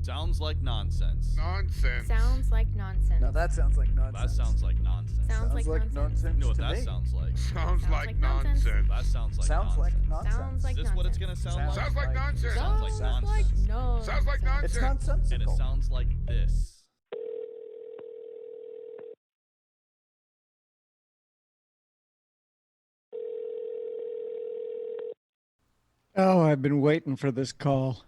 Sounds like nonsense. Nonsense. Sounds like nonsense. Now that sounds like nonsense. That sounds like nonsense. Sounds like nonsense. You know what to that me. sounds like? Sounds like like nonsense. nonsense. That sounds like Sounds like nonsense. nonsense. Sounds like Is this what it's gonna sound like? Sounds like nonsense. Sounds like nonsense. no. Sounds like It's nonsense. nonsensical. And it sounds like this. Oh, I've been waiting for this call.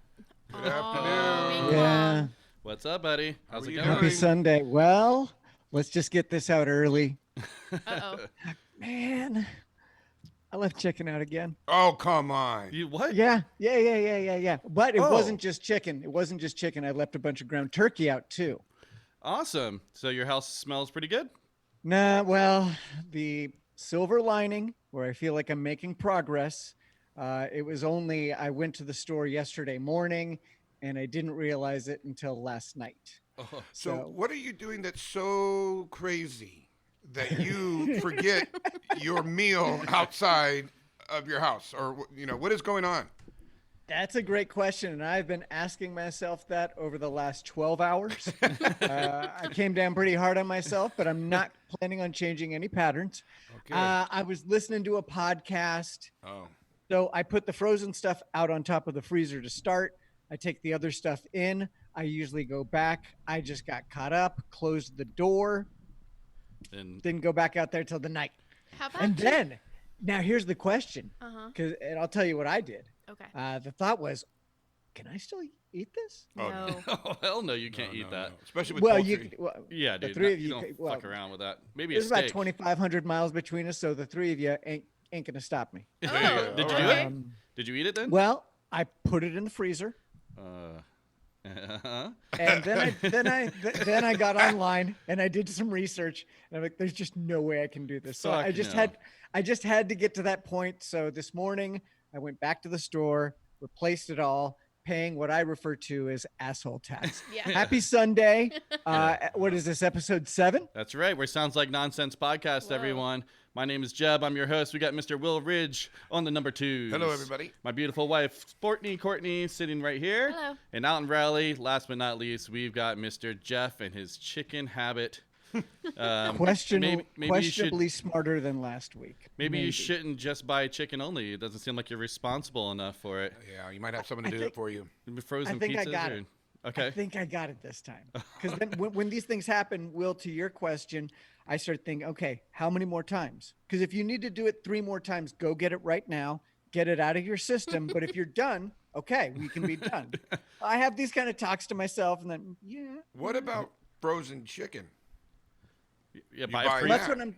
Good afternoon. Yeah. What's up, buddy? How's How it are you going? Happy doing? Sunday. Well, let's just get this out early. Uh-oh. Man, I left chicken out again. Oh, come on. You what? Yeah. But it Oh. wasn't just chicken. I left a bunch of ground turkey out too. Awesome. So your house smells pretty good? Nah, well, the silver lining where I feel like I'm making progress. It was only I went to the store yesterday morning and I didn't realize it until last night. Oh, So what are you doing that's so crazy that you forget your meal outside of your house? Or, what is going on? That's a great question, and I've been asking myself that over the last 12 hours. I came down pretty hard on myself, but I'm not planning on changing any patterns. Okay. I was listening to a podcast. Oh. So I put the frozen stuff out on top of the freezer to start. I take the other stuff in. I usually go back. I just got caught up, closed the door, and didn't go back out there till the night. How about And you? then, now here's the question, Uh-huh. and I'll tell you what I did. Okay. The thought was, can I still eat this? Oh, No. oh hell no, you can't No, eat no, that. no. Especially with Well, poultry. Yeah, the dude. three of you you don't could- well, fuck around with that. Maybe There's a about steak. 2,500 miles between us, so the three of you ain't gonna stop me. There you Oh, go. Did you do okay. it? Did you eat it then? Well, I put it in the freezer, Uh-huh. and then I got online and I did some research, and I'm like, there's just no way I can do this. So Fuck I just no. had to get to that point. So this morning I went back to the store, replaced it all, paying what I refer to as asshole tax. Yeah. Happy Sunday. What is this, episode 7? That's right. We're Sounds Like Nonsense podcast, Whoa. everyone. My name is Jeb. I'm your host. We got Mr. Will Ridge on the number 2. Hello, everybody. My beautiful wife, Courtney, sitting right here. Hello. And out in Raleigh, last but not least, we've got Mr. Jeff and his chicken habit. Questionably maybe you should, smarter than last week. maybe you shouldn't just buy chicken only. It doesn't seem like you're responsible enough for it. Yeah, you might have someone to do it for you. Frozen I think I pizzas got or- it. Okay. I think I got it this time. Because then when these things happen, Will, to your question, I start thinking, okay, how many more times? Because if you need to do it 3 more times, go get it right now. Get it out of your system. But if you're done, okay, we can be done. I have these kind of talks to myself, and then, What about frozen chicken? Yeah, buy buy it free. that's what I'm.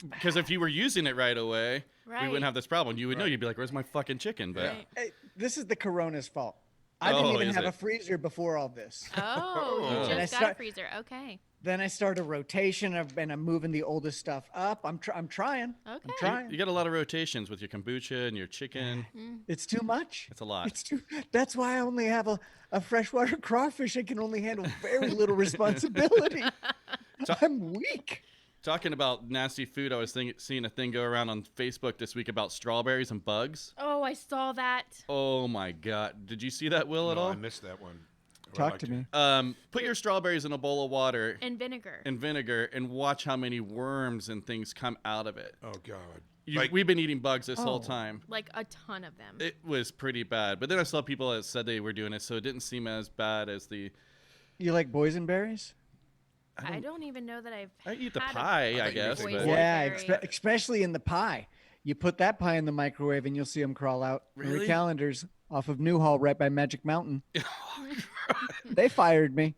Because if you were using it right away, we Right. wouldn't have this problem. You would know. You'd be like, "Where's my fucking chicken?" But Right. Hey, this is the Corona's fault. I Oh, didn't even is have it? a freezer before all this. Oh, Oh. you And I just got start- a freezer. Okay. Then I start a rotation and I'm moving the oldest stuff up. I'm trying. I'm Okay. trying. you got a lot of rotations with your kombucha and your chicken. It's too much. It's a lot. It's too. That's why I only have a freshwater crawfish. I can only handle very little responsibility. I'm weak. Talking about nasty food, I was seeing a thing go around on Facebook this week about strawberries and bugs. Oh, I saw that. Oh my god! Did you see that, Will, at No, all? I missed that one. I would Talk like to me. Put your strawberries in a bowl of water And vinegar. and vinegar, and watch how many worms and things come out of it. Oh, God. We've been eating bugs this whole Oh. time. Like a ton of them. It was pretty bad, but then I saw people that said they were doing it, so it didn't seem as bad as the. You like boysenberries? I don't even know that I've I eat the had a pie, I think guess. you But think Yeah, boysenberry. especially in the pie. You put that pie in the microwave and you'll see them crawl out. Really? Marie Callender's off of Newhall, right by Magic Mountain. They fired me.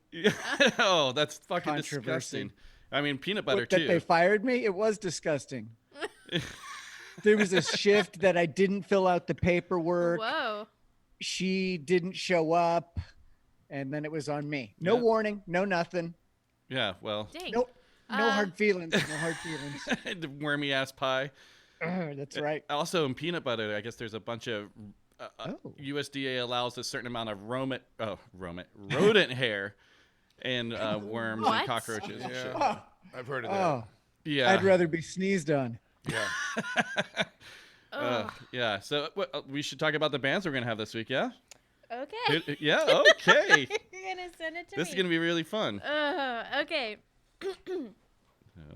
Oh, that's fucking Controversy. disgusting. I mean, peanut butter That too. they fired me. It was disgusting. There was a shift that I didn't fill out the paperwork. Whoa. She didn't show up, and then it was on me. No Yeah. warning, no nothing. Yeah, well, Dang. No hard feelings. No hard feelings. the wormy ass pie. That's right. Also, in peanut butter, I guess there's a bunch of Oh. USDA allows a certain amount of rodent hair and worms What? and cockroaches. And shit. Yeah, I've heard of that. Oh, Yeah, I'd rather be sneezed on. Yeah. Ugh. yeah. So we should talk about the bands we're gonna have this week. Yeah. Okay. Yeah, okay. You're gonna send it to This me. is going to be really fun. Okay.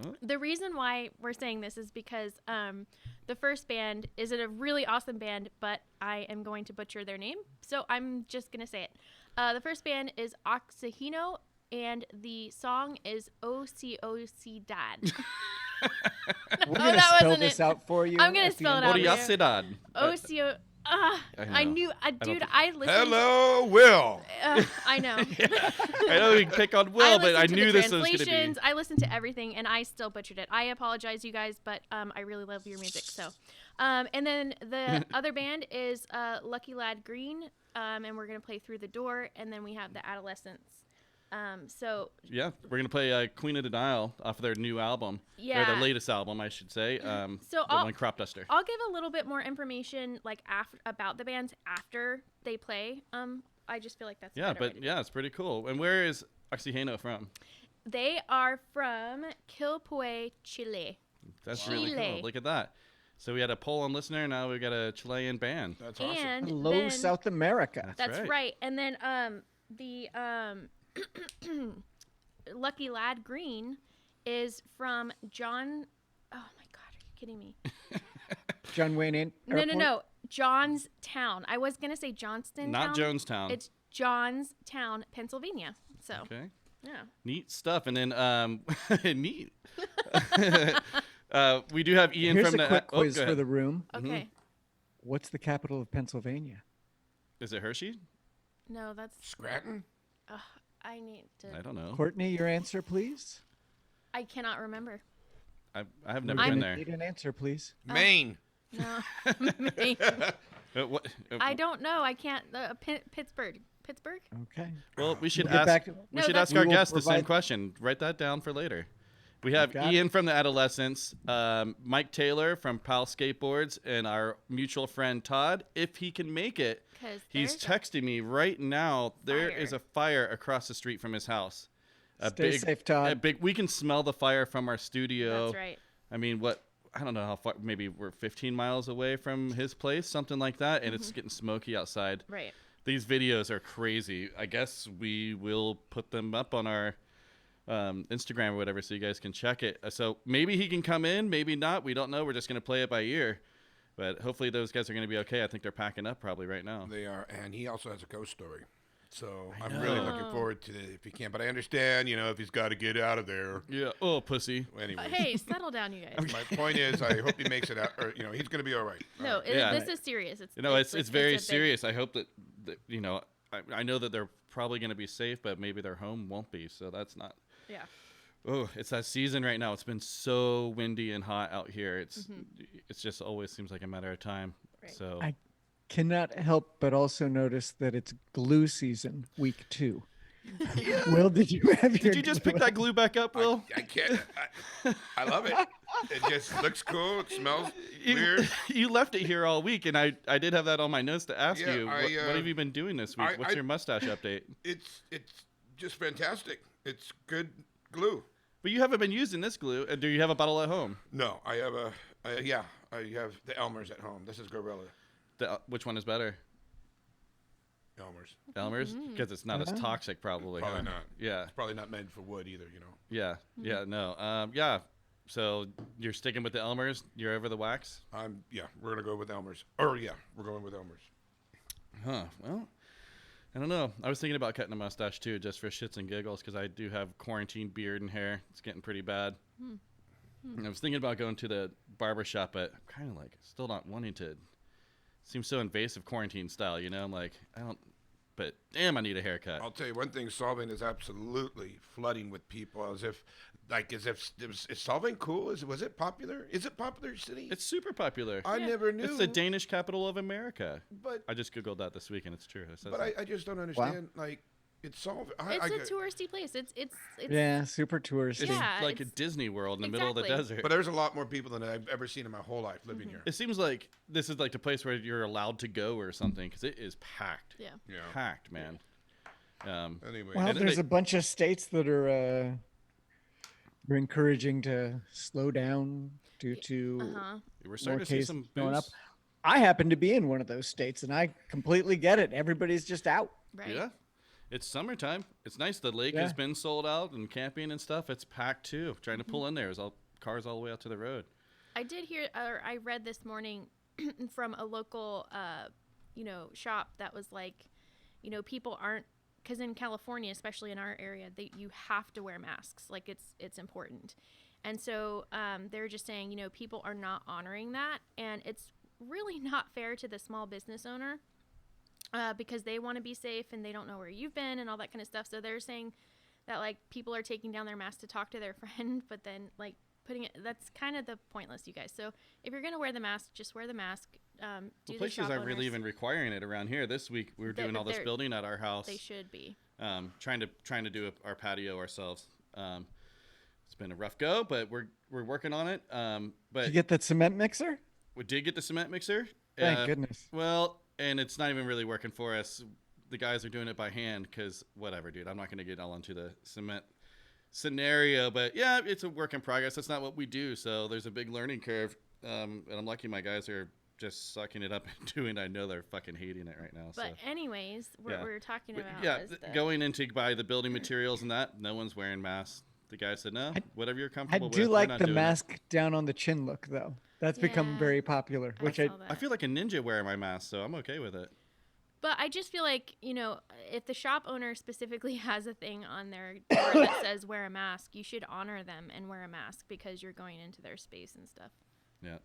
Oh, The reason why we're saying this is because the first band is a really awesome band, but I am going to butcher their name, so I'm just gonna say it. The first band is Oxigeno, and the song is OCOC Dad. We're Oh, gonna that spell wasn't this it. out for you. I'm gonna at the spell end it of out this. for you. Oriacidad. OCO. I know. knew, dude. think- I listened. Hello, Will. I know. I know we pick on Will, but I listened to knew the this was going to be. translations. I listened to everything, and I still butchered it. I apologize, you guys, but I really love your music. So, and then the other band is Lucky Lad Green, and we're gonna play Through the Door, and then we have the Adolescents. So Yeah, we're going to play Queen of Denial off of their new album. Or Yeah. their latest album, I should say. So the I'll- one, Crop Duster. I'll give a little bit more information like about the bands after they play. I just feel like that's a Yeah, better but way to yeah, it's pretty cool. And where is Oxigeno from? They are from Quilpue, Chile. That's really Chile. cool. Look at that. So we had a Poland listener, now we've got a Chilean band. That's awesome. And Hello, then, South America. That's right. right. And then the Lucky Lad Green is from John. Oh my God, are you kidding me? John Wayne Airport? No. Johnstown. I was gonna say Johnston. Not Jonestown. It's Johnstown, Pennsylvania. So Okay. yeah. Neat stuff. And then neat. We do have Ian Here's from a the quick oh, quiz go for ahead. the room. Okay. What's the capital of Pennsylvania? Is it Hershey? No, that's. Scranton? I need to. I don't know. Courtney, your answer, please. I cannot remember. I have never We're been gonna there. need an answer, please. Maine. No. What, I don't know. I can't. Pittsburgh. Pittsburgh. Okay. well, we should We'll get ask. back to- We No, should that's- ask our We will guest the same provide- question. Write that down for later. We have got Ian from the Adolescents, Mike Taylor from Powell Skateboards, and our mutual friend Todd. If he can make it, 'Cause he's there's texting me right now. There Fire. is a fire across the street from his house. Stay safe, Todd. A big. We can smell the fire from our studio. That's right. I mean, what? I don't know how far. Maybe we're 15 miles away from his place, something like that, and it's getting smoky outside. Right. These videos are crazy. I guess we will put them up on our Instagram or whatever, so you guys can check it. So maybe he can come in, maybe not. We don't know. We're just gonna play it by ear. But hopefully those guys are gonna be okay. I think they're packing up probably right now. They are, and he also has a ghost story. So I'm really looking forward to it if he can. But I understand, if he's got to get out of there. Yeah. Oh, pussy. Anyway, Hey, settle down, you guys. my point is, I hope he makes it out. Or he's going to be all right. No, Yeah. this is serious. It's It's very a big- serious. I hope that I know that they're probably gonna be safe, but maybe their home won't be. So that's not. Yeah. Oh, it's that season right now. It's been so windy and hot out here. It's just always seems like a matter of time. Right. So I cannot help but also notice that it's glue season, week 2. Will, did you have your did you just glue pick that glue back up, Will? I can't. I love it. It just looks cool. It smells You, weird. you left it here all week, and I did have that on my notes to ask Yeah, you. What have you been doing this week? What's your mustache update? It's just fantastic. It's good glue. But you haven't been using this glue. Do you have a bottle at home? No, I have I have the Elmer's at home. This is Gorilla. Which one is better? Elmer's. Elmer's? Because it's not as toxic, probably. Probably huh? not. Yeah. It's probably not made for wood either, Yeah. Yeah. No. Yeah. So you're sticking with the Elmer's? You're over the wax? We're gonna go with Elmer's. We're going with Elmer's. Huh. Well, I don't know. I was thinking about cutting a mustache too, just for shits and giggles, because I do have quarantine beard and hair. It's getting pretty bad. And I was thinking about going to the barber shop, but I'm kind of like still not wanting to. Seems so invasive, quarantine style. I'm like, I don't. But damn, I need a haircut. I'll tell you one thing. Solving is absolutely flooding with people, as if is Solving cool? Was it popular? Is it popular city? It's super popular. I never knew. It's the Danish capital of America. But I just googled that this week, and it's true. It says but that. I just don't understand. Like it's Solving. It's a touristy place. It's Yeah, super touristy. It's Yeah, like a it's- Disney World in the middle of the Exactly. desert. But there's a lot more people than I've ever seen in my whole life living here. It seems like this is like the place where you're allowed to go or something, because it is packed. yeah. Yeah. Packed, man. Anyway, Well, And there's they- a bunch of states that are encouraging to slow down due to Uh-huh. We're starting more to see cases some going up. boosts. I happen to be in one of those states, and I completely get it. Everybody's just out. Right. Yeah. It's summertime. It's nice. The lake Yeah. has been sold out and camping and stuff. It's packed too. Trying to pull in there is all cars all the way out to the road. I did hear, or I read this morning from a local, shop that was like, people aren't, because in California, especially in our area, you have to wear masks. Like it's important. And so they're just saying, people are not honoring that. And it's really not fair to the small business owner because they want to be safe and they don't know where you've been and all that kind of stuff. So they're saying that like people are taking down their mask to talk to their friend, but then like that's kind of the pointless, you guys. So if you're going to wear the mask, just wear the mask. Places aren't really even requiring it around here. This week we were doing all this building at our house. They should be. Trying to do our patio ourselves. It's been a rough go, but we're working on it. But Did you get that cement mixer? we did get the cement mixer. Thank goodness. Well, and it's not even really working for us. The guys are doing it by hand because whatever, dude. I'm not going to get all into the cement scenario, but yeah, it's a work in progress. That's not what we do, so there's a big learning curve. And I'm lucky my guys are just sucking it up and doing. I know they're fucking hating it right now. But anyways, what we're talking about is going into buy the building materials and that, no one's wearing masks. The guy said, no, whatever you're I comfortable with. do we're like not the doing mask down on the chin look, though. That's become Yeah. very popular, which saw that. I feel like a ninja wearing my mask, so I'm okay with it. But I just feel like, if the shop owner specifically has a thing on their door that says wear a mask, you should honor them and wear a mask because you're going into their space and stuff. Yeah.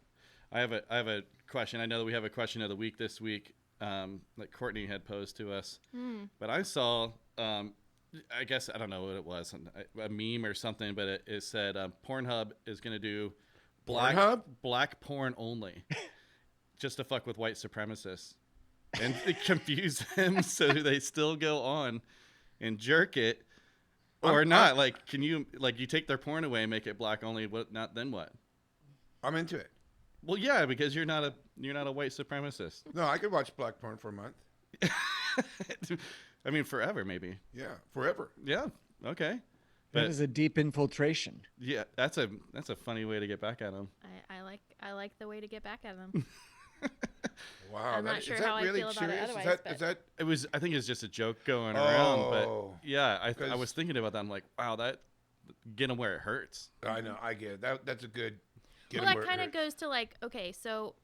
I have a question. I know that we have a question of the week this week that Courtney had posed to us. But I saw, I guess, I don't know what it was, a meme or something, but it said Pornhub is going to do black porn only just to fuck with white supremacists. And it confuse them, so they still go on and jerk it or not. Like, can you take their porn away and make it black only? What? Not then what? I'm into it. Well, yeah, because you're not a white supremacist. No, I could watch black porn for a month. I mean, forever maybe. Yeah, forever. Yeah. Okay. that is a deep infiltration. Yeah, that's a funny way to get back at them. I like the way to get back at them. Wow, I'm not sure is that how I really feel about it serious? otherwise, Is that It was. I think it's just a joke going around, but Oh. yeah, I 'Cause- was thinking about that. I'm like, wow, that get them where it hurts. I know, I get it. That's a good. Well, that kind of goes to like, okay, so,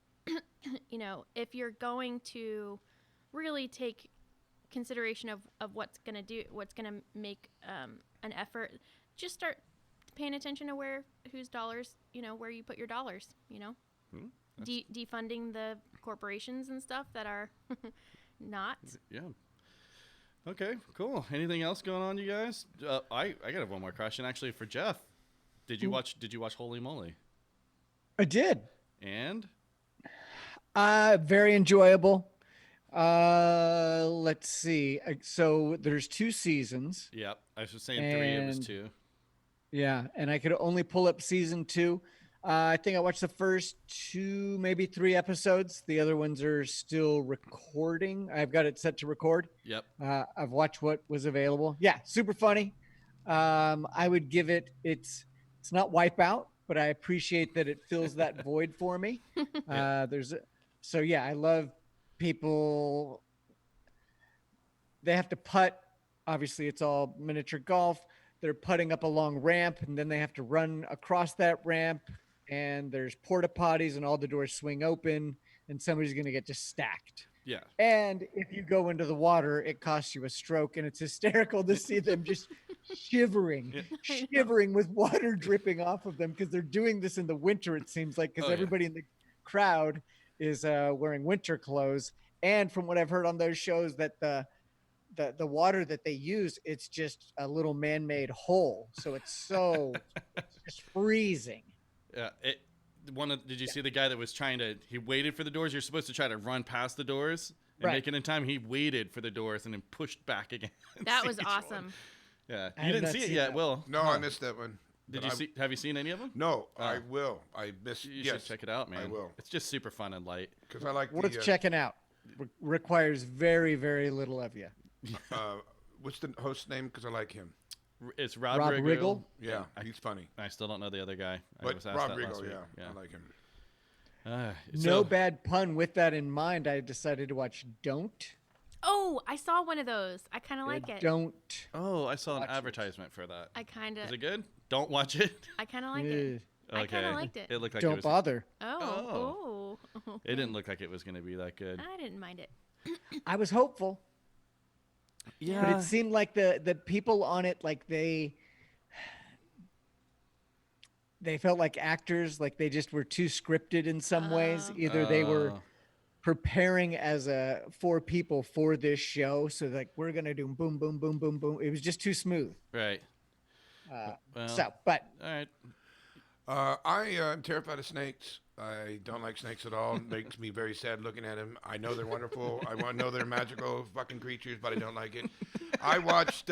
if you're going to really take consideration of what's going to make an effort, just start paying attention to whose dollars, where you put your dollars, defunding the corporations and stuff that are not. Yeah. Okay, cool. Anything else going on, you guys? I got one more question actually for Jeff. Did you watch Holy Moly? I did. And Very enjoyable. Let's see. So there's 2 seasons. yep, I was just saying 3. It was And- 2. Yeah, and I could only pull up season 2. I think I watched the first 2, maybe 3 episodes. The other ones are still recording. I've got it set to record. Yep. I've watched what was available. Yeah, super funny. I would give it. It's not Wipeout, but I appreciate that it fills that void for me. I love people. They have to putt. Obviously, it's all miniature golf. They're putting up a long ramp, and then they have to run across that ramp. And there's porta potties, and all the doors swing open, and somebody's going to get just stacked. Yeah. And if you go into the water, it costs you a stroke, and it's hysterical to see them just shivering with water dripping off of them because they're doing this in the winter, it seems like, because everybody in the crowd is wearing winter clothes. And from what I've heard on those shows, that the water that they use, it's just a little man-made hole. So it's just freezing. Yeah. Did you see the guy that was he waited for the doors? You're supposed to try to run past the doors and make it in time. He waited for the doors and then pushed back again. That was awesome. Yeah. I You have didn't not see it seen yet, that. Will? No, I missed that one. Have you seen any of them? No, Oh. I will. I missed. You Yes, should check it out, man. I will. It's just super fun and light. Because I like Worth checking out. Requires very, very little of you. What's the host name? Because I like him. It's Rob Rob Riggle. Riggle? Yeah, he's funny. I still don't know the other guy. I But was asked Rob that last Riggle, week. yeah, I like him. No bad pun. With that in mind, I decided to watch Don't. Oh, I saw one of those. I kind of like it. Don't. Oh, I saw an Watch it. advertisement for that. I kind of. Is it good? Don't watch it. I kind of like it. Eh, I kind of liked it. It looked like Don't it was. bother. Oh. Oh. It didn't look like it was going to be that good. I didn't mind it. I was hopeful, Yeah. but it seemed like the people on it, like they felt like actors, like they just were too scripted in some ways. Either they were preparing as for people for this show, so like we're gonna do boom, boom, boom, boom, boom. It was just too smooth. Right. But All right. I am terrified of snakes. I don't like snakes at all. It makes me very sad looking at them. I know they're wonderful. I want to know they're magical fucking creatures, but I don't like it. I watched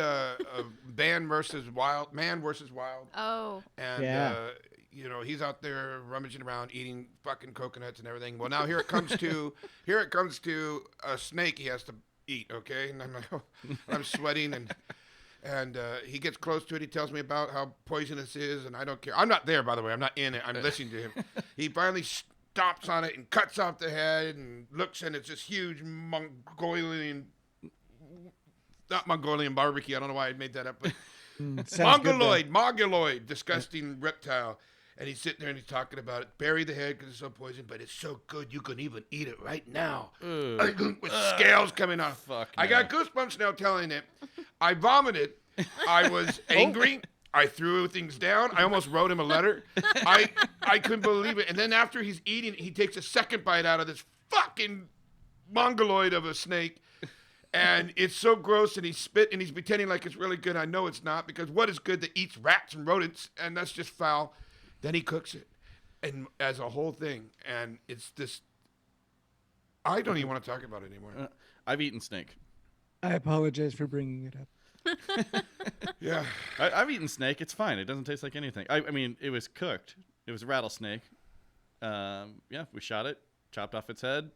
Man versus Wild. Oh. And, Yeah. he's out there rummaging around eating fucking coconuts and everything. Well, now here it comes to a snake he has to eat, okay? And I'm like, I'm sweating and he gets close to it. He tells me about how poisonous it is, and I don't care. I'm not there, by the way. I'm not in it. I'm listening to him. He finally stops on it and cuts off the head and looks, and it's this huge Mongolian barbecue. I don't know why I made that up, but mongoloid, disgusting reptile. And he's sitting there and he's talking about it. Bury the head because it's so poisoned, but it's so good you can even eat it right now. With scales coming off. Fuck I got goosebumps now telling it. I vomited. I was angry. I threw things down. I almost wrote him a letter. I couldn't believe it. And then after he's eating, he takes a second bite out of this fucking mongoloid of a snake. And it's so gross, and he spit, and he's pretending like it's really good. I know it's not, because what is good that eats rats and rodents, and that's just foul. Then he cooks it, and as a whole thing, and it's this. I don't even want to talk about it anymore. I've eaten snake. I apologize for bringing it up. Yeah, I've eaten snake. It's fine. It doesn't taste like anything. I mean, it was cooked. It was a rattlesnake. Yeah, we shot it, chopped off its head,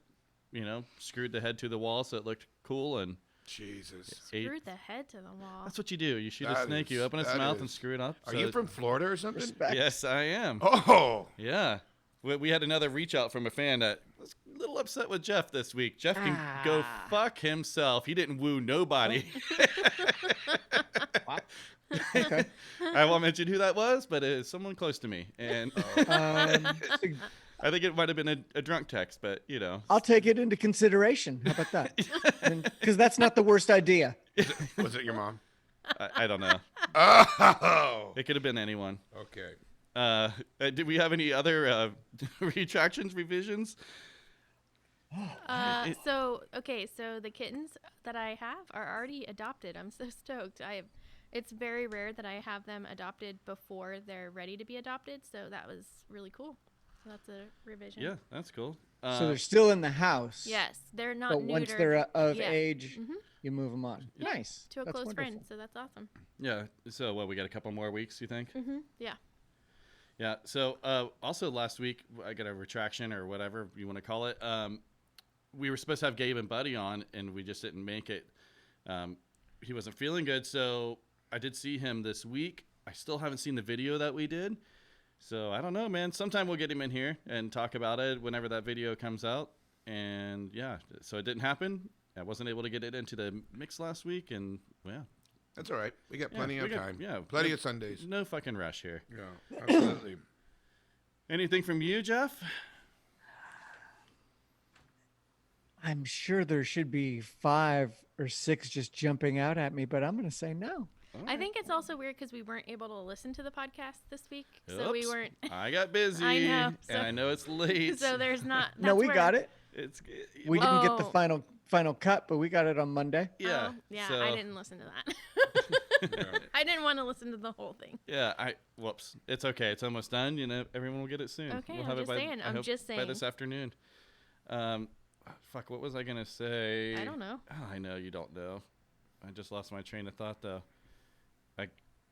screwed the head to the wall so it looked cool, and Jesus. Screwed the head to the wall. That's what you do. You shoot a snake, you open its mouth and screw it up. Are you from Florida or something? Respect. Yes, I am. Oh, Yeah. We had another reach out from a fan that was a little upset with Jeff this week. Jeff can go fuck himself. He didn't woo nobody. Okay. I won't mention who that was, but it is someone close to me. And I think it might have been a drunk text, but I'll take it into consideration. How about that? Because that's not the worst idea. was it your mom? I don't know. Oh, It could have been anyone. okay. Did we have any other retractions, revisions? So the kittens that I have are already adopted. I'm so stoked. It's very rare that I have them adopted before they're ready to be adopted. So that was really cool. So that's a revision. Yeah, that's cool. So they're still in the house. Yes, they're not But neutered. once they're of Yeah. age, Mhm. you move them on. Yeah, Nice. to a That's close wonderful. friend. So that's awesome. Yeah. So we got a couple more weeks, you think? Yeah. Yeah. So also last week, I got a retraction or whatever you want to call it. We were supposed to have Gabe and Buddy on, and we just didn't make it. He wasn't feeling good, so I did see him this week. I still haven't seen the video that we did. So I don't know, man. Sometime we'll get him in here and talk about it whenever that video comes out. And yeah, so it didn't happen. I wasn't able to get it into the mix last week, and yeah. That's all right. We got plenty we of got- time. yeah, Plenty no- of Sundays. No fucking rush here. Yeah, absolutely. Anything from you, Jeff? I'm sure there should be 5 or 6 just jumping out at me, but I'm going to say no. I think it's also weird because we weren't able to listen to the podcast this week, so we Oops. weren't. I got busy. I know, and I know it's late. So there's not. No, we got it. It's We didn't get the Oh. final cut, but we got it on Monday. yeah. Yeah, so, I didn't listen to that. Yeah. I didn't want to listen to the whole thing. Yeah, whoops. It's okay. It's almost done. Everyone will get it soon. Okay, we'll I'm have just it by, saying, I I'm hope just by saying. this afternoon. Fuck, what was I gonna say? I don't know. Oh, I know you don't know. I just lost my train of thought though.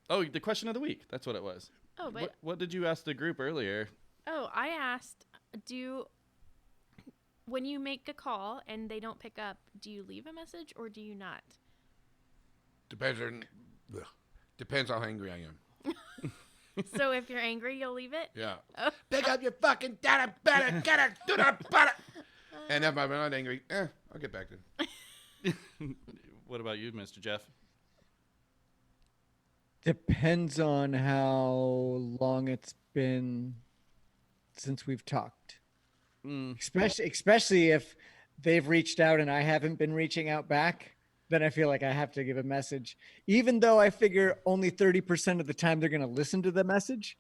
The question of the week. That's what it was. Oh, but What did you ask the group earlier? I asked, when you make a call and they don't pick up, do you leave a message or do you not? Depends how angry I am. So if you're angry, you'll leave it? Yeah. Oh. Pick up your fucking data, better, get it, do the butter. And if I'm not angry, I'll get back to it. What about you, Mr. Jeff? Depends on how long it's been since we've talked. Especially if they've reached out and I haven't been reaching out back, then I feel like I have to give a message. Even though I figure only 30% of the time they're going to listen to the message.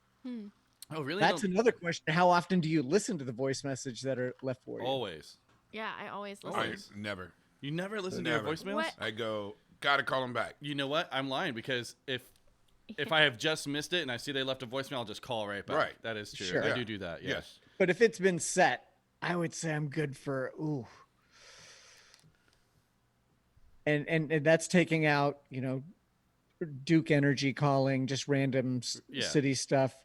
Oh, really? That's another question. How often do you listen to the voice message that are left for you? Always. Yeah, I always listen. I never. You never listen to your voicemails? What? I go, gotta call them back. You know what? I'm lying because if I have just missed it and I see they left a voicemail, I'll just call right back. Right. That is true. Sure. I Yeah. do that. Yeah. Yes. But if it's been set, I would say I'm good for And that's taking out, Duke Energy calling, just random city stuff.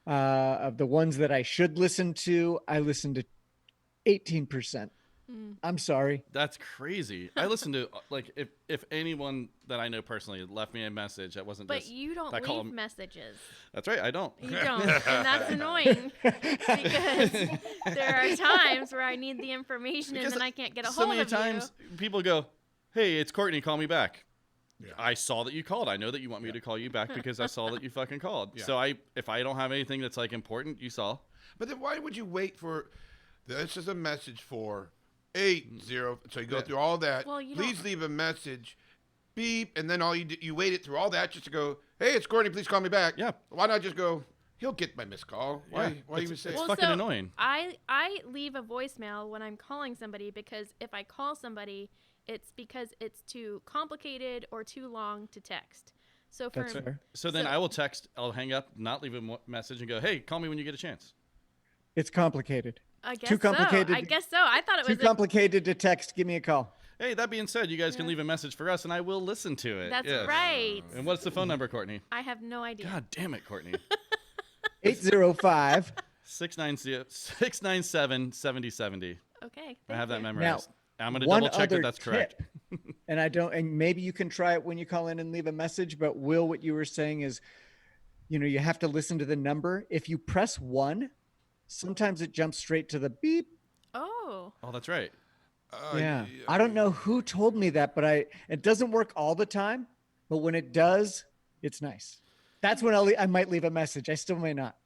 Of the ones that I should listen to, I listen to 18%. I'm sorry. That's crazy. I listen to like if anyone that I know personally left me a message that wasn't But just you don't I call leave them- messages. That's right, I don't. You don't. And that's annoying because there are times where I need the information Because and then I can't get a so hold many of times people go, "Hey, it's Courtney, call me back." Yeah. I saw that you called. I know that you want me to call you back because I saw that you fucking called. Yeah. So if I don't have anything that's like important, you saw. But then why would you wait for, this is a message for 80. So you go through all that. Well, you please don't- leave a message, beep, and then all you do, you waited through all that just to go, hey, it's Courtney, please call me back. Yeah. Why not just go, he'll get my missed call. Why Yeah. even say It's it? fucking annoying. I leave a voicemail when I'm calling somebody because if I call somebody, it's because it's too complicated or too long to text. So for That's fair. So then I will text, I'll hang up, not leave a message and go, "Hey, call me when you get a chance." It's complicated. I guess Too complicated. so. I guess so. I thought it Too was complicated to text. Give me a call. Hey, that being said, you guys can leave a message for us and I will listen to it. That's Yes. right. And what's the phone number, Courtney? I have no idea. God damn it, Courtney. 805. 697-7070. Okay. I have that thank you. memorized. I'm going to One double check that other that's correct. tip, and maybe you can try it when you call in and leave a message, but Will, what you were saying is, you have to listen to the number. If you press 1, sometimes it jumps straight to the beep. Oh. Oh, that's right. Yeah. I don't know who told me that, but it doesn't work all the time, but when it does, it's nice. That's when I might leave a message. I still may not.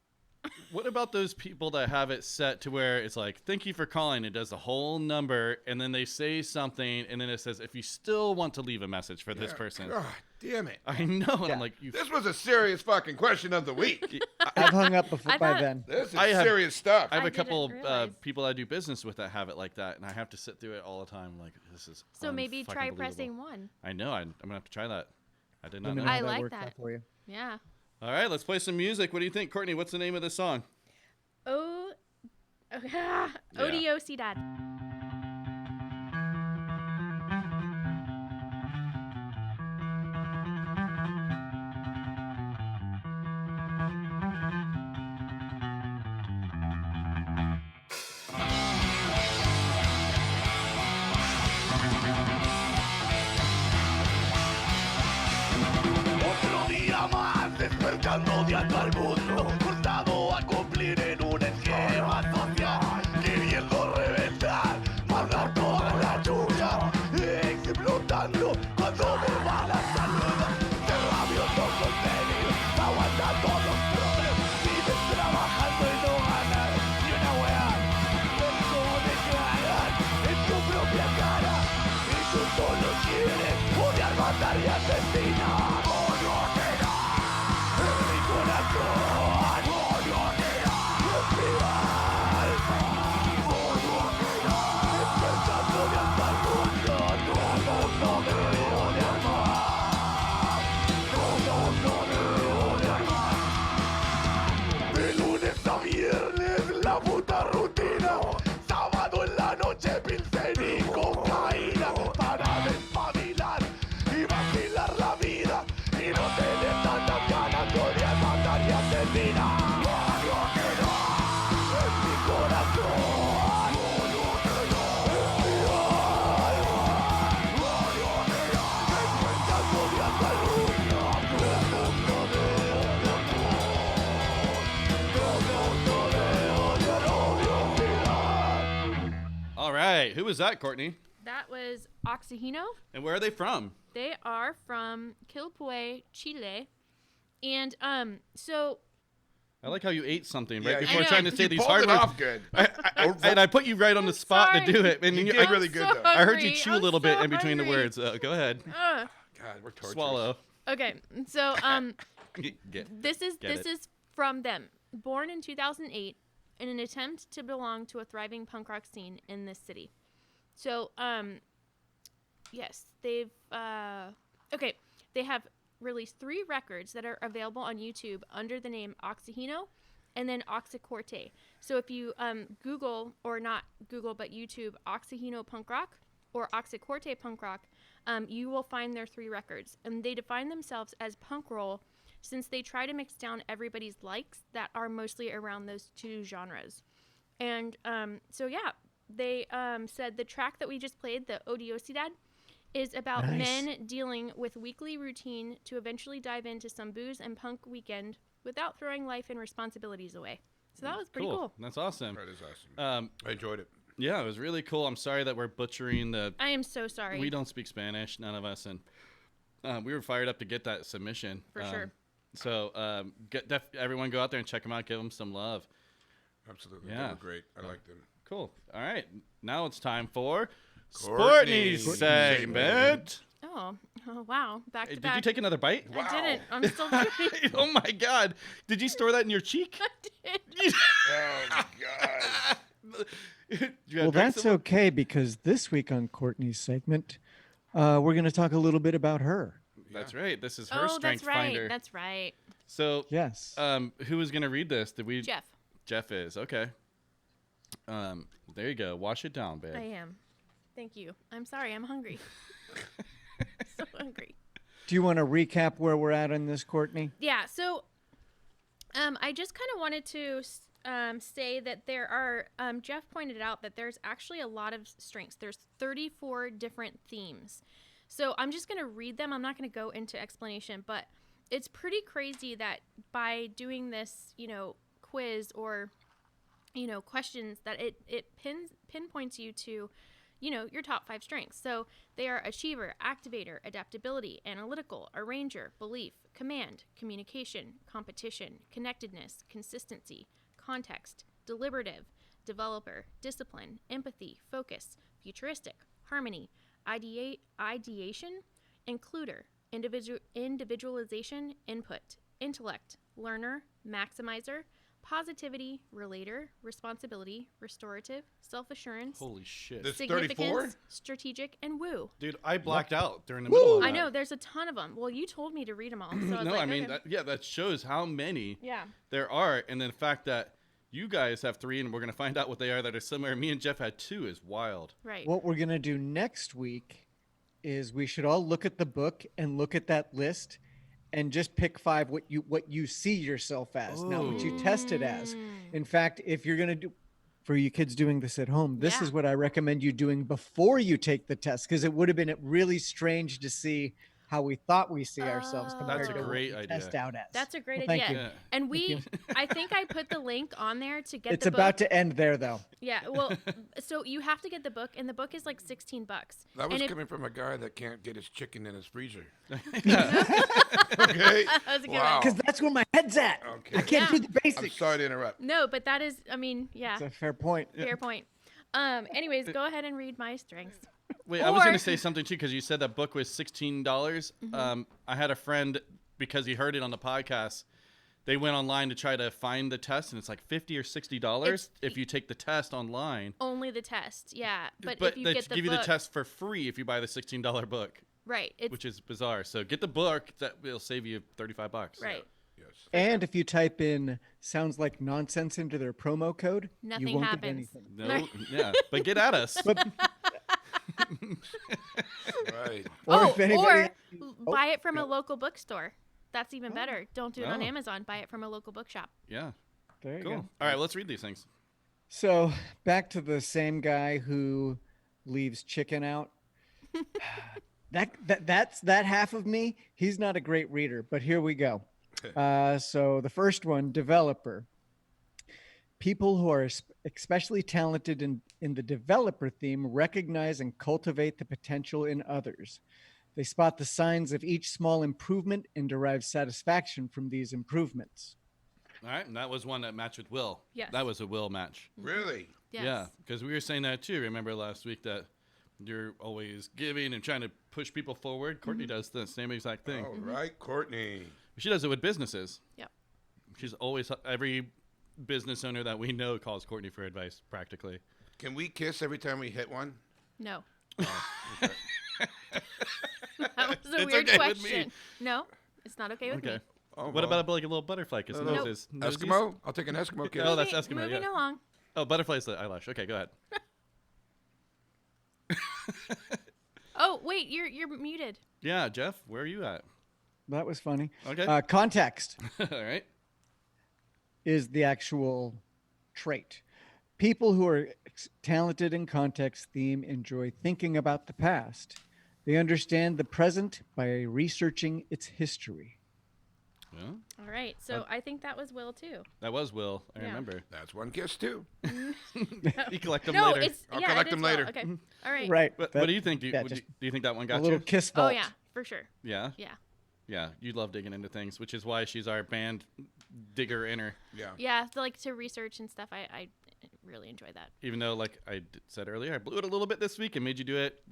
What about those people that have it set to where it's like, "Thank you for calling." It does the whole number, and then they say something, and then it says, "If you still want to leave a message for this person." God damn it. I know, and Yeah. I'm like, "You." This was a serious fucking question of the week. I've hung up before I by thought- then. This is I have- serious stuff. I have I a couple didn't realize. people I do business with that have it like that, and I have to sit through it all the time. Like, this is So maybe try unfucking pressing believable. 1. I know. I'm gonna have to try that. I did not Let me know. know I how like worked that. out for you. Yeah. All right, let's play some music. What do you think, Courtney? What's the name of this song? Odiosidad. Otro día más despertando de ando al mundo, forzado a cumplir en un esquema social, queriendo reventar, mandar toda la chucha, explotando cuando me va la salud, de rabioso contenido, aguantando los problemas, vives trabajando y no ganas ni una weá, eso declarar en tu propia cara, y tú solo quieres odiar, matar y asesinar. En mi corazón who was that, Courtney? That was Oxigeno. And where are they from? They are from Quilpué, Chile. And so I like how you ate something Yeah, right you- before I know. trying to say You these pulled hard it words. off good. And I put you right on the spot sorry. to do it. And You you- did I, really good, though. I heard you hungry. chew a I'm little bit so in between the hungry. words. Go ahead. Ugh. God, we're torturous. Swallow. Okay, so Get- this is Get it. from them. Born in 2008 in an attempt to belong to a thriving punk rock scene in this city. So yes, they've they have released 3 records that are available on YouTube under the name Oxigeno and then Oxicorte. So if you Google, or not Google but YouTube, Oxigeno punk rock or Oxicorte punk rock, you will find their 3 records. And they define themselves as punk roll since they try to mix down everybody's likes that are mostly around those 2 genres. And so yeah, they said the track that we just played, the Odiosidad, is about Nice. men dealing with weekly routine to eventually dive into some booze and punk weekend without throwing life and responsibilities away. So that was pretty cool. That's awesome. That is awesome. I enjoyed it. Yeah, it was really cool. I'm sorry that we're butchering the. I am so sorry. We don't speak Spanish, none of us, and we were fired up to get that submission. For sure. So everyone go out there and check them out. Give them some love. Absolutely. Yeah. They were great. I liked them. Cool. All right. Now it's time for Courtney's Sportney's segment. Oh wow. Back to Did back. you take another bite? I didn't. I'm still doing Oh my God! Did you store that in your cheek? I did. Oh, God. Well, that's okay, because this week on Courtney's segment, we're going to talk a little bit about her. That's right. This is her Oh, strength that's right. finder. That's right. So, Yes. who was gonna read this? Did we? Jeff, Jeff is okay. There you go. Wash it down, babe. I am. Thank you. I'm sorry. I'm hungry. So hungry. Do you want to recap where we're at on this, Courtney? Yeah. So, I just kind of wanted to say that there are. Jeff pointed out that there's actually a lot of strengths. There's 34 different themes. So I'm just going to read them. I'm not going to go into explanation, but it's pretty crazy that by doing this, quiz or, questions, that it pinpoints you to, your top 5 strengths. So they are achiever, activator, adaptability, analytical, arranger, belief, command, communication, competition, connectedness, consistency, context, deliberative, developer, discipline, empathy, focus, futuristic, harmony, ideation, includer, individualization, input, intellect, learner, maximizer, positivity, relator, responsibility, restorative, self-assurance, Holy shit, This- significance, 34? strategic, and woo. dude! I blacked out during the middle of that. I know there's a ton of them. Well, you told me to read them all, so I was No, like, I mean, okay. that shows how many Yeah. there are, and then the fact that you guys have 3, and we're gonna find out what they are that are similar. Me and Jeff had 2 is wild. Right. What we're going to do next week is we should all look at the book and look at that list and just pick 5 what you see yourself as, not what you test it as. In fact, if you're going to do, for you kids doing this at home, this Yeah. is what I recommend you doing before you take the test, because it would have been really strange to see how we thought we see ourselves compared That's a to great what we idea. test out as. That's a great Well, thank idea. you. Yeah. And I think I put the link on there to get It's the book. about to end there, though. Yeah, well, so you have to get the book, and the book is like $16. That was and if- coming from a guy that can't get his chicken in his freezer. That Okay. was a good Wow. one. Because that's where my head's at. Okay. I can't Yeah. do the I'm basics. sorry to interrupt. No, but that is, I mean, yeah, It's a fair point. fair point. Anyways, go ahead and read my strengths. Wait, I was gonna Or- say something too because you said that book was $16. I had a friend because he heard it on the podcast. They went online to try to find the test, and it's like $50 or $60 if you take the test online. Only the test, yeah. But if you they get the give book, you the test for free if you buy the $16 book, right? It's which is bizarre. So get the book; that will save you $35. right. Yes. And if you type in "sounds like nonsense" into their promo code, Nothing you won't happens. get anything. No, yeah, but get at us. But Right. or Oh, if anybody, buy it from a local bookstore. That's even better. Don't do it on Oh. Amazon. Buy it from a local bookshop. Yeah, there you cool. go. All right, let's read these things. So back to the same guy who leaves chicken out. That's that half of me. He's not a great reader, but here we go. So the first one, developer. People who are especially talented in the developer theme recognize and cultivate the potential in others. They spot the signs of each small improvement and derive satisfaction from these improvements. All right, and that was one that matched with Will. Yes. That was a Will match. Really? Yes. Yeah, because we were saying that too. Remember last week that you're always giving and trying to push people forward? Courtney does the same exact thing. All right, Courtney. She does it with businesses. Yep. She's always, every business owner that we know calls Courtney for advice, practically. Can we kiss every time we hit one? No. Oh, okay. That was a It's weird okay with me. question. No, it's not okay with me. Okay. Oh, What well. about like a little butterfly kiss? Nope. Noses. Nosies? Eskimo? I'll take an Eskimo kiss. Oh, that's Moving- Eskimo, Moving yeah. along. Oh, butterfly's the eyelash. Okay, go ahead. Oh, wait, you're muted. Yeah, Jeff, where are you at? That was funny. Okay. Context All right. is the actual trait. People who are talented in context theme enjoy thinking about the past. They understand the present by researching its history. Well, All right, so I think that was Will too. that was Will. I Yeah. remember. That's one kiss, too. You collect them No, later. it's I'll yeah, collect it them is Will. later. Okay, all right. Right. What that- do you think? Do yeah, do just you think that one a got little you? kiss Oh vault. yeah, for sure. Yeah. Yeah. Yeah. You love digging into things, which is why she's our band digger inner. Yeah. Yeah, so like to research and stuff. I really enjoy that. Even though, like I said earlier, I blew it a little bit this week and made you do it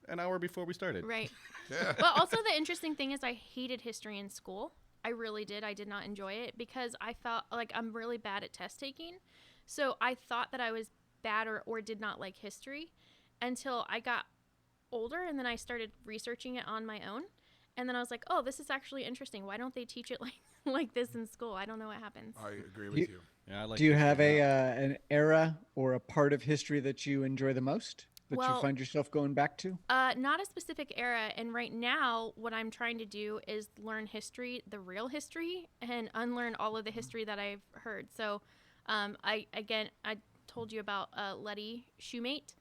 an hour before we started. Right. Yeah. But also the interesting thing is I hated history in school. I really did. I did not enjoy it because I felt like I'm really bad at test taking. So I thought that I was bad or did not like history until I got older, and then I started researching it on my own. And then I was like, oh, this is actually interesting. Why don't they teach it like this in school? I don't know what happens. I agree with you. Yeah, I like Do you history have a a lot. an era or a part of history that you enjoy the most? That Well- you find yourself going back to? Not a specific era. And right now, what I'm trying to do is learn history, the real history, and unlearn all of the history that I've heard. So, I told you about Letty Shoemate.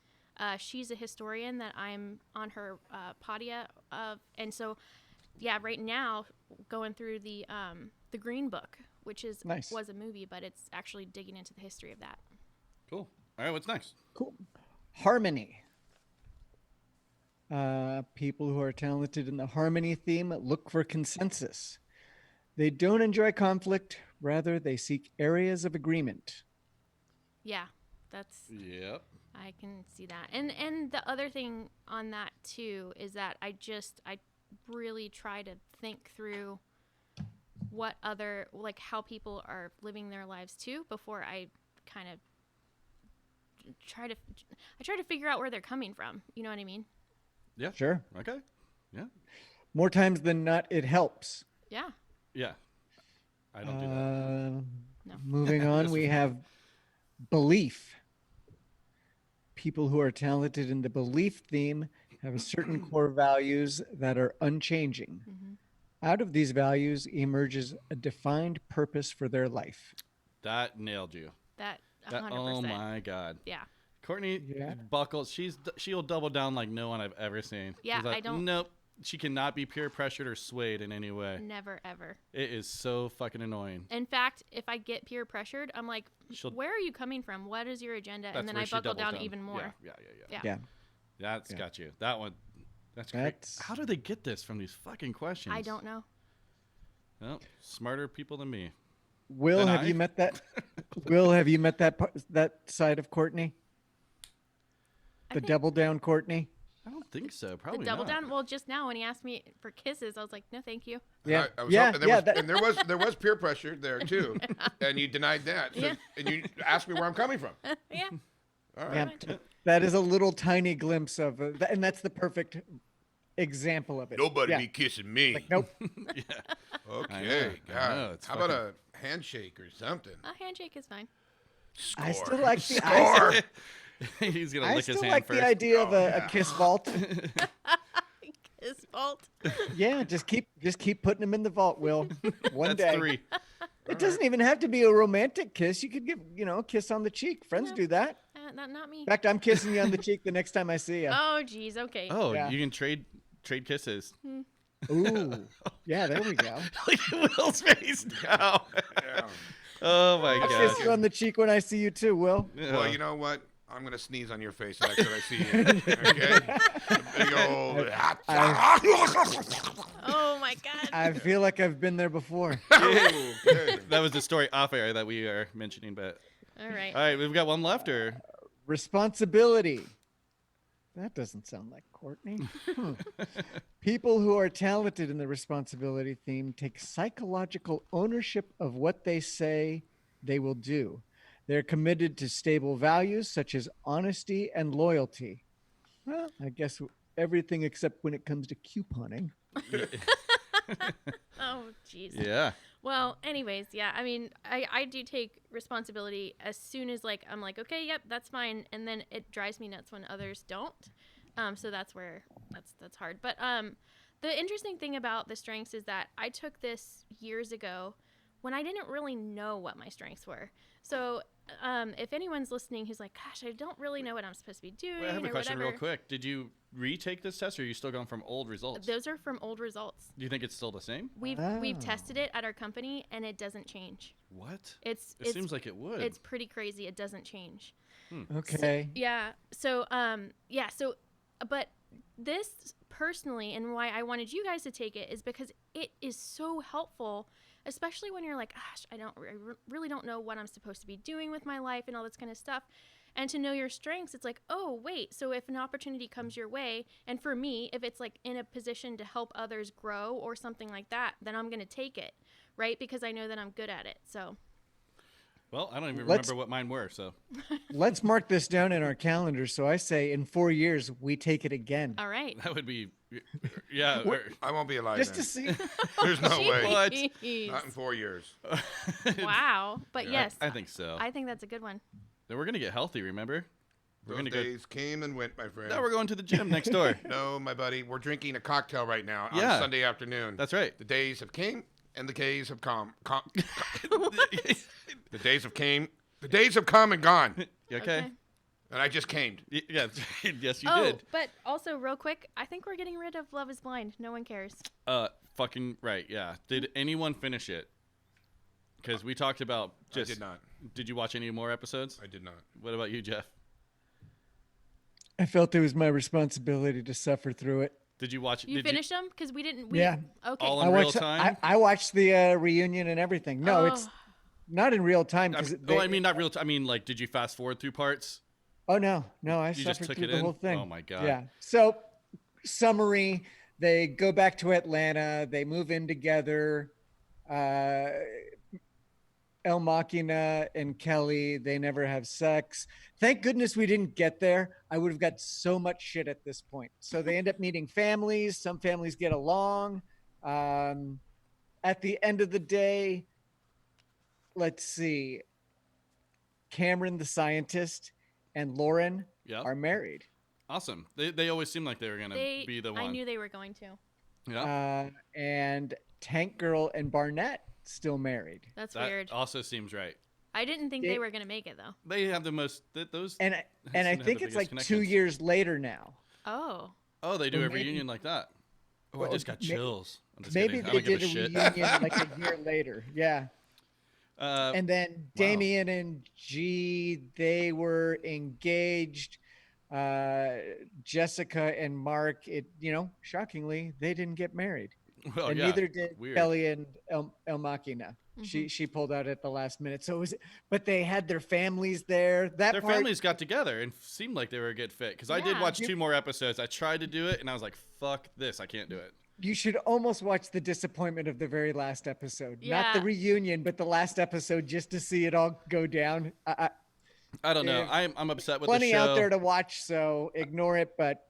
She's a historian that I'm on her podia of, and so, yeah, right now going through the Green Book, which is Nice. was a movie, but it's actually digging into the history of that. Cool. All right, what's next? Cool. Harmony. People who are talented in the harmony theme look for consensus. They don't enjoy conflict. Rather, they seek areas of agreement. Yeah, that's Yep. I can see that. And the other thing on that too is that I really try to think through what other like how people are living their lives too before I kind of try to figure out where they're coming from. You know what I mean? Yeah. Sure. Okay. Yeah. More times than not, it helps. Yeah. Yeah. I don't do that. No. Moving on, we have belief. People who are talented in the belief theme have a certain core values that are unchanging. Out of these values emerges a defined purpose for their life. That nailed you. That That, 100%. oh my God. Yeah. Courtney Yeah. buckles. She'll double down like no one I've ever seen. Yeah, She's like, I don't- Nope. She cannot be peer pressured or swayed in any way. Never ever. It is so fucking annoying. In fact, if I get peer pressured, I'm like, She'll- where are you coming from? What is your agenda? That's And then where I she buckle doubles down even more. Yeah. Yeah. Yeah. That's Yeah. got you. That one. That's great. That's- How do they get this from these fucking questions? I don't know. Well, smarter people than me. Will, Then have I- you met that? Will, have you met that side of Courtney? I The think double down Courtney? I don't think so. the Probably double not. down. Well, just now when he asked me for kisses, I was like, no, thank you. Yeah. I was Yeah, hoping- yeah, and there was peer pressure there too, and you denied that. So, Yeah. And you asked me where I'm coming from. Yeah. All right. Yeah, that is a little tiny glimpse of, and that's the perfect example of it. Nobody Yeah. be kissing me. Like, nope. Okay. I God. know, it's How about a handshake or something? A handshake is fine. Score. I still like the Score. He's gonna I lick his still hand like first. the idea of Oh, a yeah. kiss vault. His fault. Yeah, just keep putting them in the vault, Will. One That's day. 3. It doesn't even have to be a romantic kiss. You could give, a kiss on the cheek. Friends No. do that. Not me. In fact, I'm kissing you on the cheek the next time I see you. Oh, geez. Okay. Oh, Yeah. you can trade kisses. Ooh. Yeah, there we go. Look at Will's face now. Yeah. Oh my I'll gosh. kiss you on the cheek when I see you too, Will. Well, you know what? I'm gonna sneeze on your face next time I see you. Okay? A big old. Oh my God. I feel like I've been there before. Oh, good. That was the story off air that we are mentioning, but All right. all right, we've got one left, or Responsibility. That doesn't sound like Courtney. People who are talented in the responsibility theme take psychological ownership of what they say they will do. They're committed to stable values such as honesty and loyalty. Well, I guess everything except when it comes to couponing. Oh, jeez. yeah. Well, anyways, yeah. I mean, I do take responsibility as soon as like I'm like, okay, yep, that's fine, and then it drives me nuts when others don't. So that's where that's hard. But the interesting thing about the strengths is that I took this years ago when I didn't really know what my strengths were. So if anyone's listening who's like, gosh, I don't really know what I'm supposed to be doing, Wait, I have a or question whatever. real quick. Did you retake this test, or are you still going from old results? Those are from old results. Do you think it's still the same? We've Oh. tested it at our company and it doesn't change. What? It Seems like it would. It's pretty crazy. It doesn't change. Okay. Yeah. So but this personally, and why I wanted you guys to take it, is because it is so helpful, especially when you're like, gosh, I really don't know what I'm supposed to be doing with my life and all this kind of stuff. And to know your strengths, it's like, oh, wait, so if an opportunity comes your way, and for me, if it's like in a position to help others grow or something like that, then I'm going to take it, right? Because I know that I'm good at it. So, well, I don't even Let's- remember what mine were, so. Let's mark this down in our calendar. So I say in 4 years, we take it again. all right. That would be, yeah. I won't be alive Just then. to see. There's no way. What? Jeez. Not in 4 years. Wow. But yes, I think so. I think that's a good one. Then we're going to get healthy, remember? We're Those going to go. days came and went, my friend. No, we're going to the gym next door. No, my buddy. We're drinking a cocktail right now on Yeah. Sunday afternoon. That's right. The days have came and the days have come. The days have came. The days have come and gone. You okay? And I just came. Yeah. Yes, you Oh, did. but also real quick, I think we're getting rid of Love is Blind. No one cares. Fucking right. Yeah. Did anyone finish it? Because we talked about just. I did not. Did you watch any more episodes? I did not. What about you, Jeff? I felt it was my responsibility to suffer through it. Did you watch? You did finished them? Because we didn't. Yeah. Okay. All I in real watched, time? I watched the reunion and everything. No, it's Oh. not in real time. I 'Cause mean, they- I mean, not real time. I mean, like, did you fast forward through parts? Oh no, I You just suffered took through it the in? whole thing. Oh, my God. Yeah. So, summary: they go back to Atlanta. They move in together. El Machina and Kelly, they never have sex. Thank goodness we didn't get there. I would have got so much shit at this point. So they end up meeting families. Some families get along. At the end of the day, let's see. Cameron, the scientist, and Lauren Yeah. are married. Awesome. They always seem like they were gonna be the one. I knew they were going to. Yeah. And Tank Girl and Barnett still married. That's That weird. also seems right. I didn't think They- they were going to make it, though. They have the most. Those. And I seem to have think the it's like biggest 2 connections. years later now. Oh. Oh, they do Or a maybe- reunion like that. Oh, I Well, just got may- chills. I'm just Maybe kidding. I they don't give did a shit. reunion like a year later. Yeah. And then wow. Damien and G, they were engaged. Jessica and Mark, shockingly, they didn't get married. Well, And yeah. neither did Weird. Kelly and El Machina. Mm-hmm. She pulled out at the last minute. So but they had their families there. That Their part, families got together and seemed like they were a good fit. Because I did Yeah. watch 2 more episodes. I tried to do it, and I was like, "Fuck this! I can't do it." you should almost watch the disappointment of the very last episode. Not the Yeah. reunion, but the last episode, just to see it all go down. I don't know. Yeah. I'm upset with Plenty the show. out there to watch, so ignore it. But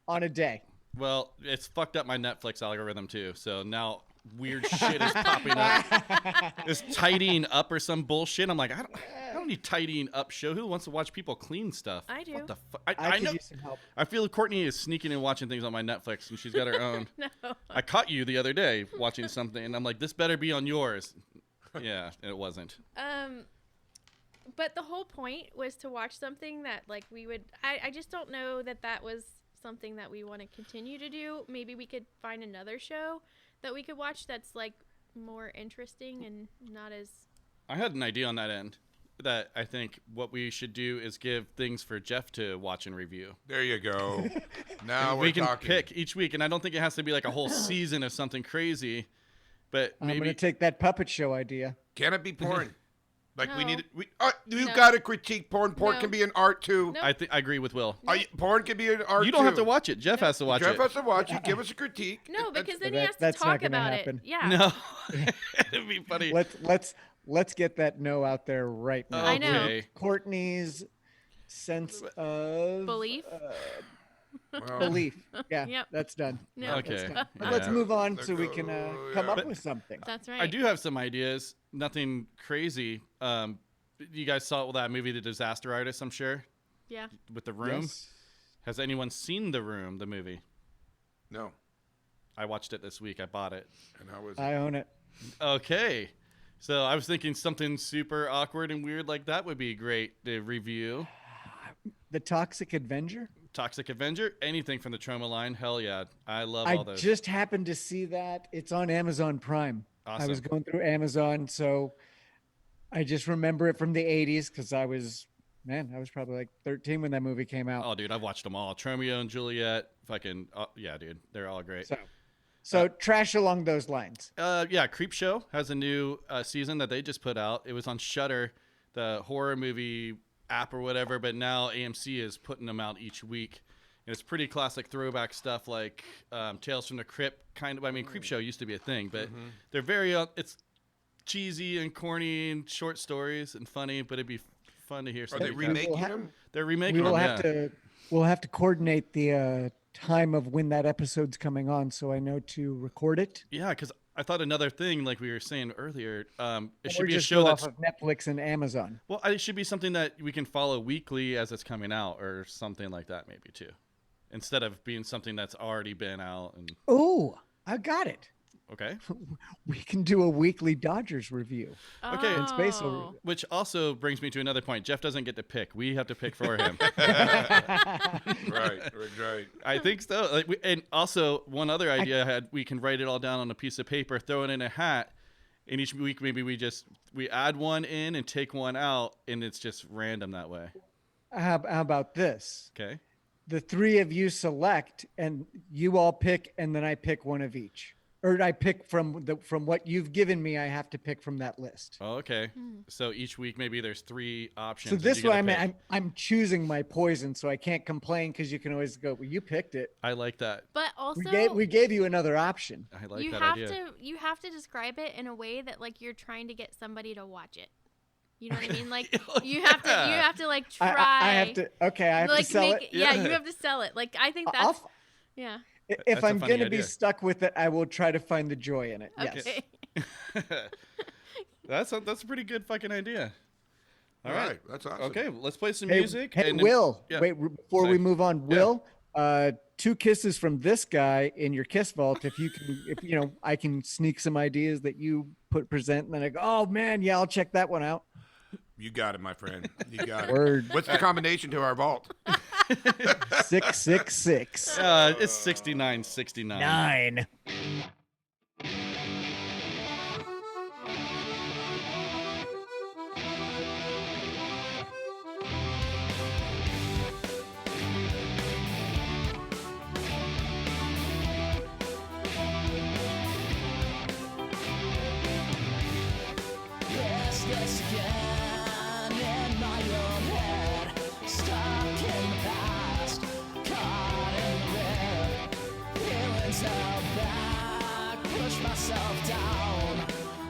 on a day, Well, it's fucked up my Netflix algorithm too. So now weird shit is popping up. It's tidying up or some bullshit. I'm like, I don't need tidying up show. Who wants to watch people clean stuff? I do. What the fuck? I I could know. use some help. I feel Courtney is sneaking and watching things on my Netflix, and she's got her own. No. I caught you the other day watching something, and I'm like, this better be on yours. Yeah, and it wasn't. But the whole point was to watch something that, like, we would... I just don't know that was something that we want to continue to do. Maybe we could find another show that we could watch that's, like, more interesting and not as I had an idea on that end that I think what we should do is give things for Jeff to watch and review. There you go. Now we we're can talking. pick each week, and I don't think it has to be like a whole season of something crazy, but I'm maybe gonna take that puppet show idea. Can it be porn? Like we No. need. You No. got to critique porn. Porn No. can be an art too. No. I agree with Will. Porn can be an art. You don't have too. to watch it. Jeff has to watch Jeff it. has to watch it. Give us a critique. No, That's- because then he that- has to that's not talk gonna about happen. it. Yeah. No, it'd be funny. Let's get that no out there right now. I know. Okay. Courtney's sense of Belief. well, Belief. Yeah, Yep. that's done. No. Okay. That's done. Yeah. Let's move on There so we go- can yeah. come up But- with something. That's right. I do have some ideas. Nothing crazy. You guys saw that movie, The Disaster Artist, I'm sure, Yeah. with The Room. Yes. Has anyone seen The Room, the movie? No. I watched it this week. I bought it. And I was. I own it. Okay. So I was thinking something super awkward and weird like that would be great to review. The Toxic Avenger. Toxic Avenger, anything from the Trauma line. Hell yeah. I love I all those. just happened to see that. It's on Amazon Prime. I was Awesome. going through Amazon, so I just remember it from the 80s because I was probably like 13 when that movie came out. Oh, dude, I've watched them all. Romeo and Juliet. Fucking, yeah, dude. They're all great. So trash along those lines. Yeah, Creep Show has a new season that they just put out. It was on Shudder, the horror movie app or whatever, but now AMC is putting them out each week. And it's pretty classic throwback stuff like Tales from the Crypt kind of. I mean, Creep Show used to be a thing, but they're very, it's cheesy and corny and short stories and funny, but it'd be fun to hear Are something. they like that. remaking ha- them? They're remaking them, We'll have to coordinate the time of when that episode's coming on, so I know to record it. Yeah, because I thought another thing, like we were saying earlier, it should Or be a just show go that's off of Netflix and Amazon. well, it should be something that we can follow weekly as it's coming out, or something like that, maybe too, instead of being something that's already been out. And Oh, I got it. okay, We can do a weekly Dodgers review. Okay. In space Oh. which also brings me to another point. Jeff doesn't get to pick; we have to pick for him. Right. Right. I think so. Like, and also one other idea I had: we can write it all down on a piece of paper, throw it in a hat, and each week maybe we add one in and take one out, and it's just random that way. How about this? Okay. The three of you select, and you all pick, and then I pick one of each. Or I pick from what you've given me. I have to pick from that list. Oh, okay. So each week maybe there's 3 options. So that this you way, gotta pick. I'm choosing my poison, so I can't complain because you can always go. Well, you picked it. I like that. But also, We gave you another option. I like you that have idea. you have to describe it in a way that like you're trying to get somebody to watch it. You know what I mean? Like you have to like try. I have to. Okay, I have like to sell make it. Yeah, Yeah. you have to sell it. Like I think I'll- that's yeah. If That's a I'm funny going to be idea. stuck with it, I will try to find the joy in it. Yes. Okay. That's a pretty good fucking idea. All All right. right. That's awesome. Okay, let's play some Hey, music. hey, and Will. yeah. Wait, before Say. we move on, Yeah. Will. 2 kisses from this guy in your kiss vault. If I can sneak some ideas that you present, and then I go, oh man, yeah, I'll check that one out. You got it, my friend. You got it. Word. What's the combination to our vault? 666 It's 6969. 9. Restless again in my own head, stuck in the past, caught in the red. Feelings held back, push myself down,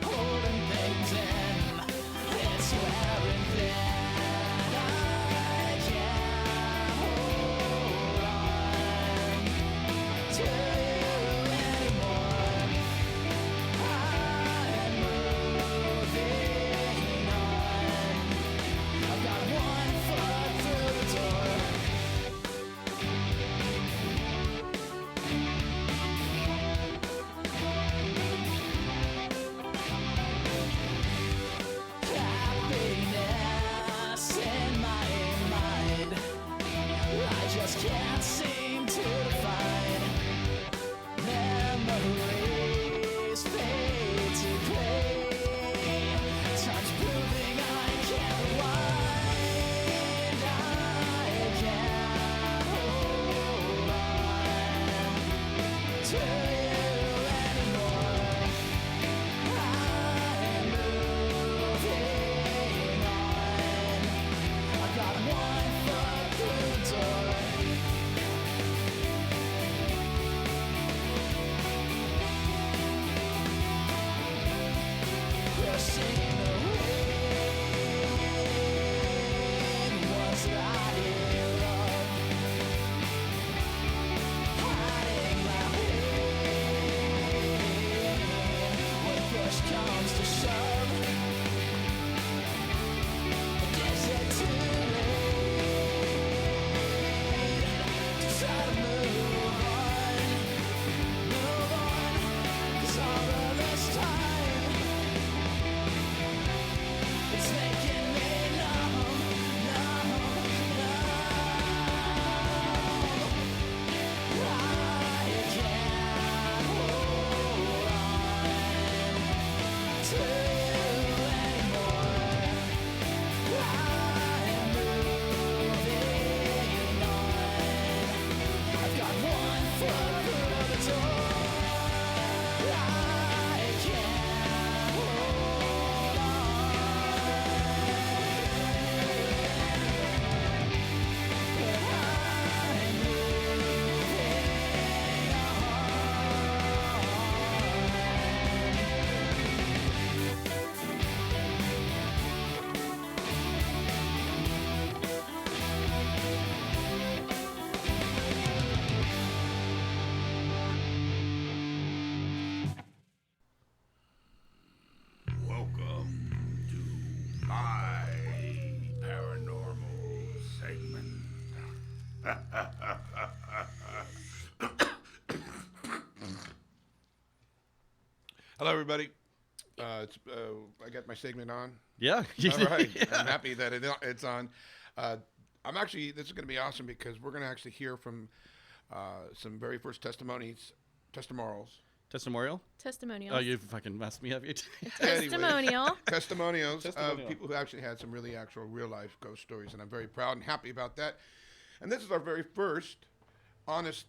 holding things in. It's wearing thin. I can't hold on to you anymore. I'm moving on. I've got one foot through the door. Happiness in my mind, I just can't seem to define. Memories fade to gray. Time's Hello, everybody. I got my segment on. Yeah. All right. I'm happy that it's on. This is going to be awesome because we're going to actually hear from some very first testimonials. Testimonial? Testimonials. Oh, you fucking messed me up. Testimonial. Testimonials of Testimonial. people who actually had some really actual real life ghost stories, and I'm very proud and happy about that. And this is our very first honest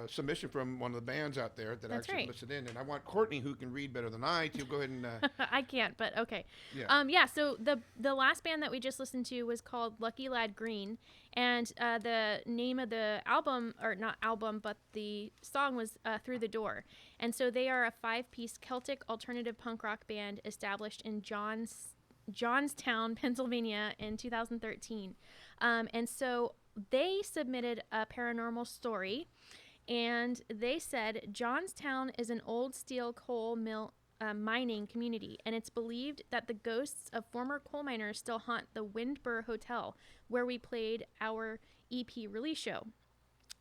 submission from one of the bands out there that That's actually right. listened in. And I want Courtney, who can read better than I, to go ahead and I can't, but okay. Yeah. So the last band that we just listened to was called Lucky Lad Green, and the name of the album, or not album, but the song was Through the Door. And so they are a 5-piece Celtic alternative punk rock band established in Johnstown, Pennsylvania in 2013. And so they submitted a paranormal story, and they said Johnstown is an old steel coal mill mining community, and it's believed that the ghosts of former coal miners still haunt the Windbur Hotel, where we played our EP release show.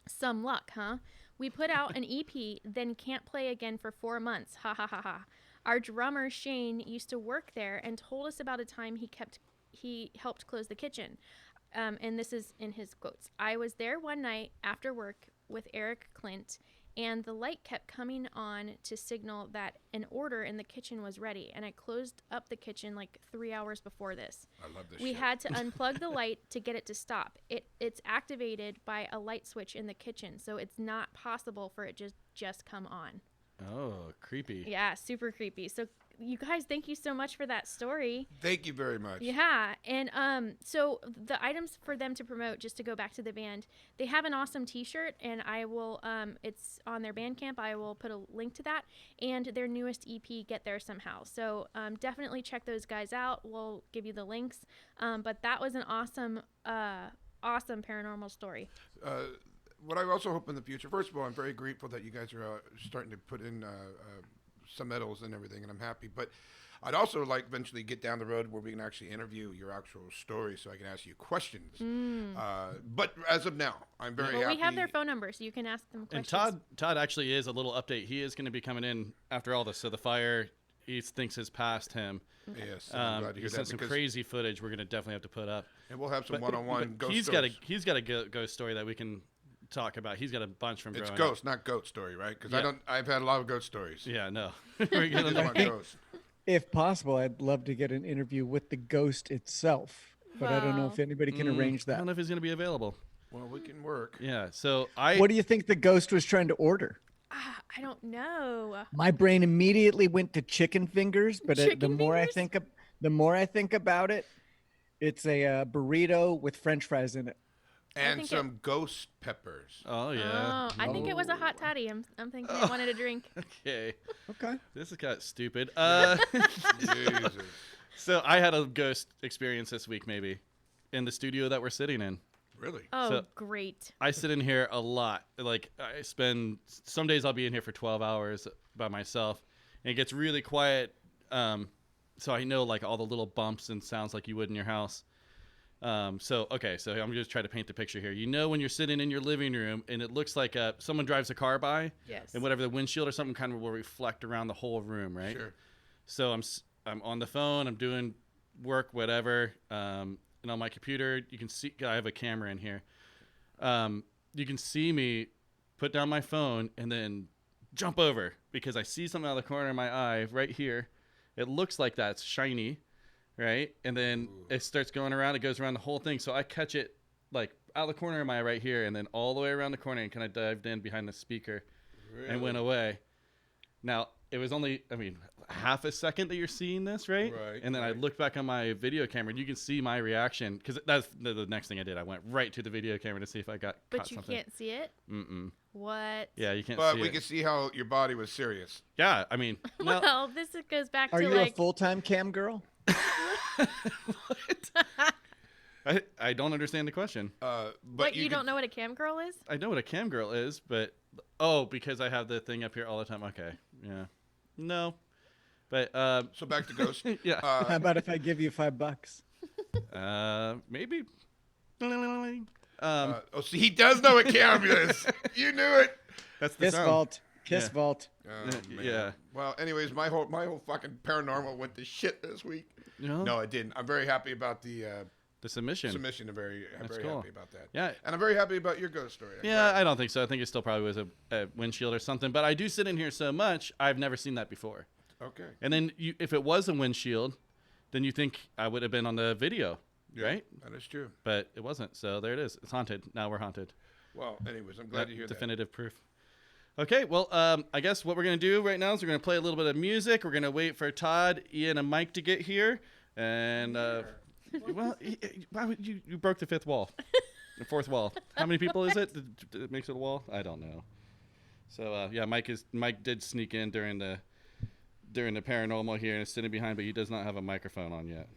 Some luck, huh? We put out an EP, then can't play again for 4 months. Ha ha ha ha. Our drummer Shane used to work there and told us about a time he helped close the kitchen. And this is in his quotes. I was there one night after work with Eric Clint, and the light kept coming on to signal that an order in the kitchen was ready, and I closed up the kitchen like 3 hours before this. I love this We shit. had to unplug the light to get it to stop. It's activated by a light switch in the kitchen, so it's not possible for it just come on. Oh, creepy. Yeah, super creepy. So you guys, thank you so much for that story. Thank you very much. Yeah, and so the items for them to promote, just to go back to the band, they have an awesome T-shirt, and I will, it's on their Bandcamp. I will put a link to that, and their newest EP, Get There Somehow. So definitely check those guys out. We'll give you the links. But that was an awesome paranormal story. What I also hope in the future, first of all, I'm very grateful that you guys are starting to put in some medals and everything, and I'm happy. But I'd also like eventually get down the road where we can actually interview your actual story so I can ask you questions. But as of now, I'm very happy. We have their phone number, so you can ask them And questions. Todd actually is a little update. He is going to be coming in after all this. So the fire he thinks has passed him. Yes, I'm glad to He hear sent that. some because- crazy footage we're going to definitely have to put up. And we'll have some one-on-one ghost He's stories. got a ghost story that we can talk about. He's got a bunch from It's growing ghost, not goat story, right? Because Yeah. I've had a lot of goat stories. up. Yeah, no. I We're just gonna- want ghosts. If possible, I'd love to get an interview with the ghost itself, but I don't know Wow. if anybody can arrange I that. don't know if he's going to be available. Well, we can work. Yeah, so I What do you think the ghost was trying to order? I don't know. My brain immediately went to chicken fingers, but the Chicken more fingers? the more I think about it, it's a burrito with French fries in it. And think some ghost peppers. Oh yeah. Oh, I think it was a hot toddy. I'm thinking they wanted a drink. Okay. Okay. This has got stupid. Jesus. So I had a ghost experience this week, maybe, in the studio that we're sitting in. Really? Oh, So- great. I sit in here a lot. Like I spend some days I'll be in here for 12 hours by myself, and it gets really quiet. So I know like all the little bumps and sounds like you would in your house. So I'm just trying to paint the picture here. You know when you're sitting in your living room and it looks like someone drives a car by, Yes. and whatever the windshield or something kind of will reflect around the whole room, right? Sure. So I'm on the phone, I'm doing work, whatever, and on my computer you can see I have a camera in here. You can see me put down my phone and then jump over because I see something out of the corner of my eye right here. It looks like that's shiny, right? And then it starts going around. It goes around the whole thing. So I catch it like out of the corner of my eye right here and then all the way around the corner and kind of dived in behind the speaker and went away. Now, it was only, half a second that you're seeing this, right? Right, And then I right. looked back on my video camera and you can see my reaction because that's the next thing I did. I went right to the video camera to see if I got But caught you something. can't see it? Mm-mm. What? Yeah, you can't But see we it. can see how your body was serious. Yeah, no. Well, this goes back Are to you like a full-time cam girl? I don't understand the question. But what you don't know what a cam girl is? I know what a cam girl is, but because I have the thing up here all the time. Okay, yeah, no, but So back to ghosts. yeah, How about if I give you $5? maybe. See, he does know what cam is. You knew it. That's the Kiss sound. vault. Kiss Yeah. vault. Oh, man. Yeah. Well, anyways, my whole fucking paranormal went to shit this week. You know? No, it didn't. I'm very happy about the The submission. submission. I'm very cool. happy about that. Yeah. And I'm very happy about your ghost story. Yeah, I don't think so. I think it still probably was a windshield or something. But I do sit in here so much, I've never seen that before. Okay. And then if it was a windshield, then you think I would have been on the video, Yeah, right? that is true. But it wasn't. So there it is. It's haunted. Now we're haunted. Well, anyways, I'm glad to hear that. Definitive proof. Okay, well, I guess what we're going to do right now is we're going to play a little bit of music. We're going to wait for Todd, Ian, and Mike to get here. And, well, why would you broke the fifth wall, the fourth wall. How many people is it that makes it a wall? I don't know. So, yeah, Mike did sneak in during the paranormal here and is sitting behind, but he does not have a microphone on yet.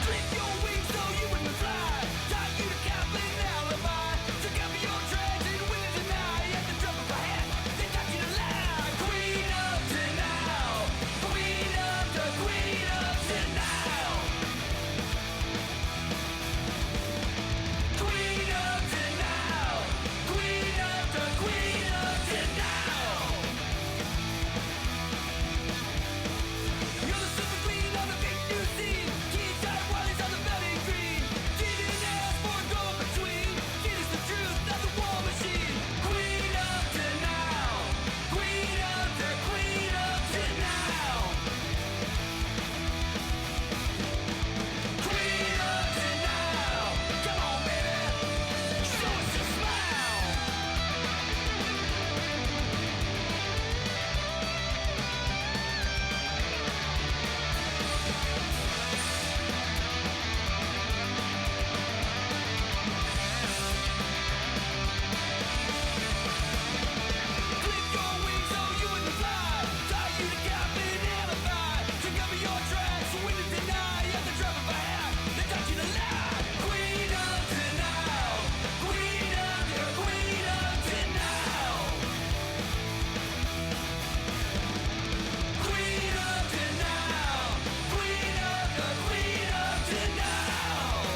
Clip your wings so you wouldn't fly. Tie you to Kaplan alibi. Took out your tracks and win it tonight. At the drop of a hat, they taught you to lie. Queen of denial. Queen of denial. Queen of denial. Queen of denial. You're the super queen of the big new scene. Key tight Wally's on the belly green. Didn't ask for a go between. It is the truth, not the war machine. Queen of denial. Queen of denial. Queen of denial. Come on, baby. Show us your smile. Clip your wings so you wouldn't fly. Tie you to Kaplan alibi. To cover your tracks, win and deny. At the drop of a hat, they taught you to lie. Queen of denial. Queen of denial. Queen of denial. Queen of denial.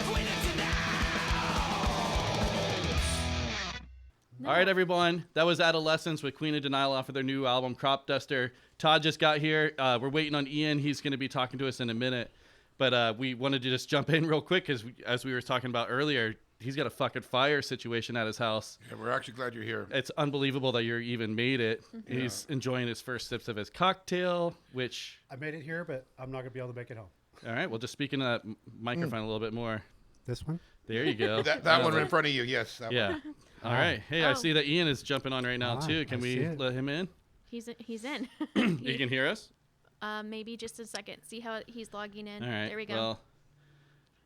Queen of All right, everyone. That was Adolescents with Queen of Denial off of their new album, Crop Duster. Todd just got here. We're waiting on Ian. He's going to be talking to us in a minute. But we wanted to just jump in real quick because, as we were talking about earlier, he's got a fucking fire situation at his house. Yeah, we're actually glad you're here. It's unbelievable that you even made it. He's enjoying his first sips of his cocktail, which... I made it here, but I'm not going to be able to make it home. All right, well, just speaking to that microphone a little bit more. This one? There you go. That one in front of you, yes. That Yeah. one. All right. Hey, I Oh. see that Ian is jumping on right now, Ah, too. Can I we see it. let him in? He's in. You can hear us? Maybe just a second. See how he's logging in. All right. There we go. Well,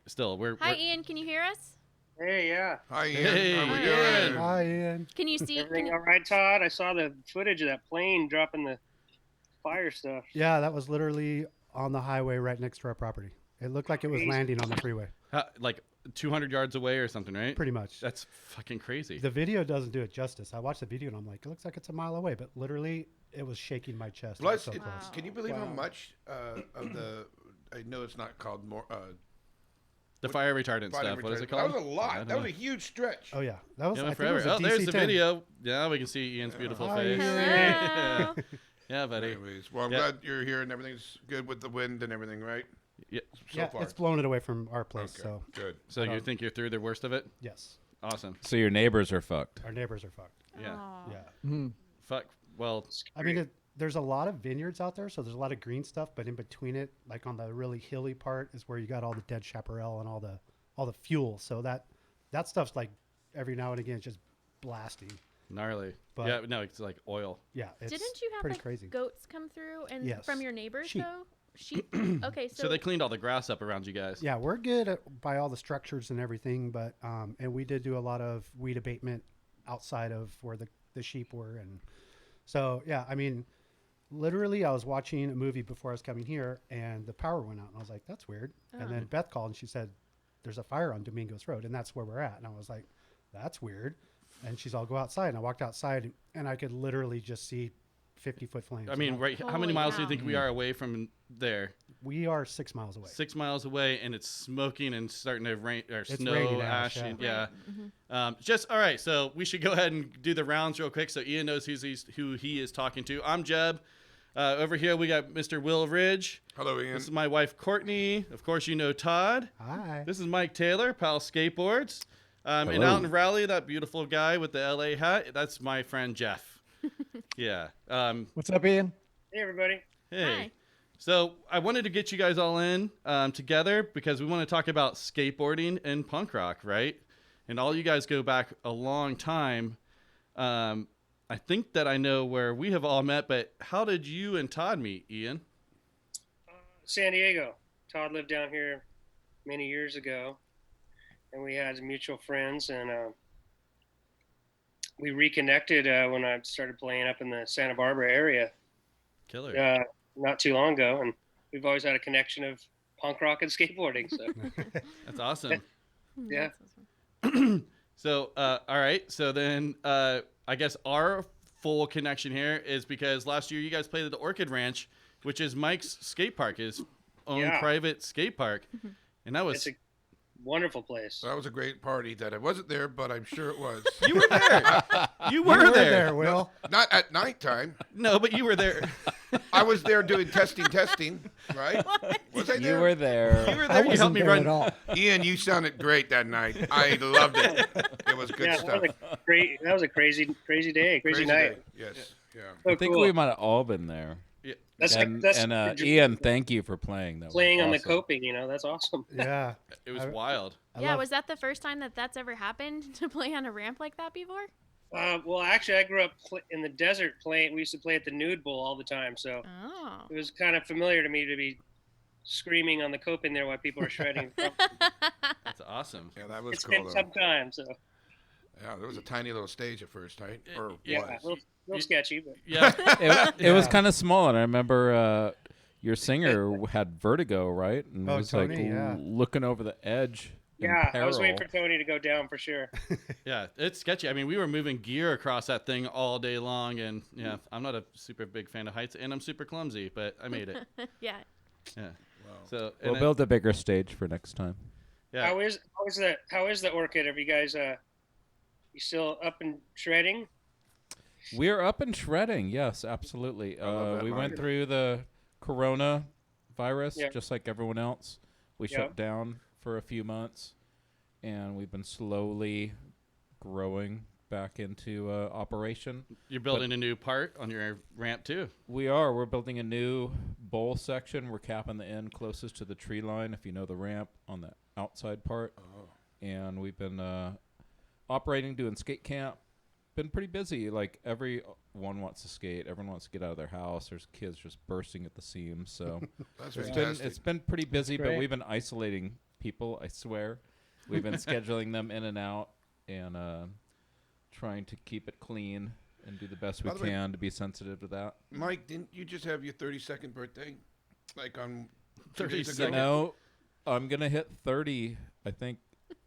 still, Hi, Ian. Can you hear us? Hey, yeah. Hi, Ian. Hey, How we Hi, doing? Ian. Hi, Ian. Can you see? Everything all right, Todd? I saw the footage of that plane dropping the fire stuff. Yeah, that was literally on the highway right next to our property. It looked like it was Crazy. landing on the freeway, like 200 yards away or something, right? pretty much. That's fucking crazy. The video doesn't do it justice. I watched the video and I'm like, it looks like it's a mile away, but literally it was shaking my chest. It was so Plus, close. can you believe how Wow. much of the... I know it's not called more... The fire retardant fire stuff. What is retardant, it but called? That was a I lot. don't That was know. a huge stretch. Oh yeah, that was. Yeah, I went think it forever. was a Oh, there's the DC-10. video. Yeah, we can see Ian's beautiful Hi, face. Ian. Hello. Yeah, buddy. Anyways, well, I'm Yeah. glad you're here and everything's good with the wind and everything, right? Yeah. So Yeah, far. it's blown it away from our place. Okay, So good. So you think you're through the worst of it? yes, Awesome. So your neighbors are fucked. our neighbors are fucked. Yeah. Aw. Yeah, Fuck. Well, I mean, there's a lot of vineyards out there, so there's a lot of green stuff. But in between it, like on the really hilly part, is where you got all the dead chaparral and all the fuel. So that stuff's like every now and again it's just blasting. gnarly. But- yeah, no, it's like oil. Yeah, it's Didn't you have pretty like crazy. goats come through and Yes. from your neighbors Sheep. though? Sheep. Okay, so, So they cleaned all the grass up around you guys. Yeah, we're good by all the structures and everything, but and we did do a lot of weed abatement outside of where the sheep were, and so yeah, I mean, literally, I was watching a movie before I was coming here, and the power went out, and I was like, "That's weird." Oh. And then Beth called, and she said, "There's a fire on Domingos Road, and that's where we're at." And I was like, "That's weird." And she's all, "Go outside." And I walked outside, and I could literally just see 50-foot flames. I mean, right? How many Holy miles do you cow. think we are away from there? We are 6 miles away. 6 miles away, and it's smoking and starting to rain or It's snow, raining ash, ash, yeah. yeah. Just all right. So we should go ahead and do the rounds real quick, so Ian knows who he is talking to. I'm Jeb. Over here we got Mr. Will Ridge. Hello, Ian. This is my wife Courtney. Of course, you know Todd. Hi. This is Mike Taylor, Powell Skateboards. And out in Raleigh, that beautiful guy with the LA hat, that's my friend Jeff. Yeah. What's up, Ian? Hey, everybody. Hey. Hi. So I wanted to get you guys all in together because we want to talk about skateboarding and punk rock, right? And all you guys go back a long time. I think that I know where we have all met, but how did you and Todd meet, Ian? San Diego. Todd lived down here many years ago, and we had mutual friends, and we reconnected when I started playing up in the Santa Barbara area Killer. not too long ago, and we've always had a connection of punk rock and skateboarding. So That's awesome. Yeah. That's awesome. So, all right. So then I guess our full connection here is because last year you guys played at the Orchid Ranch, which is Mike's skate park, his own Yeah. private skate park. And that was... it's a wonderful place. That was a great party that I wasn't there, but I'm sure it was. You were there. You You were there. Will. Not at nighttime. No, but you were there. I was there doing testing, right? Was I there? You were there. You were I there. You wasn't helped me there run. at all. Ian, you sounded great that night. I loved it. It was good Yeah, stuff. that was a crazy day, crazy Crazy night. day. Yes. Yeah. So I think cool. we might have all been there. That's and that's Ian, thank you for playing. That was playing on the awesome. coping. That's awesome. Yeah. It was wild. Yeah, was that the first time that that's ever happened to play on a ramp like that before? Well, actually, I grew up in the desert playing. We used to play at the Nude Bowl all the time, so Oh. it was kind of familiar to me to be screaming on the coping there while people are shredding. That's awesome. Yeah, that was It's cool. been Though. some time, so Yeah, there was a tiny little stage at first, right? Or yeah, was. a little sketchy, but Yeah. It was kind of small, and I remember your singer had vertigo, right? And Oh, was Tony, like yeah. looking over the edge. in yeah, I was waiting peril. for Tony to go down for sure. Yeah, it's sketchy. I mean, we were moving gear across that thing all day long, and yeah, I'm not a super big fan of heights, and I'm super clumsy, but I made it. Yeah. Yeah. Wow. So We'll and build a bigger stage for next time. yeah. How is the Orchid? Have you guys you still up and shredding? We're up and shredding. Yes, absolutely. love that We went line. through the corona virus Yeah. just like everyone else. We Yeah. shut down for a few months, and we've been slowly growing back into operation. You're building a new part on your ramp too. We're building a new bowl section. We're capping the end closest to the tree line, if you know the ramp, on the outside part. And we've been operating, doing skate camp. Been pretty busy. Like, everyone wants to skate. Everyone wants to get out of their house. There's kids just bursting at the seams. So That's it's fantastic. been pretty busy, but great. we've been isolating people, I swear. We've been scheduling them in and out and trying to keep it clean and do the best we By the way- can to be sensitive to that. Mike, didn't you just have your 32nd birthday? Like on 30 days ago? seconds. No, I'm going to hit 30, I think,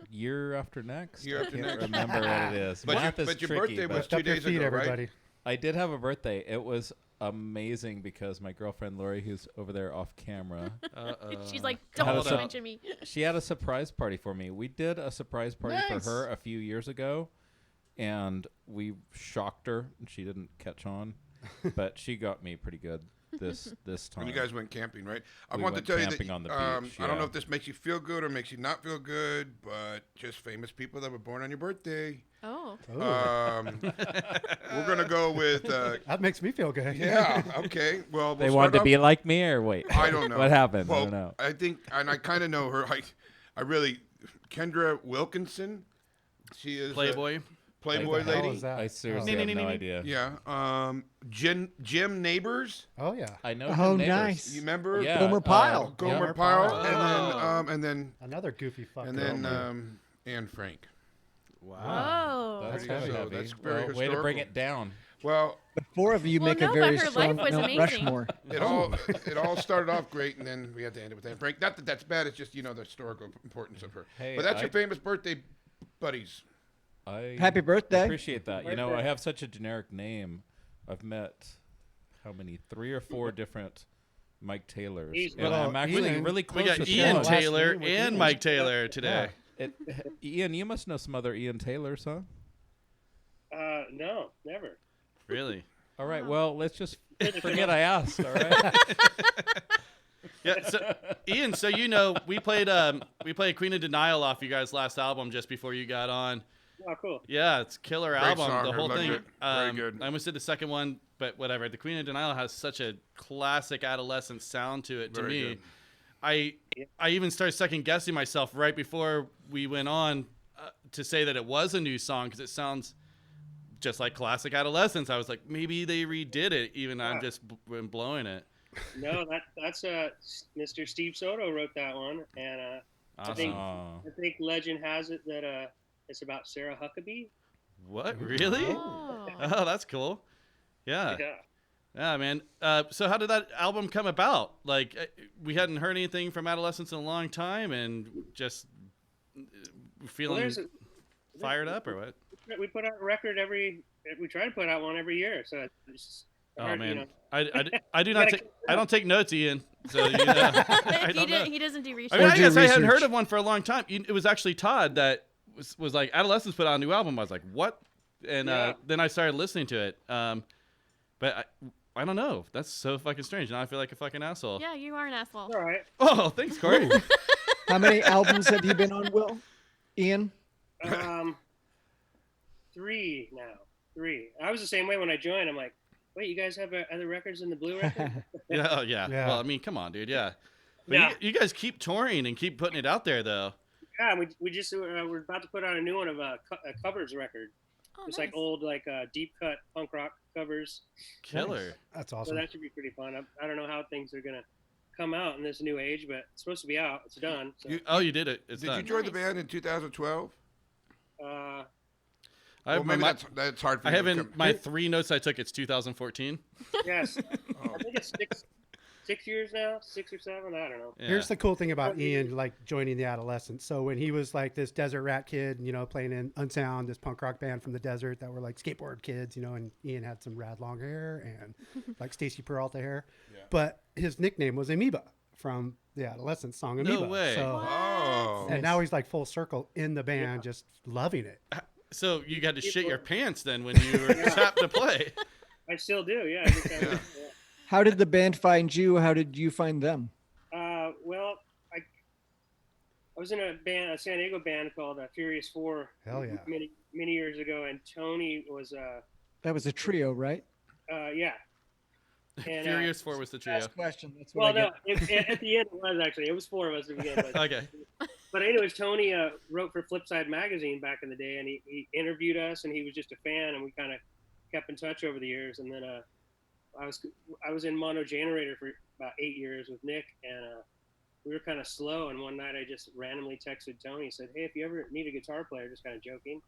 year after next. Year I after can't next. remember what it is. But Math your- is but your tricky, birthday but was Lift up 2 your days feet, ago, right? everybody. I did have a birthday. It was amazing because my girlfriend Lori, who's over there off camera, She's like, Had don't us up. mention me. she had a surprise party for me. We did a surprise party Nice. for her a few years ago, and we shocked her. She didn't catch on, but she got me pretty good this time. When you guys went camping, right? I We want to went tell you that camping on the beach, I don't know yeah. if this makes you feel good or makes you not feel good, but just famous people that were born on your birthday. Oh. Ooh, We're gonna go with that makes me feel good. yeah. Okay. Well, They we'll wanted start to off- be like me, or wait? I don't know what happened. Well, I don't know. I think, and I kind of know her. I really, Kendra Wilkinson. She is a Playboy. Playboy What the hell lady. is that? I seriously Oh. have no idea. Yeah. Jim Neighbors. Oh yeah, I know. Oh, Jim Neighbors. nice. You remember? Yeah, Gomer Pyle. Gomer Yeah. Pyle, Pyle. and then another goofy fuck. and then Anne Frank. Wow. Oh. That's There you heavy. go. heavy. That's very Well, way to bring historical. it down. Well, The four of you Well, make no, a but very her strong life was Mount amazing. Rushmore. it all started off great, and then we had to end it with that break. Not that that's bad. It's just the historical importance of her. Hey, but that's your famous birthday buddies. I Happy birthday. appreciate that. You know, I have such a generic name. I've met how many? 3 or 4 different Mike Taylors. Easy. And Well, I'm actually Ian- really We close got with Ian one. Taylor Last name with and Ian. Mike Taylor today. Ian, you must know some other Ian Taylors, huh? No, never. Really? All right. Well, let's just forget I asked. All right. Yeah. So, Ian, so we played Queen of Denial off you guys' last album just before you got on. Oh, cool. Yeah, it's killer Great album. song, The I whole loved thing. it. Very good. I almost did the second one, but whatever. The Queen of Denial has such a classic Adolescent sound to it. To Very me, good. I even started second guessing myself right before we went on to say that it was a new song because it sounds just like classic Adolescents. I was like, maybe they redid it. Even I'm just blowing it. No, that's Mr. Steve Soto wrote that one, and Awesome. I think legend has it that it's about Sarah Huckabee. What? Really? Oh. Oh, that's cool. Yeah. Yeah. Yeah, man. So how did that album come about? Like, we hadn't heard anything from Adolescents in a long time, and just feeling there's fired up, or what? We put out a record we try to put out one every year, so it's Oh hard, man, you know. I do not take I don't take notes, Ian. So I don't know. He doesn't do research. I mean, I do guess I hadn't research. heard of one for a long time. It was actually Todd that was like, Adolescents put out a new album. I was like, what? And Yeah. then I started listening to it. But I don't know. That's so fucking strange. Now I feel like a fucking asshole. Yeah, you are an asshole. All right. Oh, thanks, Corey. How many albums have you been on, Will? Ian? 3 now. 3. I was the same way when I joined. I'm like, wait, you guys have other records in the blue record? Yeah, oh, yeah. Yeah. Well, I mean, come on, dude. Yeah. But Yeah. you guys keep touring and keep putting it out there, though. Yeah, we just we're about to put out a new one of a covers record. Oh, It's nice. like old deep cut punk rock covers. Killer. That's So awesome. that should be pretty fun. I don't know how things are gonna come out in this new age, but it's supposed to be out. It's done. So, You did it. It's Did done. you join the Nice. band in 2012? I have Well, maybe my, that's hard for I you have to in come- my 3 notes I took. It's 2014. yes, I think it's 6 years now, 6 or 7. I don't know. Yeah. Here's the cool thing about Ian, like joining the Adolescents. So when he was like this desert rat kid, playing in Unsound, this punk rock band from the desert that were like skateboard kids, and Ian had some rad long hair and like Stacy Peralta hair. Yeah. But his nickname was Amoeba from the Adolescents song Amoeba. way. So, Oh. and now he's like full circle in the band, just loving it. So you got to shit your pants then when you were tapped to play. I still do. Yeah. every time I- yeah. How did the band find you? How did you find them? Well, I was in a San Diego band called Furious 4 Hell yeah. many years ago, and Tony was That was a trio, right? yeah. And, Furious 4 was the trio. Last question. That's what well, I no, get. at the end it was actually. It was 4 of us to begin with. Okay. But anyways, Tony wrote for Flipside magazine back in the day, and he interviewed us, and he was just a fan, and we kind of kept in touch over the years. And then I was in Mono Generator for about 8 years with Nick, and we were kind of slow. And one night I just randomly texted Tony, said, "Hey, if you ever need a guitar player," just kind of joking.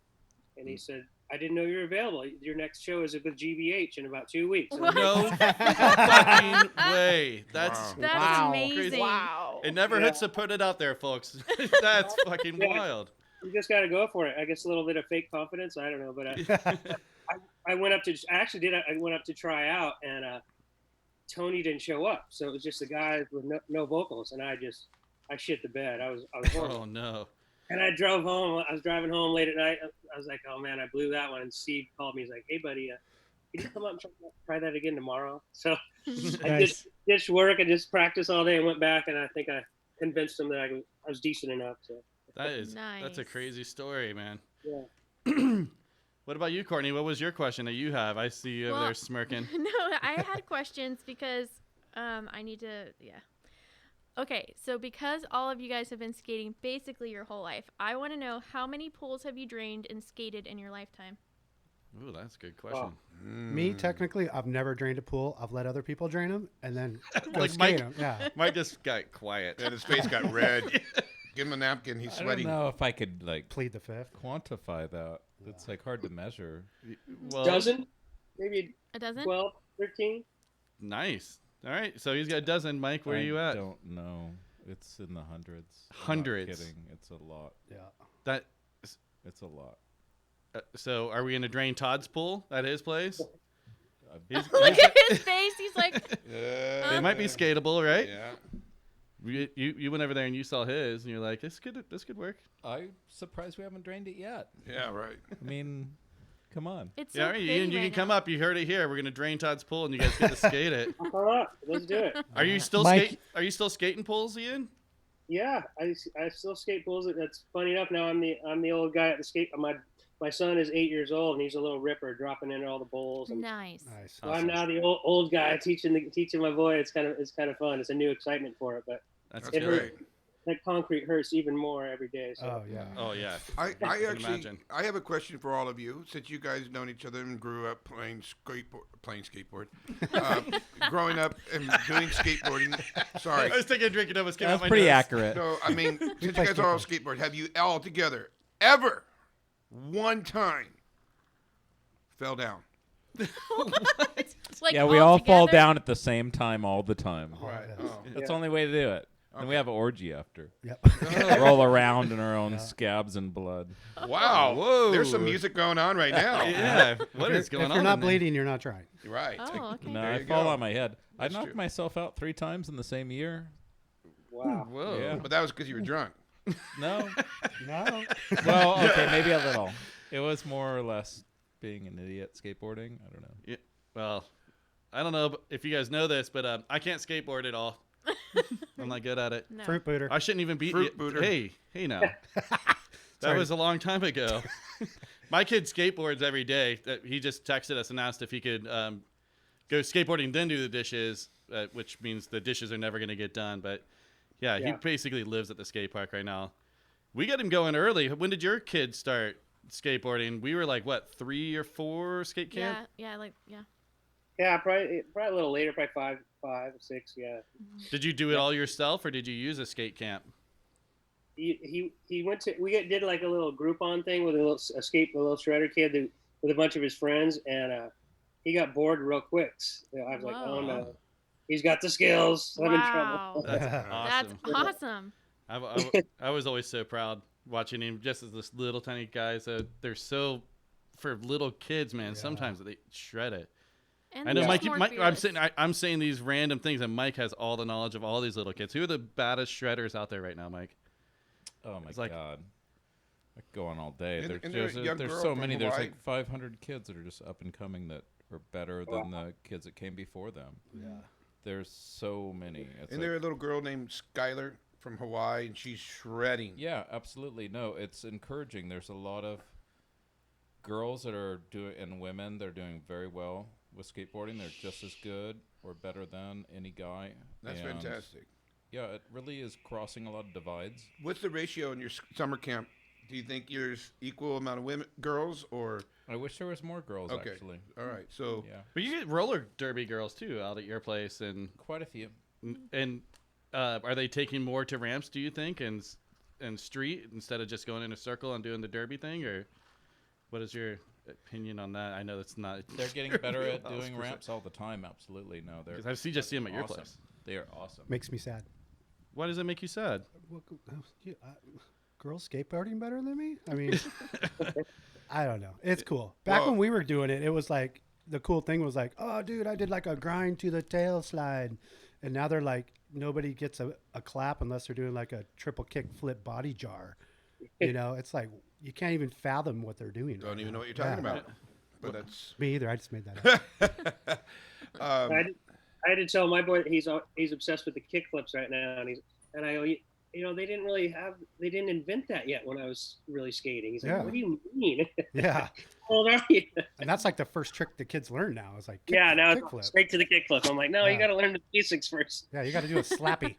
And he said, "I didn't know you were available. Your next show is with GBH in about 2 weeks." What? No fucking way. That's Wow. That's Wow. amazing. Wow. it. Never Yeah. hurts to put it out there, folks. That's fucking Yeah. wild. You just got to go for it. I guess a little bit of fake confidence. I don't know, but I went up to I went up to try out, and Tony didn't show up, so it was just the guys with no vocals, and I shit the bed. I was horrible. Oh no. And I drove home. I was driving home late at night. I was like, oh man, I blew that one. And Steve called me. He's like, hey buddy, can you come up and try that again tomorrow? So I Nice. ditched work and just practiced all day and went back, and I think I convinced him that I was decent enough. So That's a Nice. crazy story, man. yeah. What about you, Courtney? What was your question that you have? I see you over Well- there smirking. No, I had questions because I need to, yeah. Okay, so because all of you guys have been skating basically your whole life, I want to know how many pools have you drained and skated in your lifetime? Ooh, that's a good question. Me, technically, I've never drained a pool. I've let other people drain them and then go Like skate Mike? 'em. Yeah. Mike just got quiet. And his face got red. Give him a napkin. He's I don't sweating. know if I could like Plead the fifth. quantify that. It's like hard to measure. Well, Dozen? maybe A dozen? 12, 13. Nice. All right. So he's got a dozen. Mike, where are you I at? don't know. It's in the hundreds. I'm not Hundreds. kidding. It's a lot. Yeah. That. It's a lot. So are we going to drain Todd's pool at his place? Look at his face. He's like, They might be skatable, right? Yeah. You went over there and you saw his, and you're like, this could work. I'm surprised we haven't drained it yet. Yeah, right. I mean, come on. it's so Yeah, all right, pretty you can right come now. up. You heard it here. We're gonna drain Todd's pool, and you guys get to skate it. All right, let's do it. Are you still Mike- Are you still skating pools, Ian? Yeah, I still skate pools. That's funny enough. Now I'm the old guy at the skate. My son is 8 years old and he's a little ripper, dropping into all the bowls. And Nice. Nice. so I'm now the old guy teaching my boy. It's kind of fun. It's a new excitement for it, but That's That's it good. great. that concrete hurts even more every day. So Oh yeah. Oh yeah. I can actually imagine. I have a question for all of you, since you guys known each other and grew up playing skateboard, growing up and doing skateboarding. Sorry. I was taking a drink and almost came out That's my pretty nose. accurate. No, I mean, since you play guys are all skateboard, have you all together ever one time fell down? Like Yeah, we all fall together? down at the same time all the time. Right. yes. Oh. That's the only way to do it. And we have an orgy after. Yep. Roll around in our own scabs and blood. Wow. Whoa. There's some music going on right now. Yeah. What is going on? If you're not in there? bleeding, you're not trying. Right. Oh, okay. No, There I you fall go. on my head. That's I knocked true. myself out 3 times in the same year. wow. Whoa. Yeah. But that was because you were drunk. No. No. Well, okay, maybe a little. It was more or less being an idiot skateboarding. I don't know. Yeah. Well, I don't know if you guys know this, but I can't skateboard at all. I'm not good at it. No. Fruit booter. I shouldn't even be. Fruit booter. Hey now. That Sorry. was a long time ago. My kid skateboards every day. He just texted us and asked if he could go skateboarding, then do the dishes, which means the dishes are never going to get done. But yeah, he Yeah. basically lives at the skate park right now. We got him going early. When did your kid start skateboarding? We were like, what, 3 or 4 skate camp? Yeah. Yeah, probably a little later, probably 5, 6. Yeah. Did you do it all yourself, or did you use a skate camp? He went to did like a little Groupon thing with a little shredder kid with a bunch of his friends, and he got bored real quick. I was like, oh Whoa. no, he's got the skills. I'm in Wow. trouble. That's That's awesome. awesome. I was always so proud watching him just as this little tiny guy. So they're so, for little kids, man, sometimes they shred it. And I know, they're Mike. more I'm saying these random things, and Mike has all the knowledge of all these little kids. Who are the baddest shredders out there right now, Mike? Oh my It's like- god. I could go on all day. And- There's and there's a young there's girl so from many. There's Hawaii. like 500 kids that are just up and coming that are better than the kids that came before them. Yeah. There's so many. It's And like- there's a little girl named Skylar from Hawaii, and she's shredding. yeah, absolutely. No, it's encouraging. There's a lot of girls that are doing, and women that are doing very well with skateboarding. They're just as good or better than any guy. That's And, fantastic. Yeah, it really is crossing a lot of divides. What's the ratio in your summer camp? Do you think there's equal amount of women, girls, or I wish there was more girls okay? actually. All right, so Yeah, But you get roller derby girls too out at your place, and quite a few. are they taking more to ramps? Do you think, and street instead of just going in a circle and doing the derby thing, or what is your opinion on that? I know that's not. They're getting better at wheelhouse doing per se. ramps all the time. Absolutely, no, they're. 'Cause just see them at your awesome. place. They are awesome. Makes me sad. Why does it make you sad? Girls skateboarding better than me? I mean, I don't know. It's cool. Back Well- when we were doing it, it was like the cool thing was like, oh, dude, I did like a grind to the tail slide, and now they're like nobody gets a clap unless they're doing like a triple kick flip body jar. You know, it's like you can't even fathom what they're doing. don't right even now. know what you're talking Yeah. about. But that's Me either. I just made that up. I had to tell my boy that he's obsessed with the kick flips right now, and I go, they didn't invent that yet when I was really skating. He's like, Yeah. what do you mean? Yeah. How old are you? And that's like the first trick the kids learn now. It's like kick, Yeah, now kick it's flip. straight to the kick flip. I'm like, no, Yeah. you got to learn the basics first. Yeah, you got to do a slappy.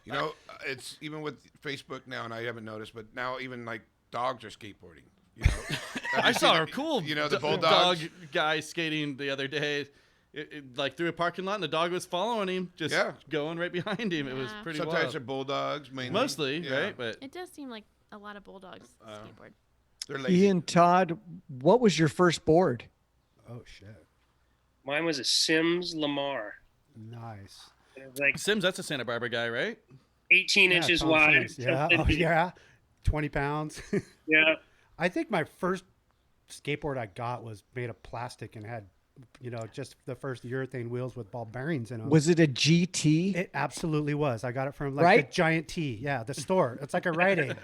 you know, it's even with Facebook now, and I haven't noticed, but now even like dogs are skateboarding. You know, Have I you saw seen a cool You know, the dog bulldogs. guy skating the other day, like through a parking lot, and the dog was following him, just Yeah. going right behind him. It was Yeah. pretty Sometimes wild. they're bulldogs, mainly. Mostly, Yeah. right? But It does seem like a lot of bulldogs skateboard. They're lazy. Ian, Todd, what was your first board? Oh shit. Mine was a Sims Lamar. Nice. It was like Sims, that's a Santa Barbara guy, right? 18 inches Tom wide. Sims. Yeah. Oh, yeah. 20 pounds. Yeah. I think my first skateboard I got was made of plastic and had, just the first urethane wheels with ball bearings in them. Was it a GT? It absolutely was. I got it from like Right? the Giant T. Yeah, the store. It's like a Rite Aid.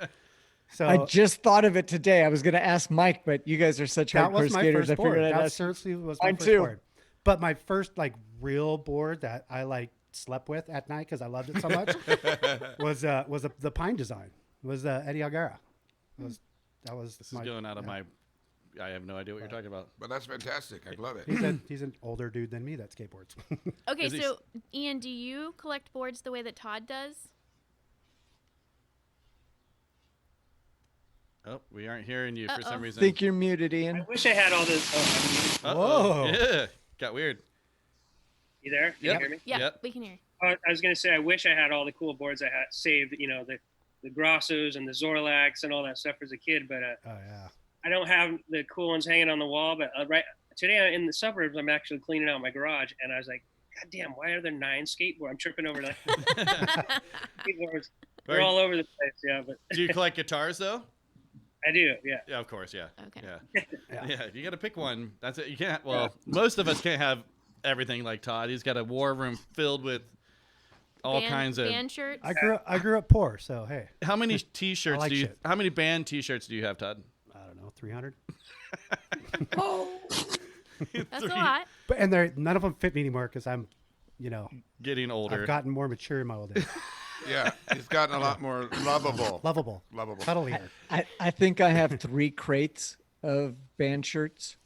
So I just thought of it today. I was going to ask Mike, but you guys are such that hardcore was my skaters. first I board. figured I'd That ask. seriously was my Mine first too. board. But my first like real board that I like slept with at night because I loved it so much was the Pine design. Was Eddie Algara. This This is going out of my. I have no idea what you're talking about. But that's fantastic. I love it. He's an older dude than me that skateboards. Okay, Is he so Ian, do you collect boards the way that Todd does? Oh, we aren't hearing you for some Uh-oh. reason. I think you're muted, I Ian. wish I had all this. Oh, Uh-oh. Whoa. Yeah, got weird. you there? Can Yep. you hear me? Yeah, Yep. we can hear. I was gonna say I wish I had all the cool boards I had saved. The Grossos and the Zorlacs and all that stuff as a kid, but Oh yeah. I don't have the cool ones hanging on the wall. But right today in the suburbs, I'm actually cleaning out my garage, and I was like, God damn, why are there 9 skateboards? I'm tripping over 9 skateboards. They're all over the place. Yeah, but Do you collect guitars though? I do. Yeah. Yeah, of course. Yeah. Okay. Yeah. Yeah. You got to pick one. That's it. You can't. Well, most of us can't have everything like Todd. He's got a war room filled with all kinds of. band shirts. I grew up poor, so hey, How many T-shirts like do you? shit. How many band T-shirts do you have, Todd? I don't know, 300. That's a lot. But none of them fit me anymore because I'm, Getting older. I've gotten more mature in my old age. Yeah, he's gotten a lot more lovable. Lovable, Lovable. cuddlier. I think I have 3 crates of band shirts.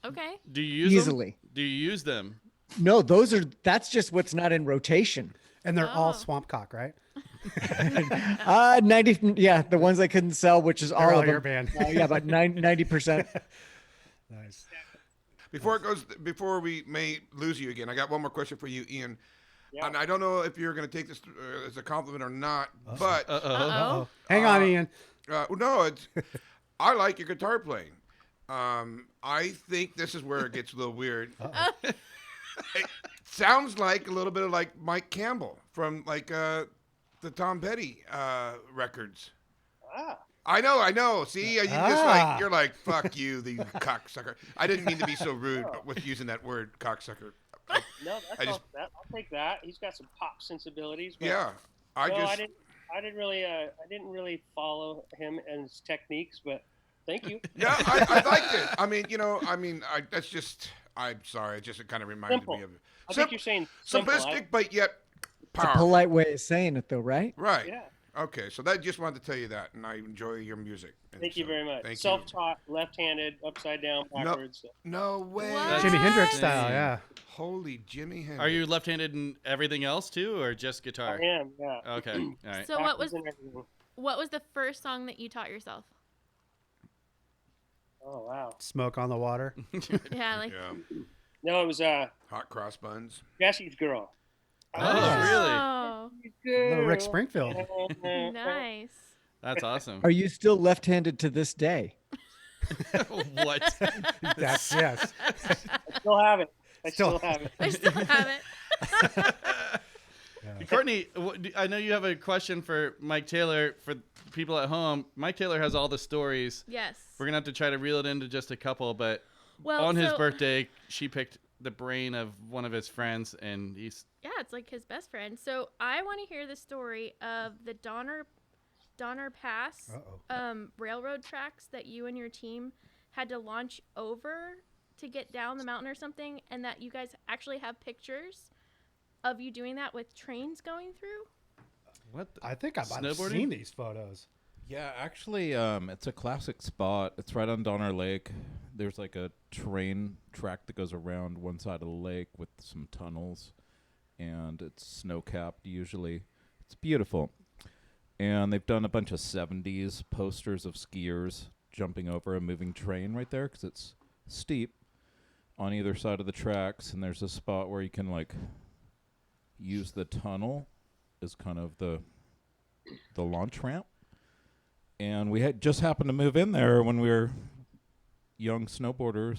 Okay. Do you use them? Easily. Do you use them? No, that's just what's not in rotation. And they're all Oh. swamp cock, right? 90, yeah, the ones I couldn't sell, which is They're all all of your them. band. Yeah, about 90%. Nice. Before we may lose you again, I got one more question for you, Ian. Yeah. And I don't know if you're going to take this as a compliment or not, but Uh-oh. Hang on, Ian. no, it's I like your guitar playing. I think this is where it gets a little weird. It sounds like a little bit of like Mike Campbell from like the Tom Petty records. Ah. I know. See, you just like you're like fuck you, the cocksucker. I didn't mean to be so rude with using that word, cocksucker. No, that's I just- I'll take that. He's got some pop sensibilities. But Yeah, I no, just I didn't really follow him and his techniques, but thank you. yeah, I liked it. That's just. I'm sorry, it just kind of reminded Simple. me of I think you're saying simple. simplistic, but yet It's a powerful. polite way of saying it, though, right? Right. Yeah. Okay, so that just wanted to tell you that, and I enjoy your music. And Thank you so, very much. Thank Self-taught, left-handed, upside down, backwards. you. No way. What? Jimi Hendrix Dang. style, yeah. Holy Jimmy Hendrix. Are you left-handed in everything else too, or just guitar? I am. Yeah. Okay. All right. So what was Backwards and everything. the first song that you taught yourself? Oh wow. Smoke on the water. Yeah, like Yeah. No, it was Hot cross buns. Jesse's girl. Oh, really? Little Rick Springfield. Nice. That's awesome. Are you still left-handed to this day? What? That's yes. I still have it. I Still- still have it. I still have it. Courtney, I know you have a question for Mike Taylor for people at home. Mike Taylor has all the stories. Yes. We're gonna have to try to reel it into just a couple, but Well, on his so- birthday, she picked the brain of one of his friends, and he's Yeah, it's like his best friend. So I want to hear the story of the Donner Pass railroad tracks that you and your team had to launch over to get down the mountain or something, and that you guys actually have pictures of you doing that with trains going through. what? I think I've Snowboarding? seen these photos. Yeah, actually, it's a classic spot. It's right on Donner Lake. There's like a train track that goes around one side of the lake with some tunnels, and it's snow-capped usually. It's beautiful. And they've done a bunch of 70s posters of skiers jumping over a moving train right there because it's steep on either side of the tracks, and there's a spot where you can like use the tunnel as kind of the launch ramp. And we had just happened to move in there when we were young snowboarders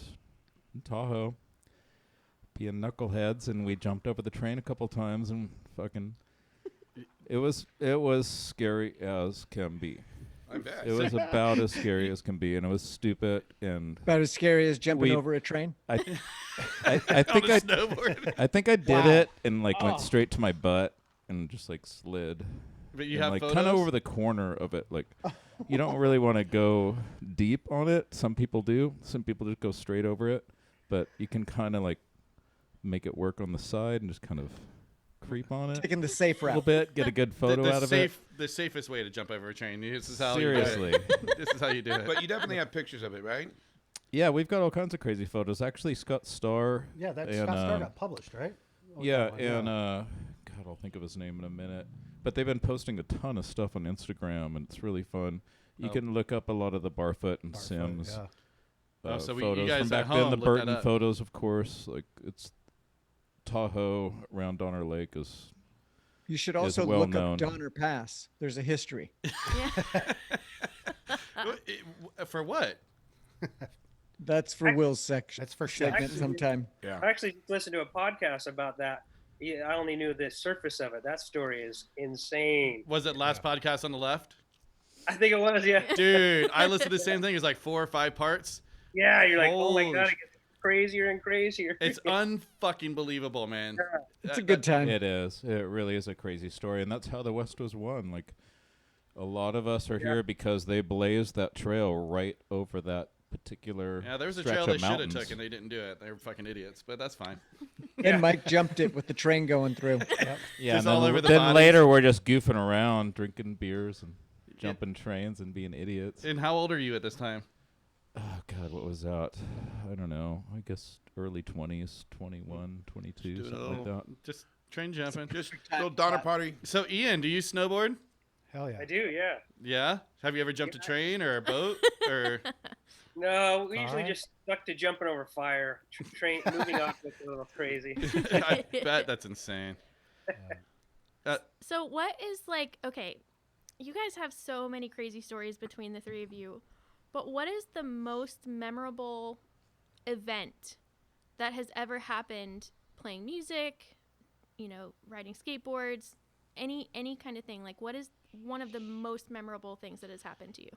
in Tahoe, being knuckleheads, and we jumped over the train a couple times and fucking. It was scary as can be. I bet. It was about as scary as can be, and it was stupid. And About as scary as jumping We- over a train. I On think a I snowboard. I think I did Wow. it and like Oh. went straight to my butt and just like slid. But you and, have like photos. kind of over the corner of it. Like you don't really want to go deep on it. Some people do. Some people just go straight over it. But you can kind of like make it work on the side and just kind of creep on it Taking the safe a little route. bit. Get a good photo the out of safe, The safest way to jump over a train. This is how Seriously. You do it. This is how you do it. But you definitely have pictures of it, right? Yeah, we've got all kinds of crazy photos. Actually, Scott Starr. Yeah, that and, Scott Starr got published, right? Oh, Yeah, that one, and God, I'll think of his name in a minute. But they've been posting a ton of stuff on Instagram, and it's really fun. You Oh. can look up a lot of the Barfoot and Barfoot, Sims yeah. Oh, so you photos guys from at back then. home The look that Burton up. photos, of course. Like it's Tahoe around Donner Lake is. You should is also well look known. up Donner Pass. There's a history. For what? That's for Will's section. That's for sure. segment sometime. Yeah. I actually listened to a podcast about that. Yeah, I only knew the surface of it. That story is insane. Was it last podcast on the left? I think it was, yeah. Dude, I listened to the same thing. It's like 4 or 5 parts. Yeah, you're like, oh my Holy god, sh- it gets crazier and crazier. It's unfucking believable, man. It's a good time. It is. It really is a crazy story, and that's how the West was won. Like a lot of us are here because they blazed that trail right over that particular. Yeah, there was a stretch trail of they should have mountains. took and they didn't do it. They were fucking idiots, but that's fine. And Mike jumped it with the train going through. Yeah, Just and all then, over the then bodies. later we're just goofing around, drinking beers and jumping trains and being idiots. And how old are you at this time? Oh God, what was that? I don't know. I guess early 20s, 21, 22, something like that. Just train jumping. Just little Donner party. So, Ian, do you snowboard? Hell yeah. I do, yeah. Yeah. Have you ever jumped a train or a boat or? No, we usually Alright. just stuck to jumping over fire. Train moving off was a little crazy. I bet that's insane. So what is like, okay, you guys have so many crazy stories between the three of you, but what is the most memorable event that has ever happened playing music, riding skateboards, any kind of thing? Like, what is one of the most memorable things that has happened to you?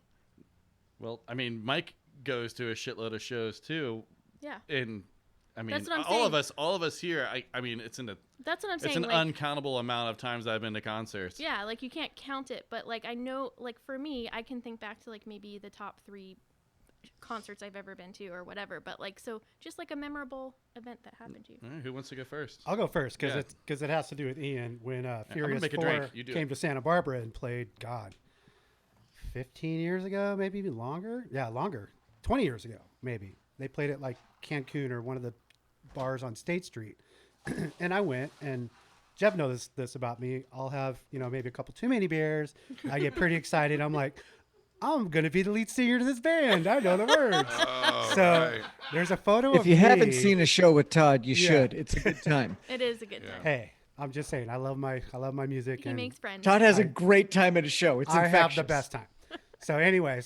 Well, I mean, Mike goes to a shitload of shows too. Yeah. And I mean, That's what I'm all of us here, I mean, it's That's what I'm saying. an like, uncountable amount of times I've been to concerts. yeah, like you can't count it, but like I know, like for me, I can think back to like maybe the top 3 concerts I've ever been to or whatever. But like, so just like a memorable event that happened to you. All right, who wants to go first? I'll go first Yeah. because it has to do with Ian when Furious make a 4 drink. You do came it. to Santa Barbara and played. God, 15 years ago, maybe even longer. Yeah, longer. 20 years ago, maybe. They played at like Cancun or one of the bars on State Street, and I went. And Jeff knows this about me. I'll have maybe a couple too many beers. I get pretty excited. I'm like, I'm gonna be the lead singer to this band. I know the words. Oh, So right. there's a photo If of you haven't me. seen a show with Todd, you Yeah. should. It's a good time. It is a good time. Hey, I'm just saying, I love my music. He and makes friends. Todd has a great time at a show. It's I infectious. have the best time. So anyway,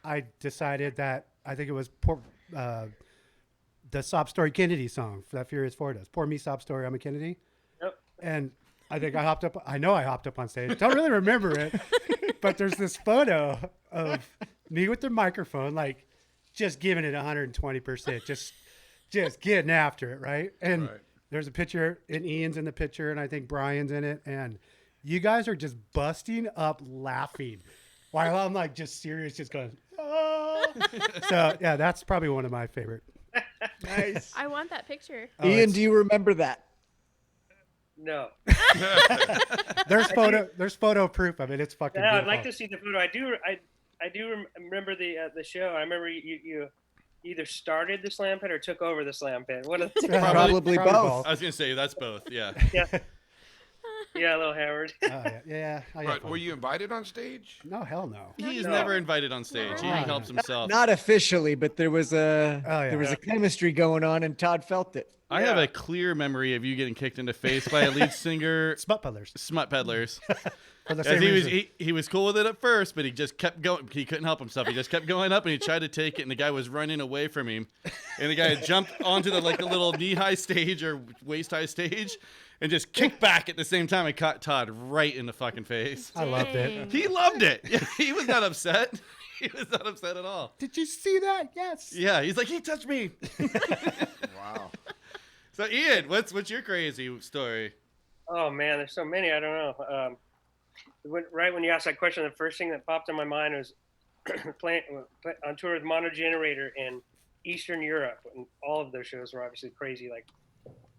I decided that I think it was the Sob Story Kennedy song that Furious 4 does. Pour me Sob Story, I'm a Kennedy. Yep. And I think I hopped up on stage. Don't really remember it, but there's this photo of me with the microphone, like just giving it 120%, just getting after it, right? And Right. there's a picture, and Ian's in the picture, and I think Brian's in it, and you guys are just busting up laughing while I'm like just serious, just going, oh. So yeah, that's probably one of my favorite. Nice. I want that picture. Oh, Ian, it's- do you remember that? No. There's photo proof of it. It's fucking Yeah, I'd beautiful. like to see the photo. I do remember the show. I remember you either started the slam pit or took over the slam pit. One of the two. Probably both. I was gonna say that's both. Yeah. Yeah. Yeah, a little hammered. Oh yeah, yeah. I got But fun. were you invited on stage? No, hell no. He's No. never invited on stage. He Right. helps himself. Not officially, but there was a yeah. there was a chemistry going on, and Todd felt it. I have Yeah. a clear memory of you getting kicked in the face by a lead singer, Smut peddlers. Smut Peddlers. For the As same he was reason. he was cool with it at first, but he just kept going. He couldn't help himself. He just kept going up, and he tried to take it, and the guy was running away from him, and the guy had jumped onto the little knee-high stage or waist-high stage, and just kicked back at the same time. and caught Todd right in the fucking face. I loved it. Dang. He loved it. He was not upset. He was not upset at all. Did you see that? Yes. Yeah, he's like, he touched me. Wow. So Ian, what's your crazy story? Oh man, there's so many. I don't know. Right when you asked that question, the first thing that popped in my mind was playing on tour with Mono Generator in Eastern Europe, and all of their shows were obviously crazy, like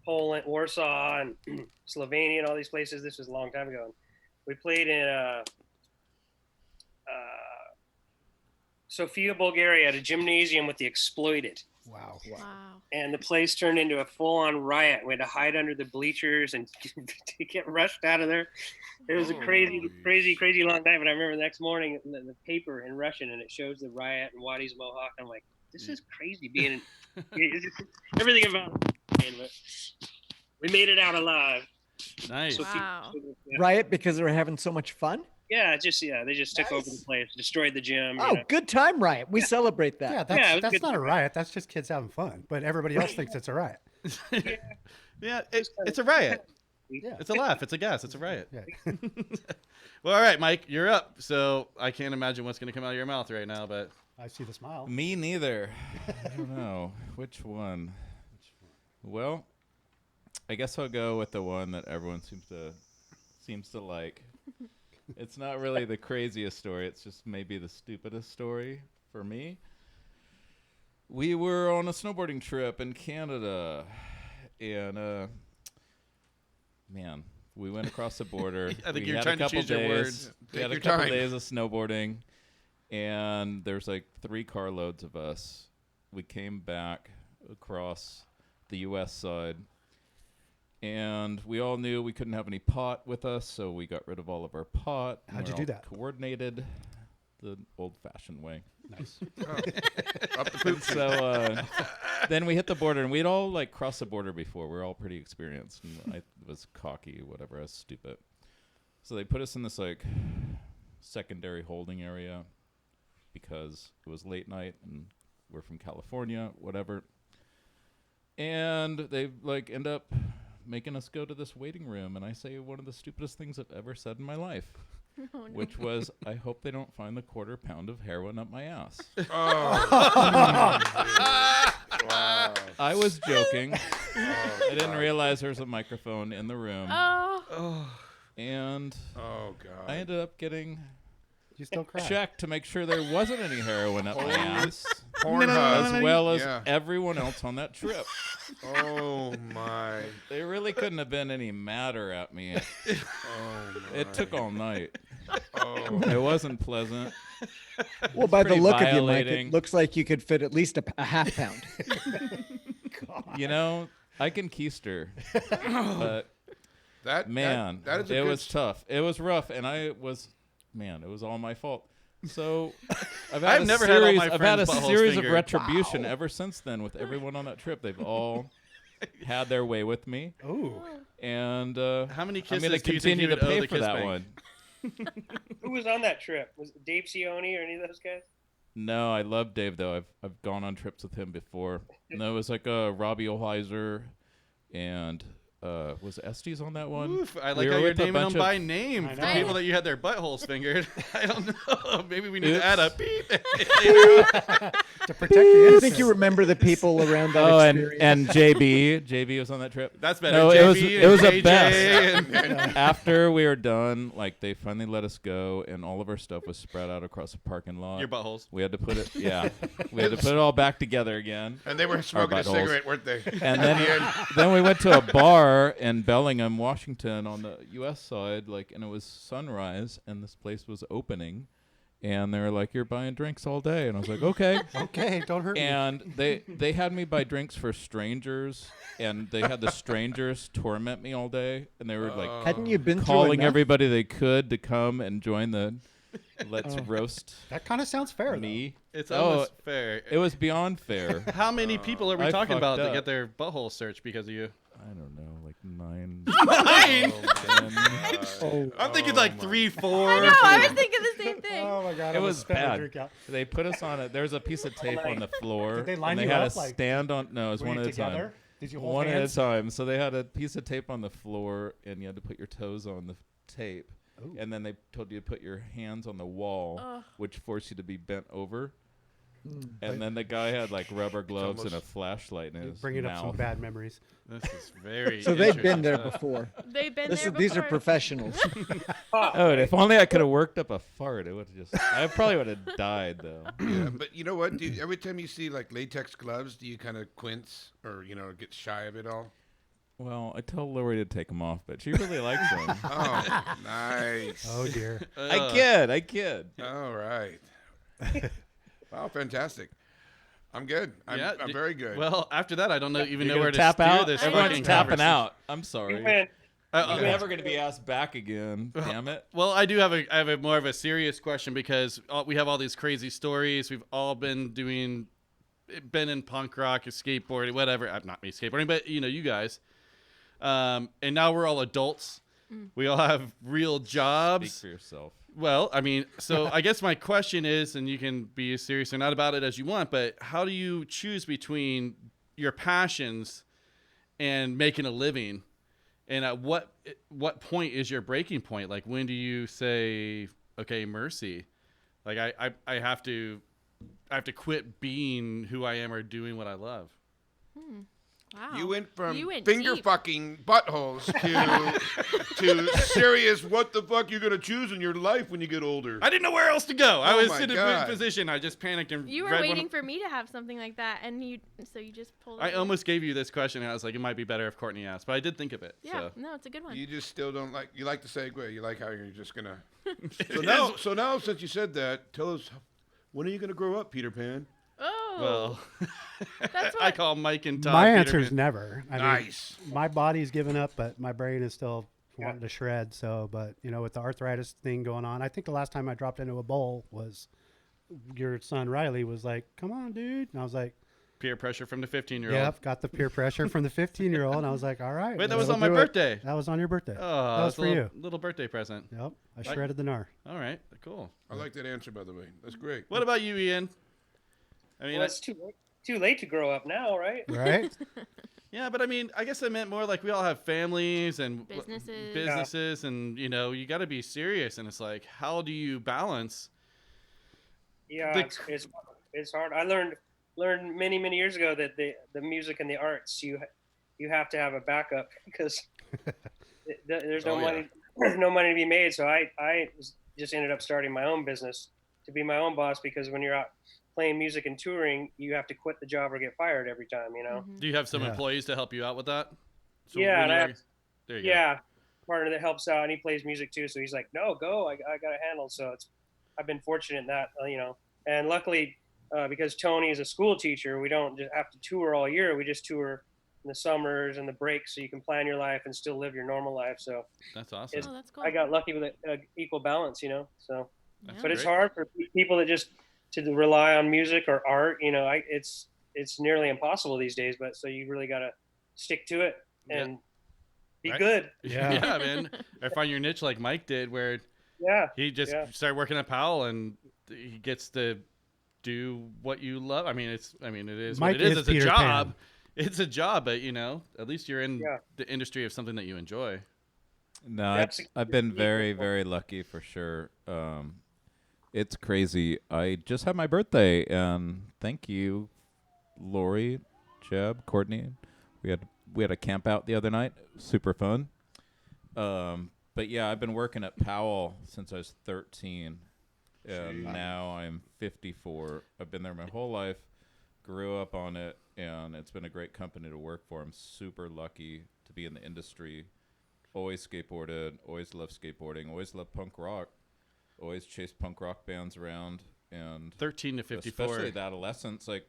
Poland, Warsaw, and Slovenia, and all these places. This was a long time ago. And we played in Sofia, Bulgaria, at a gymnasium with the Exploited. Wow. Wow. And the place turned into a full-on riot. We had to hide under the bleachers and to get rushed out of there. It was a crazy long night. But I remember the next morning, the paper in Russian, and it shows the riot and Waddy's Mohawk. I'm like, this is crazy being everything about it. But we made it out alive. Nice. Wow. Riot because they were having so much fun. Yeah, they just took over the place, destroyed the gym. Oh, good time, Riot. We celebrate that. Yeah, Yeah, it was that's good. not a riot. That's just kids having fun. But everybody else thinks it's a riot. Yeah, it's a riot. Yeah. It's a laugh. It's a gas. It's a riot. Yeah. Well, all right, Mike, you're up. So I can't imagine what's going to come out of your mouth right now, but I see the smile. Me neither. I don't know. Which one? Well, I guess I'll go with the one that everyone seems to like. It's not really the craziest story. It's just maybe the stupidest story for me. We were on a snowboarding trip in Canada, and man, we went across the border. I think We you're had trying a to couple choose your days. words. We Take had a your couple time. days of snowboarding, and there's like 3 carloads of us. We came back across the U.S. side. And we all knew we couldn't have any pot with us, so we got rid of all of our pot. and How'd you we're do all that? Coordinated the old-fashioned way. Nice. Up the poop. So then we hit the border, and we'd all like crossed the border before. We're all pretty experienced, and I was cocky, whatever. I was stupid. So they put us in this like secondary holding area because it was late night, and we're from California, whatever. And they like end up making us go to this waiting room, and I say one of the stupidest things I've ever said in my life, Oh, no. which was, I hope they don't find the quarter pound of heroin up my ass. Oh. Wow. I was joking. Oh, I didn't God. realize there was a microphone in the room, Oh. and Oh, God. I ended up getting You still cry. checked to make sure there wasn't any heroin up my ass, Pornhub. as well as Yeah. everyone else on that trip. Oh, my. They really couldn't have been any madder at me. Oh, my. It took all night. Oh. It wasn't pleasant. Well, by the pretty look of you, Mike, violating. it looks like you could fit at least a half pound. You know, I can keister, but That, man, that is a it good was tough. It was rough, and it was all my fault. So I've I've never had all my I've had a friends' buttholes series of fingered. retribution ever since then with everyone on that trip. They've all had their way with me, Ooh. and How many I'm kisses going to do you think continue you to would owe pay the for kiss that bank? one. Who was on that trip? Was it Dave Cioni or any of those guys? No, I love Dave though. I've gone on trips with him before. No, it was like Robbie Olheiser, and was Estes on that one? Oof, I We like were how you're with a naming them bunch of- by name. I The know. people that you had their buttholes fingered. I don't know. Maybe we need to Oops. add a beep. To protect the I think you remember the people around that Oh, experience. and JB was on that trip. That's better. No, JB it was and a JJ best. and- After we were done, like they finally let us go, and all of our stuff was spread out across the parking lot. Your buttholes. We had to put it, yeah, we had to put it all back together again. And they were smoking a buttholes. cigarette, weren't they? And At the end. then we went to a bar in Bellingham, Washington, on the U.S. side, like, and it was sunrise, and this place was opening, And they were like, "You're buying drinks all day," and I was like, "Okay." Okay, don't hurt me. And they had me buy drinks for strangers, and they had the strangers torment me all day, and they were like Hadn't you been calling through enough? everybody they could to come and join the let's roast That kind of sounds fair, me. It's almost fair. It was beyond fair. How many people are we I talking about fucked that up. get their butthole searched because of you? I don't know, like 9. 9? 10. I'm thinking like 3, 4. I know. I was thinking the same thing. Oh my god, It I was spit my bad. drink out. They put us on it. There's a piece of tape on the floor. Did they line and they you had up, us like, stand on. No, it was Were one you at a together? time. Did you hold One hands? at a time. So they had a piece of tape on the floor, and you had to put your toes on the tape. Ooh. And then they told you to put your hands on the wall, Ugh. which forced you to be bent over. And then the guy had like rubber gloves and a almost- flashlight in You're his bringing up some mouth. bad memories. This is very. So they've been interesting there stuff. before. They've been there These are before. professionals. Oh, and if only I could have worked up a fart, it would just. I probably would have died though. Yeah, but you know what? Every time you see like latex gloves, do you kind of quince or get shy of it all? Well, I tell Lori to take them off, but she really likes them. Oh, nice. Oh dear. I kid. All right. Wow, fantastic. I'm good. I'm d- very good. Well, after that, I don't You're know gonna where to tap steer out. this. Everyone's fucking tapping conversation. out. I'm You sorry. win. I'm never gonna be asked back again. Damn it. Well, I do have a more of a serious question because we have all these crazy stories. We've all been in punk rock, skateboarding, whatever. Not me skateboarding, but you guys. And now we're all adults. We all have real Speak jobs. for yourself. Well, I mean, so I guess my question is, and you can be as serious or not about it as you want, but how do you choose between your passions and making a living? And at what point is your breaking point? Like, when do you say, okay, mercy? Like, I have to quit being who I am or doing what I love. Wow. You went from You went finger deep. fucking buttholes to serious. What the fuck you gonna choose in your life when you get older? I didn't know where else to go. I Oh was my in a God. weird position. I just panicked and You were read waiting for me to have something like that, and you just pulled. I it. almost gave you this question, and I was like, it might be better if Courtney asked, but I did think of it. Yeah. So. No, it's a good one. You just still don't like. You like the segue. You like how you're just gonna. It So now, since you said that, tell us, when are you gonna grow up, Peter Pan? Oh. Well, That's I what- call Mike and Todd. My Peter answer is Pan. never. I mean, Nice. my body's given up, but my brain is still wanting to shred. So, but with the arthritis thing going on, I think the last time I dropped into a bowl was your son Riley was like, "Come on, dude," and I was like, Peer pressure from the 15-year-old. "Yep." Got the peer pressure from the 15-year-old, and I was like, "All right." Wait, that let's was on my do it." birthday. That was on your birthday. Oh, that was it's a for little, you. little birthday present. Yep, I shredded the gnar. All right, cool. I like that answer, by the way. That's great. What about you, Ian? I mean, Well, it's too late to grow up now, right? Right? yeah, but I mean, I guess I meant more like we all have families and Businesses. and you got to be serious. And it's like, how do you balance? Yeah, The- it's hard. I learned many years ago that the music and the arts you have to have a backup because there's no Oh, yeah. money no money to be made. So I just ended up starting my own business to be my own boss because when you're out playing music and touring, you have to quit the job or get fired every time. Do you have some Yeah. employees to help you out with that? So Yeah, when and I you're- have- there you go. Yeah, partner that helps out and he plays music too. So he's like, no, go. I got it handled. So I've been fortunate in that, and luckily because Tony is a school teacher, we don't just have to tour all year. We just tour in the summers and the breaks so you can plan your life and still live your normal life. So That's awesome. Oh, that's cool. I got lucky with an equal balance, so, That's but it's great. hard for people that just to rely on music or art, it's nearly impossible these days, but so you really got to stick to it and be Right. good. Yeah. Yeah, man. Or find your niche like Mike did, where Yeah. he just Yeah. started working at Powell and he gets to do what you love. I mean, it is Mike what it is. is It's a Peter job. Pan. It's a job, but at least you're in Yeah. the industry of something that you enjoy. No, That's I've been unique. very, very lucky for sure. It's crazy. I just had my birthday, and thank you, Lori, Jeb, Courtney. We had a camp out the other night. Super fun. But yeah, I've been working at Powell since I was 13, and now I'm 54. I've been there my whole life. Grew up on it, and it's been a great company to work for. I'm super lucky to be in the industry. Always skateboarded, always loved skateboarding, always loved punk rock. always chased punk rock bands around, and 13 to 54. especially the Adolescents. Like,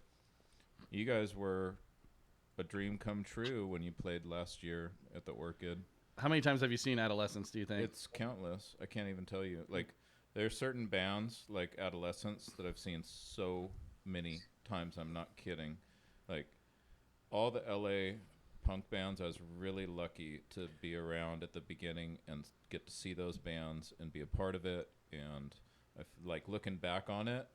you guys were a dream come true when you played last year at the Orchid. How many times have you seen Adolescents, do you think? It's countless. I can't even tell you. Like, there are certain bands like Adolescents that I've seen so many times. I'm not kidding. Like, all the LA punk bands, I was really lucky to be around at the beginning and get to see those bands and be a part of it. And like looking back on it,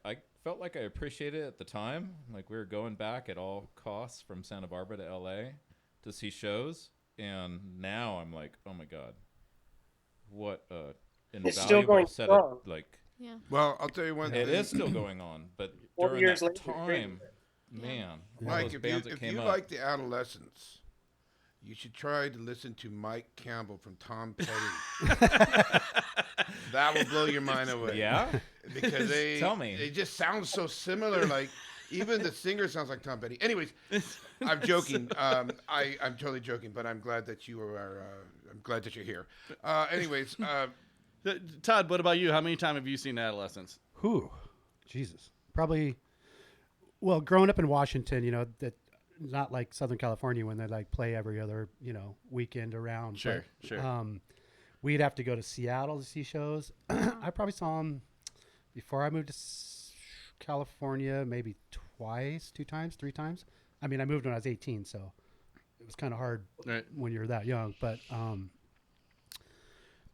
I felt like I appreciated it at the time. Like, we were going back at all costs from Santa Barbara to LA to see shows. And now I'm like, oh my God, what It's still going set strong. like, Yeah. Well, I'll tell you one it thing. is still going on, but 4 during years that later, it's crazy. time, man, all Mike, those if bands that you came up. like the Adolescents, you should try to listen to Mike Campbell from Tom Petty. That will blow your mind away. Yeah? Because they Tell me. They just sound so similar. Like, even the singer sounds like Tom Petty. Anyways, I'm joking. I'm totally joking, but I'm glad that you are. I'm glad that you're here. Anyways, Todd, what about you? How many times have you seen Adolescents? Whew, Jesus. Probably, well, growing up in Washington, that not like Southern California when they like play every other, weekend around. Sure, but, sure. We'd have to go to Seattle to see shows. I probably saw them before I moved to California, maybe twice, 2 times, 3 times. I mean, I moved when I was 18, so it was kind of hard Right. when you're that young. But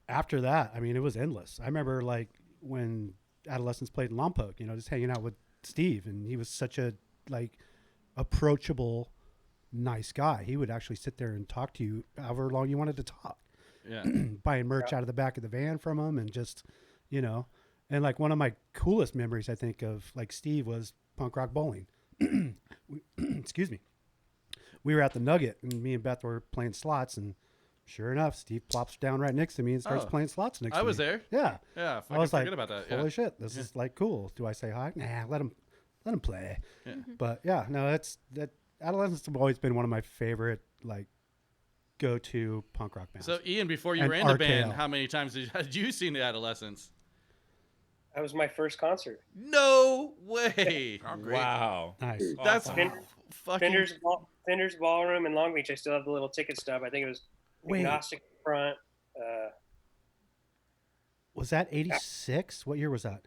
after that, I mean, it was endless. I remember like when Adolescents played in Lompoc, just hanging out with Steve, and he was such a like approachable, nice guy. He would actually sit there and talk to you however long you wanted to talk. Yeah. Buying merch out of the back of the van from him, and just, and like one of my coolest memories I think of like Steve was punk rock bowling. Excuse me. We were at the Nugget, and me and Beth were playing slots, and sure enough, Steve plops down right next to me and starts playing slots next to me. I was there. Yeah. Yeah. I was like, forget about that. holy Yeah. shit, this is like cool. Do I say hi? Nah, let him play. Yeah. But yeah, no, that Adolescents have always been one of my favorite like go-to punk rock bands. So, Ian, before you And were in the RKL. band, how many times had you seen the Adolescents? That was my first concert. No way. oh, great. Wow. Nice. That's Fin- fucking. Fender's Ballroom in Long Beach. I still have the little ticket stub. I think it was Wait. agnostic front. Was that 86? What year was that?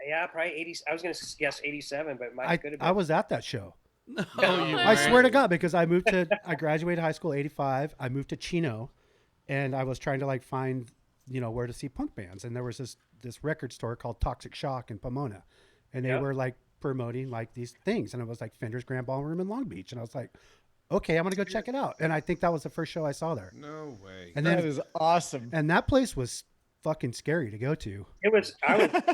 Yeah, probably 80. I was going to guess 87, but it could have been. I was at that show. No, you I weren't. swear to God, because I graduated high school 85. I moved to Chino, and I was trying to like find, where to see punk bands. And there was this record store called Toxic Shock in Pomona, and they were like promoting like these things. And it was like Fender's Grand Ballroom in Long Beach. And I was like, okay, I'm going to go check it out. And I think that was the first show I saw there. No way. And That then, is awesome. and that place was fucking scary to go to. I was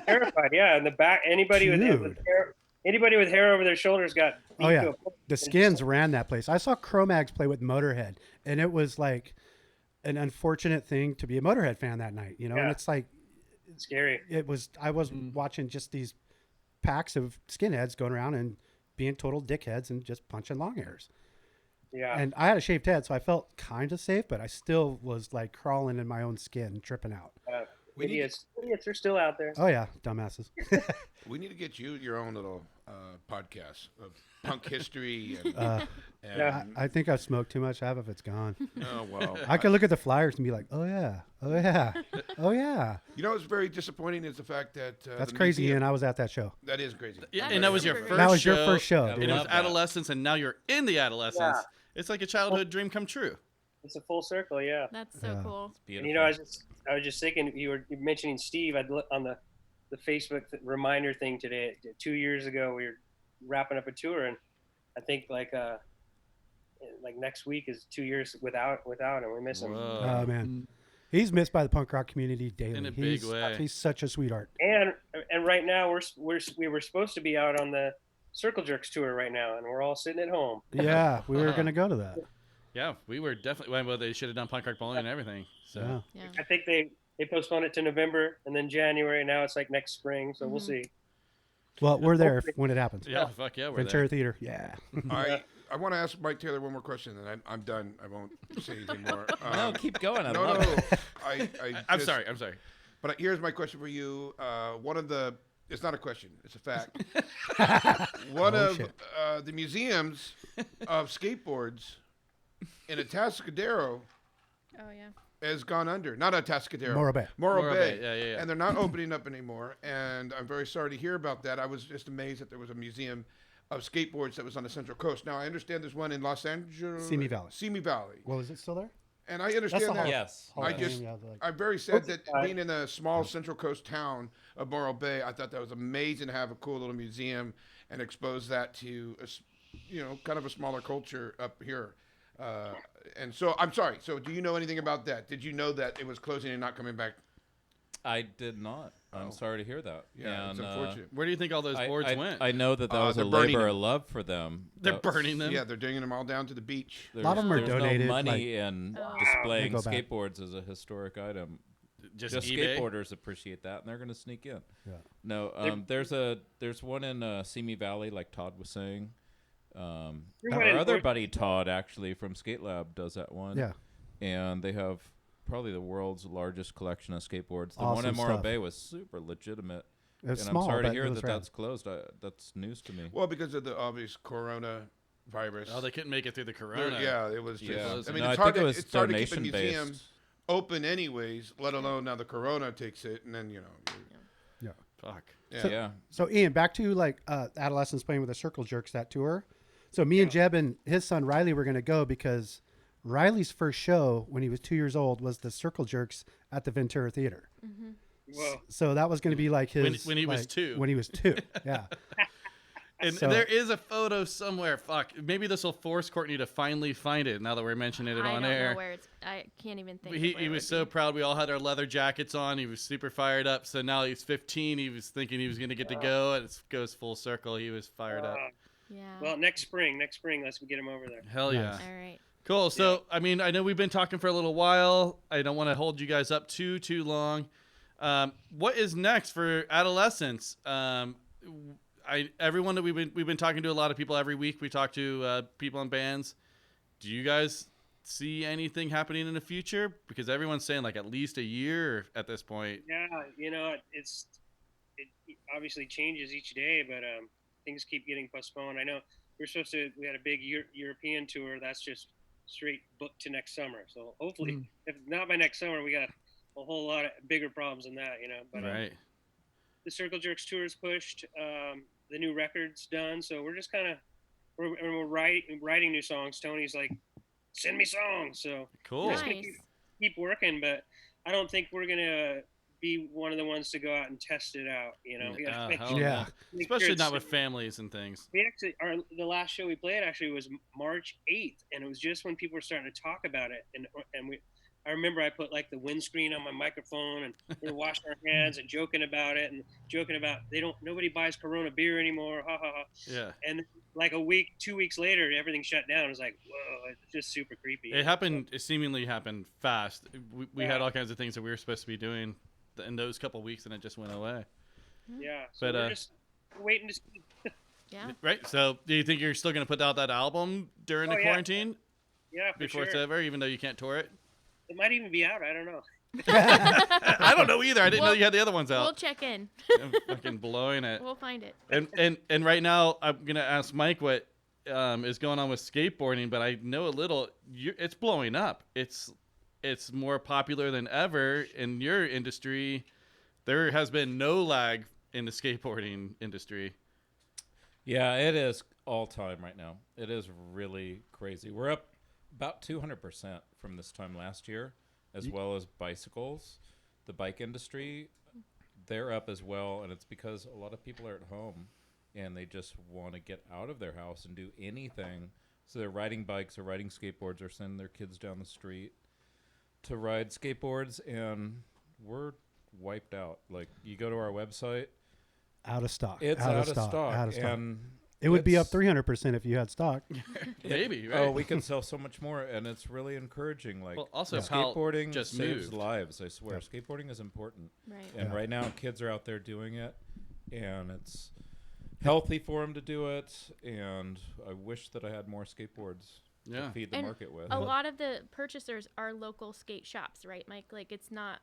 terrified. Yeah, in the back, anybody with Dude. hair over their shoulders got. beat Oh yeah, to a pulp. the Skins ran that place. I saw Cro-Mags play with Motorhead, and it was like an unfortunate thing to be a Motorhead fan that night, And Yeah. it's like Scary. it was. I was watching just these packs of skinheads going around and being total dickheads and just punching long hairs. Yeah. And I had a shaved head, so I felt kind of safe, but I still was like crawling in my own skin, tripping out. We need- Idiots are still out there. Oh yeah, dumbasses. We need to get you your own little podcast of punk history. And, Yeah. I think I've smoked too much. I have if it's gone. oh, well. I could look at the flyers and be like, oh yeah, oh yeah, oh yeah. You know what's very disappointing is the fact that That's the crazy, museum- and I was at that show. That is crazy. Yeah, That and that is was your super first great. That was your show, first show, Yeah, dude. And it was Love that. Adolescents, and now you're in the Adolescents. Yeah. It's like a childhood dream come true. It's a full circle. Yeah. That's so Yeah. cool. And I was just thinking, you were mentioning Steve. I'd look on the Facebook reminder thing today. 2 years ago, we were wrapping up a tour, and I think like next week is 2 years without him. We miss him. Whoa. Oh man, he's missed by the punk rock community daily. In a big way. He's such a sweetheart. And right now we were supposed to be out on the Circle Jerks tour right now, and we're all sitting at home. Yeah, we were gonna go to that. Yeah, we were definitely. Well, they should have done punk rock bowling and everything. So Yeah. Yeah. I think they postponed it to November and then January. And now it's like next spring, so we'll Mhm. see. Well, we're there when it happens. yeah, fuck yeah, we're Ventura there. Theater. Yeah. I want to ask Mike Taylor one more question, and I'm done. I won't say anything more. No, keep going. I No, love no. it. I I'm just- sorry. I'm sorry. But here's my question for you. It's not a question, it's a fact. One of the museums of skateboards in Atascadero Oh yeah. has gone under. Not Atascadero. Morro Bay. Morro Bay. Yeah. And they're not opening up anymore. And I'm very sorry to hear about that. I was just amazed that there was a museum of skateboards that was on the Central Coast. Now, I understand there's one in Los Angeles. Simi Valley. Simi Valley. Well, is it still there? And I understand that. Yes. Hall I of just, Fame, yeah, like- I'm very sad that being in a small Central Coast town of Morro Bay, I thought that was amazing to have a cool little museum and expose that to, kind of a smaller culture up here. And so, I'm sorry. So, do you know anything about that? Did you know that it was closing and not coming back? I did not. I'm sorry to hear that. Yeah, it's And, unfortunate. Where do you think all those boards went? I know that was a they're burning labor them. of love for them. They're burning them. Yeah, they're bringing them all down to the beach. There's, lot of them are there's donated, no money in displaying They go back. skateboards as a historic item. Just Just eBay? skateboarders appreciate that, and they're going to sneak in. Yeah. No, there's one in Simi Valley, like Todd was saying. one Our in other North- buddy Todd, actually from Skate Lab, does that one. Yeah. And they have probably the world's largest collection of skateboards. The one Awesome in Morro stuff. Bay was super legitimate. It's And small, I'm sorry to but hear it was that rad. that's closed. That's news to me. Well, because of the obvious coronavirus. Oh, they couldn't make it through the corona. Yeah, it was just. Yeah. I mean, No, it's I hard think it was it's hard to keep a donation museum based. open, anyways. Let alone now the corona takes it, and then Yeah. Fuck. Yeah. Yeah. So Ian, back to like Adolescents playing with the Circle Jerks, that tour. So me and Jeb and his son Riley were going to go because Riley's first show when he was 2 years old was the Circle Jerks at the Ventura Theater. Whoa. So that was going to be like his When he was like, 2. When he was 2, yeah. And So- there is a photo somewhere. Fuck. Maybe this will force Courtney to finally find it now that we're mentioning it I on don't air. know where it's. I can't even think. He of where it was would so be. proud. We all had our leather jackets on. He was super fired up. So now he's 15. He was thinking he was going to get to go. And it goes full circle. He was fired up. Yeah. Well, next spring, let's get him over there. Hell yeah. Nice. All right. Cool. So, I mean, I know we've been talking for a little while. I don't want to hold you guys up too long. What is next for Adolescents? Everyone that we've been talking to, a lot of people every week. We talk to people in bands. Do you guys see anything happening in the future? Because everyone's saying like at least a year at this point. Yeah, it obviously changes each day, but things keep getting postponed. I know we had a big European tour that's just straight booked to next summer. So hopefully, if not by next summer, we got a whole lot of bigger problems than that, But Right. the Circle Jerks tour is pushed. The new record's done, so we're just kind of we're writing new songs. Tony's like, send me songs, so Cool. we're just gonna Nice. keep working. But I don't think we're gonna be one of the ones to go out and test it out. We gotta make hell sure- Yeah. make sure Especially it's- not with families and things. we actually the last show we played actually was March 8th, and it was just when people were starting to talk about it, and I remember I put like the windscreen on my microphone, and we were washing our hands and joking about it, and joking about nobody buys Corona beer anymore, ha ha ha. Yeah. And like 2 weeks later, everything shut down. It was like, whoa, it's just super creepy. It happened. It seemingly happened fast. We had Yeah. all kinds of things that we were supposed to be doing in those couple weeks, and it just went away. Yeah, so But, we're just waiting to see. Yeah. Right. So, do you think you're still going to put out that album during the Oh, yeah. quarantine Yeah, for before sure. it's over, even though you can't tour it? It might even be out. I don't know. I don't know either. I didn't know Well, you had the other ones We'll out. check in. I'm fucking blowing it. We'll find it. And right now, I'm gonna ask Mike what is going on with skateboarding, but I know a little. It's blowing up. It's more popular than ever in your industry. There has been no lag in the skateboarding industry. Yeah, it is all time right now. It is really crazy. We're up about 200% from this time last year, as well as bicycles. The bike industry, they're up as well, and it's because a lot of people are at home and they just want to get out of their house and do anything. So they're riding bikes or riding skateboards or sending their kids down the street to ride skateboards, and we're wiped out. Like, you go to our website, Out of stock. it's out out of stock. Out of stock. and It would be up it's- 300% if you had stock. Maybe. Right? Oh, we can sell so much more, and it's really encouraging. Like, Well, also, Powell skateboarding just saves moved. lives. I swear, skateboarding is important, Right. and Yeah. right now kids are out there doing it, and it's healthy for them to do it. And I wish that I had more skateboards Yeah. to feed the And market with. A lot of the purchasers are local skate shops, right, Mike? Like it's not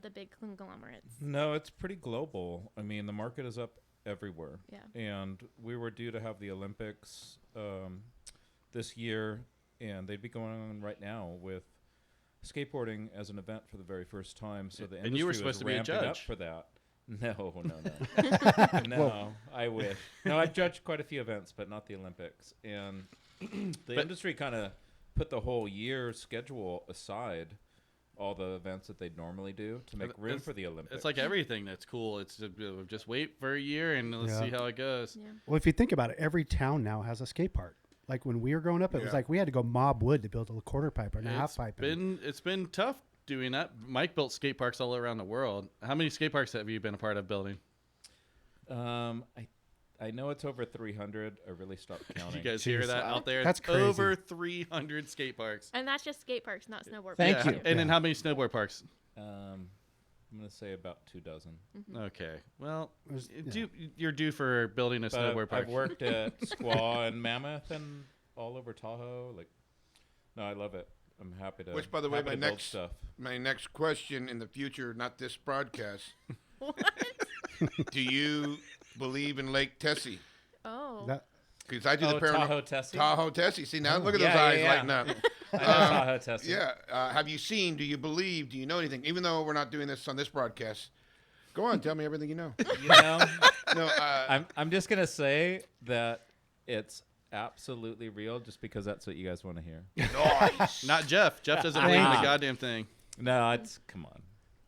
the big conglomerates? No, it's pretty global. I mean, the market is up everywhere. Yeah. And we were due to have the Olympics this year, and they'd be going on right now with skateboarding as an event for the very first time. So the industry And you were was supposed to be a ramping up judge. for that. No. No, I wish. No, I've judged quite a few events, but not the Olympics. And the industry kind of put the whole year schedule aside, all the events that they'd normally do to make room for the Olympics. It's like everything that's cool. It's just wait for a year and let's see how it goes. Yeah. Well, if you think about it, every town now has a skate park. Like when we were growing up, it was like we had to go mob wood to build a quarter pipe or a half pipe. It's been tough doing that. Mike built skate parks all around the world. How many skate parks have you been a part of building? I know it's over 300. I really stopped counting. You guys hear that out there? That's It's crazy. over 300 skate parks. And that's just skate parks, not snowboard Thank parks. you. And then how many snowboard parks? I'm gonna say about 24. Okay. Well, There's- you're due for building a But snowboard park. I've worked at Squaw and Mammoth and all over Tahoe. No, I love it. I'm happy to. Which, by the way, happy my to build next stuff. my next question in the future, not this broadcast. What? Do you believe in Lake Tessie? Oh. That- Because I do the Tahoe Tessie. Tahoe Tessie. See now, look at those Yeah, eyes yeah. lighting up. I know Tahoe Tessie. Yeah. Have you seen? Do you believe? Do you know anything? Even though we're not doing this on this broadcast, go on, tell me everything you know. You know, No, I'm just gonna say that it's absolutely real, just because that's what you guys want to hear. nice. Not Jeff. Jeff doesn't believe in the goddamn thing. No, it's come on.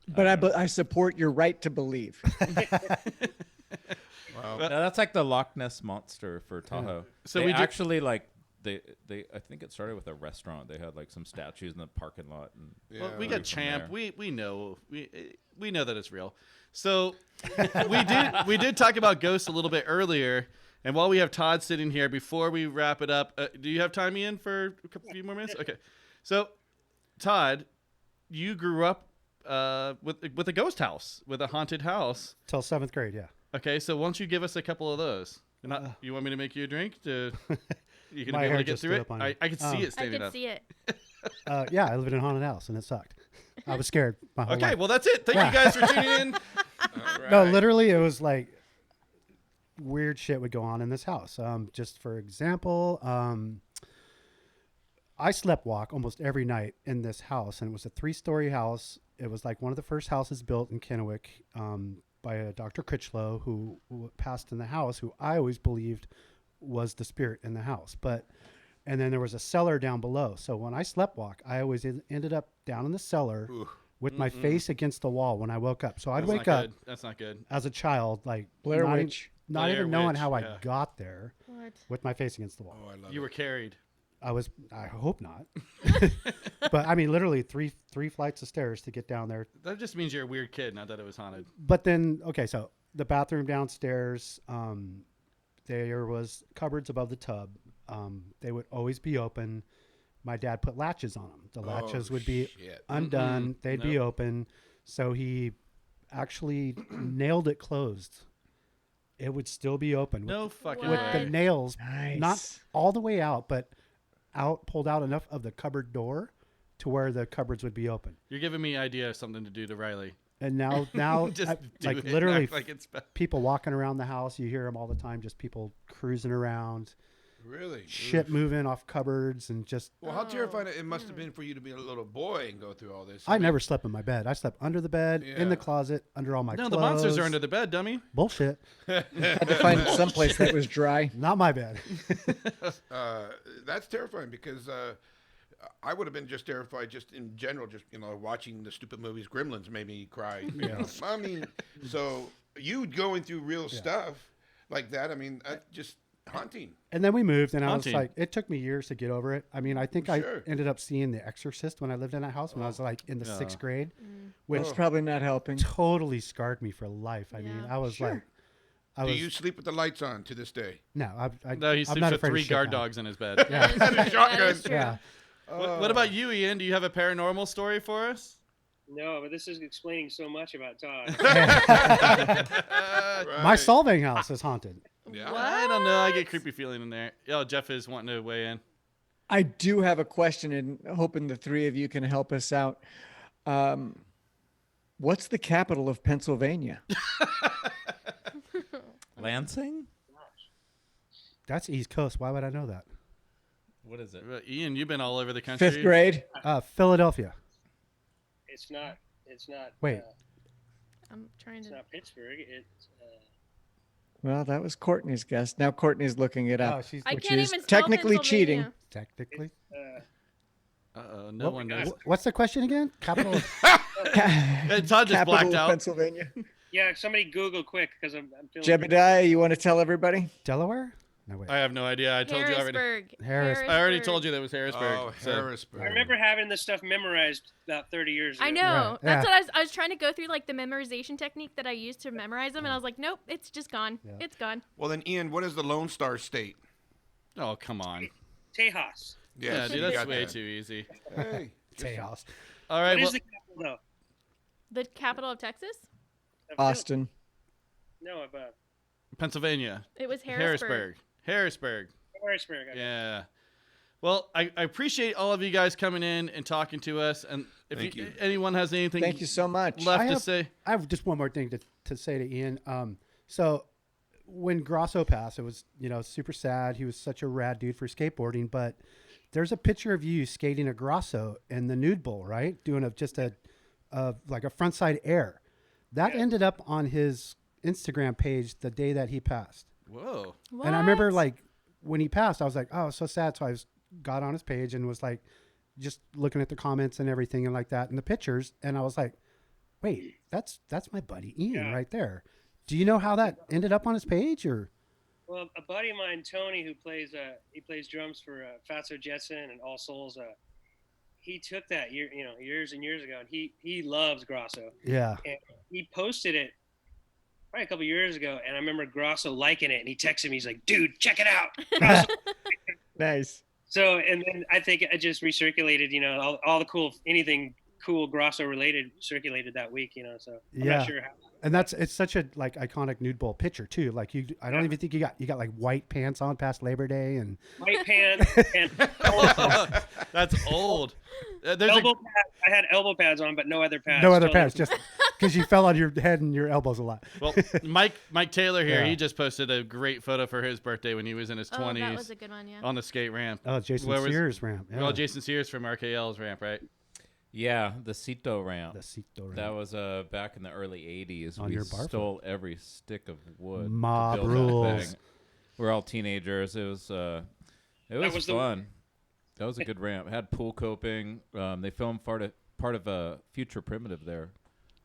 But I support your right to believe. No, that's like the Loch Ness monster for Tahoe. So They we do- actually they I think it started with a restaurant. They had like some statues in the parking lot. And Yeah. Well, we Learn got from Champ. there. We know we know that it's real. So we did talk about ghosts a little bit earlier. And while we have Todd sitting here, before we wrap it up, do you have time, Ian, for a few more minutes? Okay. So, Todd, you grew up with a ghost house, with a haunted house. Till 7th grade, yeah. Okay, so why don't you give us a couple of those? You want me to make you a drink? You can My be able hair to get just through stood it. up on you. I could see it I standing could up. see it. Yeah, I lived in a haunted house, and it sucked. I was scared my whole Okay, life. well that's it. Thank you guys for tuning in. No, literally, it was like weird shit would go on in this house. Just for example, I slept walk almost every night in this house, and it was a 3-story house. It was like one of the first houses built in Kennewick by a Dr. Critchlow who passed in the house, who I always believed was the spirit in the house. And then there was a cellar down below. So when I slept walk, I always ended up down in the cellar with my face against the wall when I woke up. So I'd That's wake not up good. That's not good. as a child, like Blair not, Witch. not Blair even knowing Witch, how yeah. I got there What? with my face against the wall. Oh, I love You it. were carried. I hope not. But I mean, literally three flights of stairs to get down there. That just means you're a weird kid, not that it was haunted. But then, okay, so the bathroom downstairs, there was cupboards above the tub. They would always be open. My dad put latches on them. The latches would be shit. undone. They'd be Nope. open. So he actually nailed it closed. It would still be open. No fucking With way. the nails, Nice. not all the way out, but pulled out enough of the cupboard door to where the cupboards would be open. You're giving me idea of something to do to Riley. And now, Just do like it and literally, act like it's people walking around the house. You hear them all the time. Just people cruising around, Really? shit moving off cupboards, and just. Well, how terrifying it must have been for you to be a little boy and go through all this. I mean, never slept in my bed. I slept under the bed, in Yeah. the closet, under all my No, clothes. the monsters are under the bed, dummy. Bullshit. Had to find someplace that was dry. Not my bed. That's terrifying because I would have been just terrified just in general, just watching the stupid movies. Gremlins made me cry. I mean, so you going through real stuff like that. I mean, just haunting. And then we moved, and Haunting. I was like, it took me years to get over it. I mean, I think Sure. I ended up seeing The Exorcist when I lived in that house when I was like in the 6th grade, which It's probably not helping. totally scarred me for life. I mean, Yeah. I was Sure. like, I Do was you sleep with the lights on to this day? no, No, he I'm sleeps not with afraid of 3 shit guard now. dogs in his bed. Yeah. That is Shotgun. true. Yeah. What about you, Ian? Do you have a paranormal story for us? No, but this is explaining so much about Todd. My solving house is haunted. Yeah. I don't know. I get creepy feeling in there. Oh, Jeff is wanting to weigh in. I do have a question, and hoping the three of you can help us out. What's the capital of Pennsylvania? Lansing? That's East Coast. Why would I know that? What is it? Ian, you've been all over the country. 5th grade. Philadelphia. It's not. Wait. I'm trying It's to. not Pittsburgh. It's. Well, that was Courtney's guess. Now Courtney's looking it Oh, up. she's I which can't is even spell technically cheating. Pennsylvania. technically. No one knows. What's the question again? Capital. Todd just Capital blacked of out. Pennsylvania. Yeah, somebody Google quick because I'm feeling. Jebediah, you want to tell everybody? Delaware? No, wait. I have no idea. I told you already. Harrisburg. I already told you that was Harrisburg. Oh, so- Harrisburg. I remember having this stuff memorized about 30 years ago. I know. Right, That's yeah. what I was trying to go through, like the memorization technique that I used to memorize them, and I was like, nope, it's just gone. Yeah. It's gone. Well, then, Ian, what is the Lone Star State? Oh, come on. Tejas. Yeah, Yes, dude, you that's got way that. too easy. Hey. Tejas. All right. What Well, is the capital though? The capital of Texas? Of Philly? Austin. No, of Pennsylvania. It was Harrisburg. Harrisburg. Harrisburg. I mean. Yeah. Well, I appreciate all of you guys coming in and talking to us. And if Thank you. anyone has anything Thank you so much. left to say, I have just one more thing to say to Ian. So when Grosso passed, it was, super sad. He was such a rad dude for skateboarding, but there's a picture of you skating a Grosso in the Nude Bowl, right? Doing just a frontside air. That ended up on his Instagram page the day that he passed. whoa. And I remember What? when he passed, I was like, oh, so sad. So I got on his page and was like, just looking at the comments and everything and like that and the pictures. And I was like, wait, that's my buddy Ian right there. Do you know how that ended up on his page or? Well, a buddy of mine, Tony, who plays drums for Fatso Jetson and All Souls. He took that years and years ago, and he loves Grosso. Yeah. And he posted it probably a couple years ago, and I remember Grosso liking it, and he texted me. He's like, "Dude, check it out." Grosso. Nice. So, and then I think I just recirculated, all the cool, anything cool Grosso related circulated that week, So I'm Yeah. not sure how. And it's such a iconic Nude Bowl picture too. Like I don't even think you got like white pants on past Labor Day and White pants and That's old. There's elbow pads. I had elbow pads on, but no other pads. no other Totally- pants, just because you fell on your head and your elbows a lot. well, Mike Taylor here. Yeah. He just posted a great photo for his birthday when he was in his Oh, 20s that was a good one, yeah. on the skate ramp. Oh, Jason Where was- Sears ramp. Yeah. Well, Jason Sears from RKL's ramp, right? Yeah, the Cito ramp. The Cito ramp. That was back in the early 80s. On We your bar foot. stole every stick of wood. to Mob build that rules. thing. We're all teenagers. It was was the- fun. That was a good ramp. It had pool coping. They filmed part of a Future Primitive there.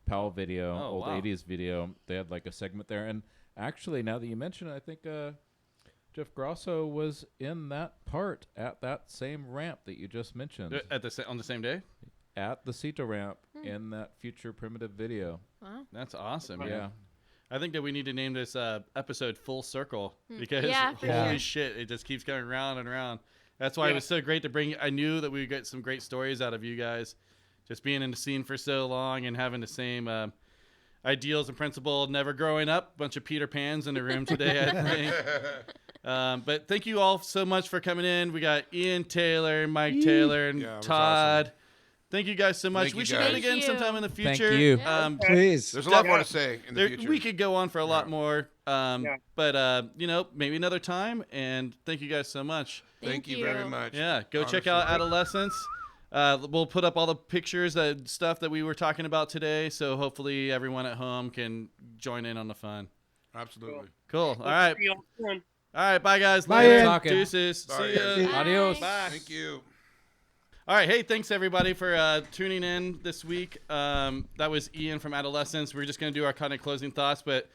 Powell video, Oh, old wow. 80s video. They had like a segment there. And actually, now that you mention it, I think Jeff Grosso was in that part at that same ramp that you just mentioned. On the same day. At the Cito ramp in that Future Primitive video. Wow. That's awesome. Yeah. I think that we need to name this episode Full Circle because Yeah, for holy sure. shit, it just keeps going round and round. That's why it was so great to bring. I knew that we would get some great stories out of you guys, just being in the scene for so long and having the same ideals and principle. Never growing up, bunch of Peter Pans in the room today, I think. But thank you all so much for coming in. We got Ian Taylor, Mike Taylor, and Yeah, it was Todd. Thank you guys so much. Thank We you, should do it guys. again Thank you. sometime in the Thank future. you. Please. There's a lot more to say in the There- future. we could go on for a lot more, Yeah. but maybe another time. And thank you guys so much. Thank you very much. Yeah, go check Honestly. out Adolescents. We'll put up all the pictures, stuff that we were talking about today. So hopefully everyone at home can join in on the fun. Absolutely. Cool. All right. See y'all soon. All right. Bye, guys. Bye, Later. Ian. Talking. Deuces. Bye, See guys. ya. Adios. Bye. Thank you. All right. Hey, thanks everybody for tuning in this week. That was Ian from Adolescents. We're just going to do our kind of closing thoughts, but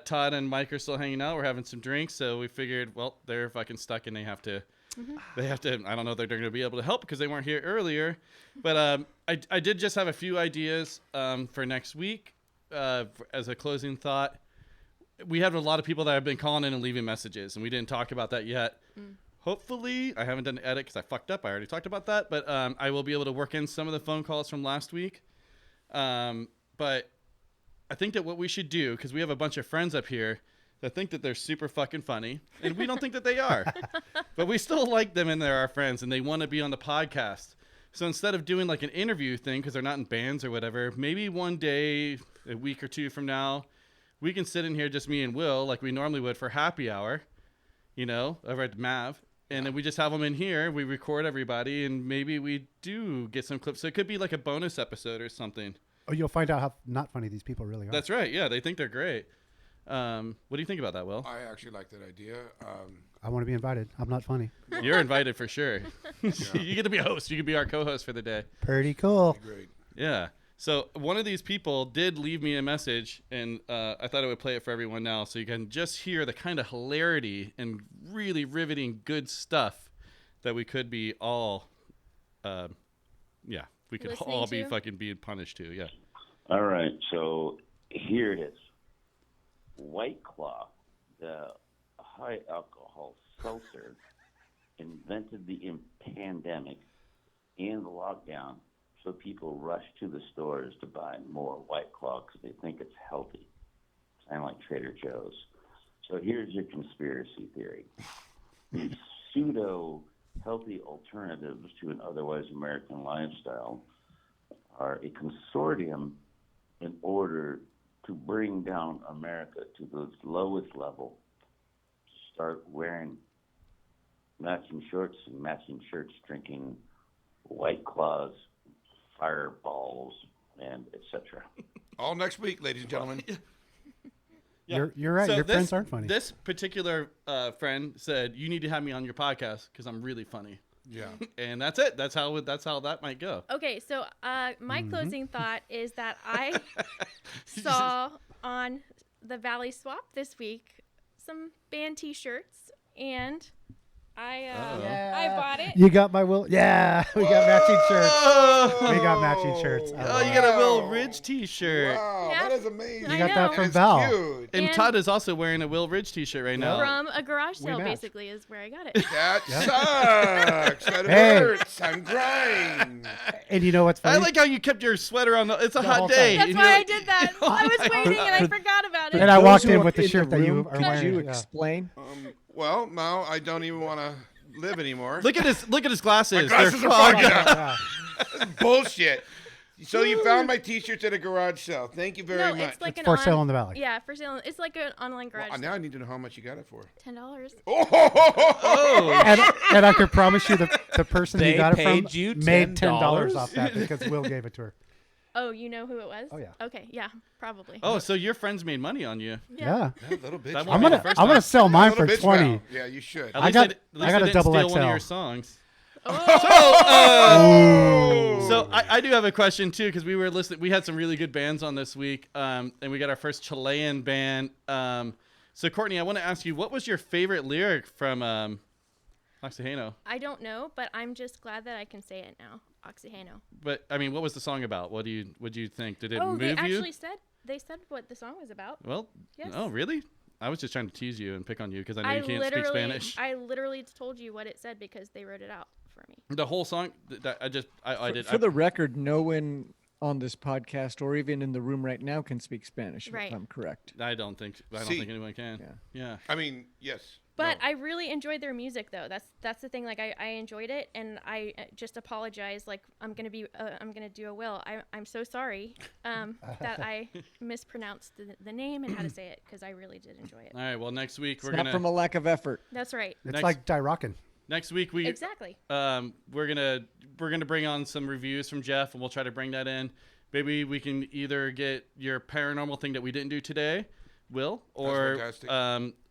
Todd and Mike are still hanging out. We're having some drinks. So we figured, well, they're fucking stuck and they have to, I don't know if they're going to be able to help because they weren't here earlier. But I did just have a few ideas for next week as a closing thought. We have a lot of people that have been calling in and leaving messages, and we didn't talk about that yet. Hopefully, I haven't done an edit because I fucked up. I already talked about that, but I will be able to work in some of the phone calls from last week. But I think that what we should do, because we have a bunch of friends up here that think that they're super fucking funny, and we don't think that they are. But we still like them and they're our friends, and they want to be on the podcast. So instead of doing like an interview thing, because they're not in bands or whatever, maybe one day, a week or two from now, we can sit in here, just me and Will, like we normally would for happy hour, over at Mav. And then we just have them in here. We record everybody, and maybe we do get some clips. So it could be like a bonus episode or something. Oh, you'll find out how not funny these people really are. That's right. Yeah, they think they're great. What do you think about that, Will? I actually like that idea. I want to be invited. I'm not funny. You're invited for sure. You get to be a host. You can be our co-host for the day. Pretty cool. Great. Yeah. So one of these people did leave me a message, and I thought I would play it for everyone now so you can just hear the kind of hilarity and really riveting good stuff that we could be all, we could Listening all be to? fucking being punished to, yeah. All right, so here it is. White Claw, the high alcohol seltzer, invented the pandemic and the lockdown, so people rush to the stores to buy more White Claw because they think it's healthy, kind of like Trader Joe's. So here's your conspiracy theory. These pseudo-healthy alternatives to an otherwise American lifestyle are a consortium in order to bring down America to the lowest level, start wearing matching shorts and matching shirts, drinking White Claws, Fireballs, and etc. All next week, ladies and gentlemen. Yeah. You're right. So Your friends aren't funny. This particular friend said, you need to have me on your podcast because I'm really funny. Yeah. And that's it. That's how that might go. Okay, so my closing thought is that I saw on the Valley Swap this week some band T-shirts, and I bought it. You got my Will? Yeah, we got matching shirts. Oh, We got matching shirts. oh, you got a Will Ridge T-shirt. Wow, Yeah. that is amazing. I You got know. that from It's Val. cute. And And- Todd is also wearing a Will Ridge T-shirt right now. From a garage We sale, match. basically, is where I got it. That sucks. That Hey. hurts. I'm crying. And you know what's funny? I like how you kept your sweater on. It's a The hot whole day. time. That's and why you're I like- did that. I was waiting and I For- forgot about For it. And I those walked who in are with the shirt that you room, are could wearing, you yeah. explain? Well, now I don't even want to live anymore. Look at his glasses. glasses They're are fogged fogged up. Yeah. Bullshit. So you found my T-shirts at a garage sale. Thank you very No, much. it's like an For sale in the Valley. Yeah, for sale. It's like an online garage. Well, now I need to know how much you got it for. $10. Oh, And I could promise you the person They you got it from paid you made $10 $10 off that because Will gave it to her. Oh, you know who it was? Oh, yeah. Okay, yeah, probably. Oh, so your friends made money on you. Yeah. that little bitch. That I'm won't be gonna the first I'm gonna time. sell mine Little for bitch 20. mouth. Yeah, you should. At I least got- at I least got a didn't double steal one of XL. your songs. Oh, So I do have a question too, because we were listening. We had some really good bands on this week, and we got our first Chilean band. So Courtney, I want to ask you, what was your favorite lyric from Oxigeno? I don't know, but I'm just glad that I can say it now. Oxigeno. But I mean, what was the song about? What do you think? Did it Oh, move they you? actually said what the song was about. Well, Yes. oh really? I was just trying to tease you and pick on you because I know I you can't speak Spanish. I literally told you what it said because they wrote it out for me. The whole song. I did. For the record, no one on this podcast or even in the room right now can speak Spanish, Right. if I'm correct. I don't think See. anyone can. Yeah. I mean, yes. But No. I really enjoyed their music, though. That's the thing. Like I enjoyed it, and I just apologize. Like I'm gonna do a Will. I'm so sorry that I mispronounced the name and how to say it because I really did enjoy it. All right. Well, next week It's we're not gonna. from a lack of effort. That's right. It's Next- like Die Rockin'. Next week we Exactly. we're gonna bring on some reviews from Jeff, and we'll try to bring that in. Maybe we can either get your paranormal thing that we didn't do today, Will, or fantastic.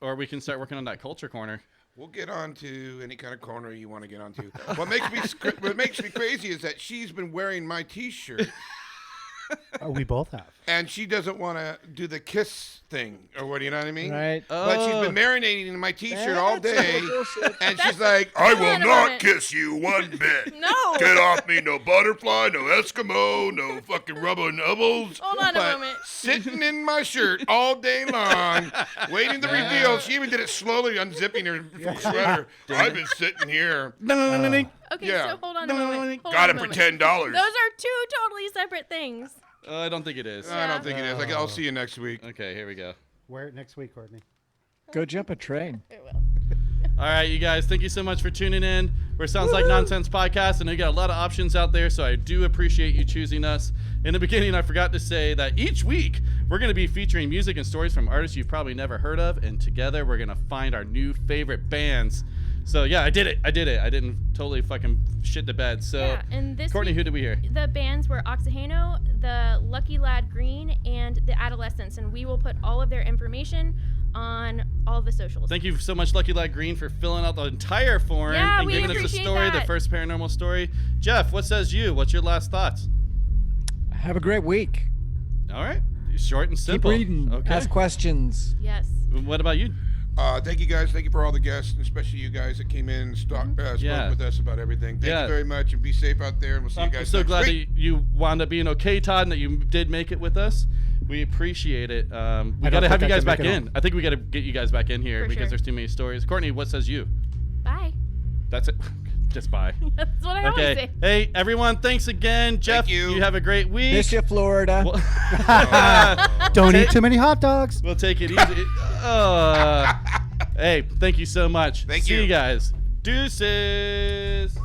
or we can start working on that culture corner. We'll get on to any kind of corner you want to get onto. What makes me crazy is that she's been wearing my T-shirt We both have. and she doesn't want to do the kiss thing, or what? You know what I mean? Right. But she's Oh. been marinating in my T-shirt all That's day, no bullshit. and she's like, I Hold will on a not moment. kiss you one bit. No. Get off me, no butterfly, no Eskimo, no fucking rubber nubbles. Hold on a but moment. sitting in my shirt all day long, waiting to reveal. She even did it slowly, unzipping her sweater. I've been sitting here. Okay, Yeah. so hold on a moment. Hold Got on it a for moment. $10. Those are two totally separate things. I don't think it is. I don't think it is. Like, I'll see you next week. Okay, here we go. Wear it next week, Courtney. Go jump a train. It will. All right, you guys, thank you so much for tuning in. We're Sounds Like Nonsense Podcast, and you got a lot of options out there, so I do appreciate you choosing us. In the beginning, I forgot to say that each week we're going to be featuring music and stories from artists you've probably never heard of, and together we're going to find our new favorite bands. So yeah, I did it. I didn't totally fucking shit the bed. So Yeah, and this Courtney, week, who did we hear? The bands were Oxigeno, the Lucky Lad Green, and the Adolescents, and we will put all of their information on all the socials. Thank you so much, Lucky Lad Green, for filling out the entire form Yeah, and we giving us the appreciate story, the that. first paranormal story. Jeff, what says you? What's your last thoughts? Have a great week. All right, short and Keep simple. reading. Okay. Ask questions. Yes. What about you? Thank you guys. Thank you for all the guests, and especially you guys that came in and spoke Yeah. with us about everything. Thank Yeah. you very much, and be safe out there. And we'll see you I'm guys so next glad week. that you wound up being okay, Todd, and that you did make it with us. We appreciate it. We don't got to have think you I guys can back make it in. on. I think we got to get you guys back in here For because sure. there's too many stories. Courtney, what says you? Bye. That's it. Just bye. That's what I always Okay. say. Hey, everyone, thanks again. Jeff, you. have a great week. Miss you, Florida. Don't eat too many hot dogs. We'll take it easy. Hey, thank you so much. Thank See you. you guys. Deuces.